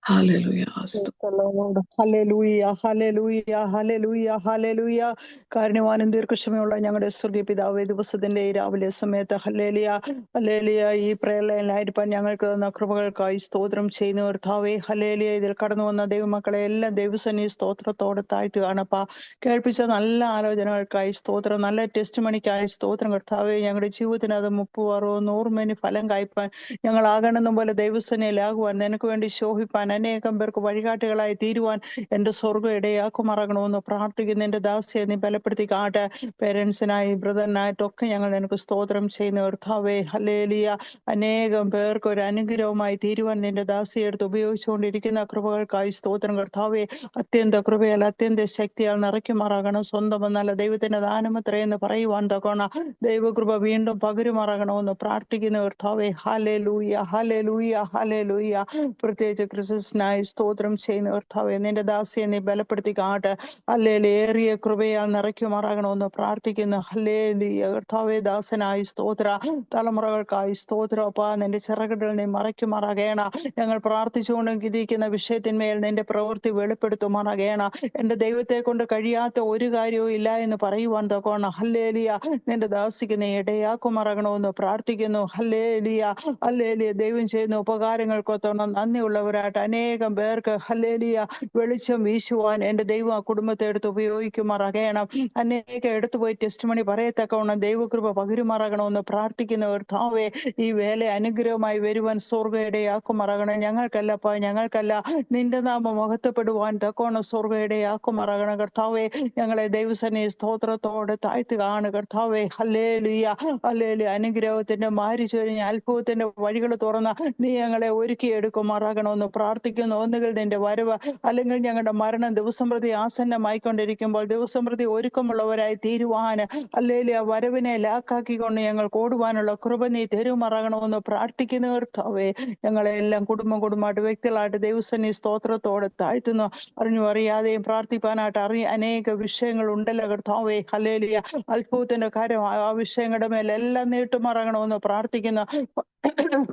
Hallelujah. Praise the Lord. Hallelujah, hallelujah, hallelujah, hallelujah. കാരുണ്യവാനും ദീർഘക്ഷമയുള്ള ഞങ്ങളുടെ സ്വർഗീയ പിതാവേ, ദിവസത്തിന്റെ ഈ രാവിലെ സമയത്ത് ഹല്ലേലിയ ഹല്ലേലിയ ഈ പ്രേരണയിലായിരിക്കാൻ ഞങ്ങൾക്ക് തന്ന കൃപകൾക്കായി സ്തോത്രം ചെയ്യുന്ന കർത്താവേ, ഹല്ലേലിയ ഇതിൽ കടന്നു വന്ന ദൈവമക്കളെ എല്ലാം ദൈവസന്നി സ്തോത്രത്തോടെ താഴ്ത്തുകയാണപ്പാ. കേൾപ്പിച്ച നല്ല ആലോചനകൾക്കായി സ്തോത്രം, നല്ല ടെസ്റ്റ് മണിക്കായി സ്തോത്രം കർത്താവേ. ഞങ്ങളുടെ ജീവിതത്തിന് അത് 30, 60, 100 മേനി ഫലം കായ്പാൻ ഞങ്ങൾ ആകണമെന്ന പോലെ ദൈവസേനയിലാകുവാൻ, നിനക്ക് വേണ്ടി ശോഭിപ്പാൻ, അനേകം പേർക്ക് വഴികാട്ടികളായി തീരുവാൻ എൻ്റെ സ്വർഗ്ഗം ഇടയാക്കുമാറാകണമെന്ന് പ്രാർത്ഥിക്കുന്ന എൻ്റെ ദാസിയെ നീ ബലപ്പെടുത്തി കാട്ടെ. പേരൻസിനായി ബ്രദറിനായിട്ടൊക്കെ ഞങ്ങൾ നിനക്ക് സ്തോത്രം ചെയ്യുന്ന കർത്താവേ, ഹല്ലേലൂയ. അനേകം പേർക്ക് ഒരു അനുഗ്രഹമായി തീരുവാൻ നിന്റെ ദാസിയെ എടുത്ത് ഉപയോഗിച്ചുകൊണ്ടിരിക്കുന്ന കൃപകൾക്കായി സ്തോത്രം കർത്താവേ. അത്യന്ത കൃപയാൽ അത്യന്ത ശക്തിയാൽ നിറയ്ക്കുമാറാകണം. സ്വന്തം എന്നല്ല ദൈവത്തിന്റെ ദാനമത്രയെന്ന് പറയുവാൻ തക്കോണം ദൈവകൃപ വീണ്ടും പകരുമാറാകണമെന്ന് പ്രാർത്ഥിക്കുന്ന കർത്താവേ, ഹല്ലേലൂയ ഹല്ലേലൂയ ഹല്ലേലൂയ. പ്രത്യേകിച്ച് ക്രിസ്തുനായി സ്തോത്രം ചെയ്യുന്ന കർത്താവേ, നിന്റെ ദാസിയെ നീ ബലപ്പെടുത്തി കാട്ടെ. ഹല്ലേലൂയ. ഏറിയ കൃപയാൽ നിറയ്ക്കുമാറാകണമെന്ന് പ്രാർത്ഥിക്കുന്നു. ഹല്ലേലൂയ കർത്താവേ, ദാസനായി സ്തോത്ര, തലമുറകൾക്കായി സ്തോത്രം അപ്പാ. നിന്റെ ചിറകുകൾ നീ മറയ്ക്കുമാറാകേണ. ഞങ്ങൾ പ്രാർത്ഥിച്ചുകൊണ്ടിരിക്കുന്ന വിഷയത്തിന്മേൽ നിന്റെ പ്രവൃത്തി വെളിപ്പെടുത്തുമാറാകേണ. എന്റെ ദൈവത്തെ കൊണ്ട് കഴിയാത്ത ഒരു കാര്യവും ഇല്ല എന്ന് പറയുവാൻ തക്കോണം ഹല്ലേലൂയ നിന്റെ ദാസിക്ക് നീ ഇടയാക്കുമാറാകണമെന്ന് പ്രാർത്ഥിക്കുന്നു. Hallelujah hallelujah. ദൈവം ചെയ്യുന്ന ഉപകാരങ്ങൾക്കൊത്തോണം നന്ദിയുള്ളവരായിട്ട് അനേകം പേർക്ക് ഹല്ലേലൂയ വെളിച്ചം വീശുവാൻ എൻ്റെ ദൈവം ആ കുടുംബത്തെ എടുത്ത് ഉപയോഗിക്കുമാറാകണം. അനേകം എടുത്തു പോയി ടെസ്റ്റ് മണി പറയത്തക്കവണ്ണം ദൈവകൃപ പകരുമാറാകണമെന്ന് പ്രാർത്ഥിക്കുന്ന കർത്താവേ, ഈ വേല അനുഗ്രഹമായി വരുവാൻ സ്വർഗ്ഗം ഇടയാക്കുമാറാകണം. ഞങ്ങൾക്കല്ലപ്പാ, ഞങ്ങൾക്കല്ല, നിന്റെ നാമം മഹത്വപ്പെടുവാൻ തക്കോണം സ്വർഗ്ഗം ഇടയാക്കുമാറാകണം കർത്താവേ. ഞങ്ങളെ ദൈവസേന സ്തോത്രത്തോടെ താഴ്ത്തുകയാണ് കർത്താവേ. Hallelujah hallelujah. അനുഗ്രഹത്തിന്റെ മാരിച്ചൊരിഞ്ഞ അത്ഭുതത്തിന്റെ വഴികൾ തുറന്ന് നീ ഞങ്ങളെ ഒരുക്കിയെടുക്കുമാറാകണമെന്ന് പ്രാർത്ഥിക്കുന്നു. ഒന്നുകിൽ നിന്റെ വരവ് അല്ലെങ്കിൽ ഞങ്ങളുടെ മരണം ദിവസം പ്രതി ആസന്നമായിക്കൊണ്ടിരിക്കുമ്പോൾ ദിവസം പ്രതി ഒരുക്കമുള്ളവരായി തീരുവാൻ ഹല്ലേലൂയ വരവിനെ ലാക്കാക്കിക്കൊണ്ട് ഞങ്ങൾ ഓടുവാനുള്ള കൃപ നീ തരുമാറാകണമെന്ന് പ്രാർത്ഥിക്കുന്ന കർത്താവേ. ഞങ്ങളെ എല്ലാം കുടുംബമായിട്ട് വ്യക്തികളായിട്ട് ദൈവസേന സ്തോത്രത്തോടെ താഴ്ത്തുന്നു. അറിഞ്ഞു അറിയാതെയും പ്രാർത്ഥിപ്പാനായിട്ട് അനേക വിഷയങ്ങൾ ഉണ്ടല്ലോ കർത്താവേ. ഹല്ലേലൂയ. അത്ഭുതത്തിന്റെ കാര്യം ആ വിഷയങ്ങളുടെ മേലെല്ലാം നീട്ടുമാറാകണമെന്ന് പ്രാർത്ഥിക്കുന്നു.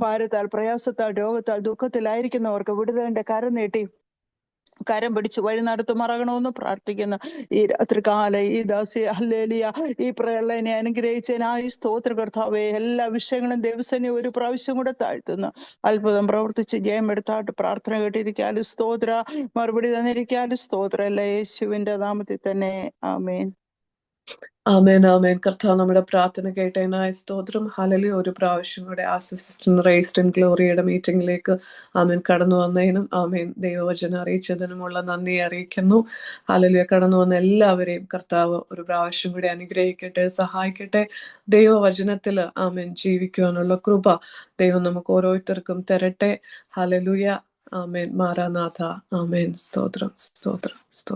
ഭാരത്താൽ, പ്രയാസത്താൽ, രോഗത്താൽ, ദുഃഖത്തിലായിരിക്കുന്നവർക്ക് വിടുതലിന്റെ കരം നീട്ടി കരം പിടിച്ച് വഴി നടത്തുമാറാകണമെന്ന് പ്രാർത്ഥിക്കുന്നു. ഈ രാത്രികാല ഈ ദാസി ഹല്ലേലൂയ ഈ പ്രളയനെ അനുഗ്രഹിച്ചതിനായി സ്തോത്ര കർത്താവേ. എല്ലാ വിഷയങ്ങളും ദൈവസേന ഒരു പ്രാവശ്യം കൂടെ താഴ്ത്തുന്നു. അത്ഭുതം പ്രവർത്തിച്ച് ജയം എടുത്താട്ട് പ്രാർത്ഥന കേട്ടിരിക്കാലും സ്തോത്ര, മറുപടി തന്നിരിക്കാലും സ്തോത്ര. അല്ല യേശുവിന്റെ നാമത്തിൽ തന്നെ ആമേൻ. ആമേൻ ആമേൻ. കർത്താവ് നമ്മുടെ പ്രാർത്ഥന കേട്ടതിനായി സ്തോത്രം. ഹല്ലേലൂയ. ഒരു പ്രാവശ്യം കൂടെ അസിസ്റ്റന്റ് റേസ്ഡ് ഇൻ ഗ്ലോറിയുടെ മീറ്റിംഗിലേക്ക് ആമേൻ കടന്നു വന്നതിനും ആമേൻ ദൈവവചനം അറിയിച്ചതിനുമുള്ള നന്ദി അറിയിക്കുന്നു. ഹല്ലേലൂയ. കടന്നു വന്ന എല്ലാവരെയും കർത്താവ് ഒരു പ്രാവശ്യം കൂടി അനുഗ്രഹിക്കട്ടെ, സഹായിക്കട്ടെ. ദൈവവചനത്തിൽ ആമേൻ ജീവിക്കുവാനുള്ള കൃപ ദൈവം നമുക്ക് ഓരോരുത്തർക്കും തരട്ടെ. ഹല്ലേലൂയ. ആമേൻ. മാറാനാഥ. ആമേൻ. സ്തോത്രം സ്തോത്രം സ്തോത്രം.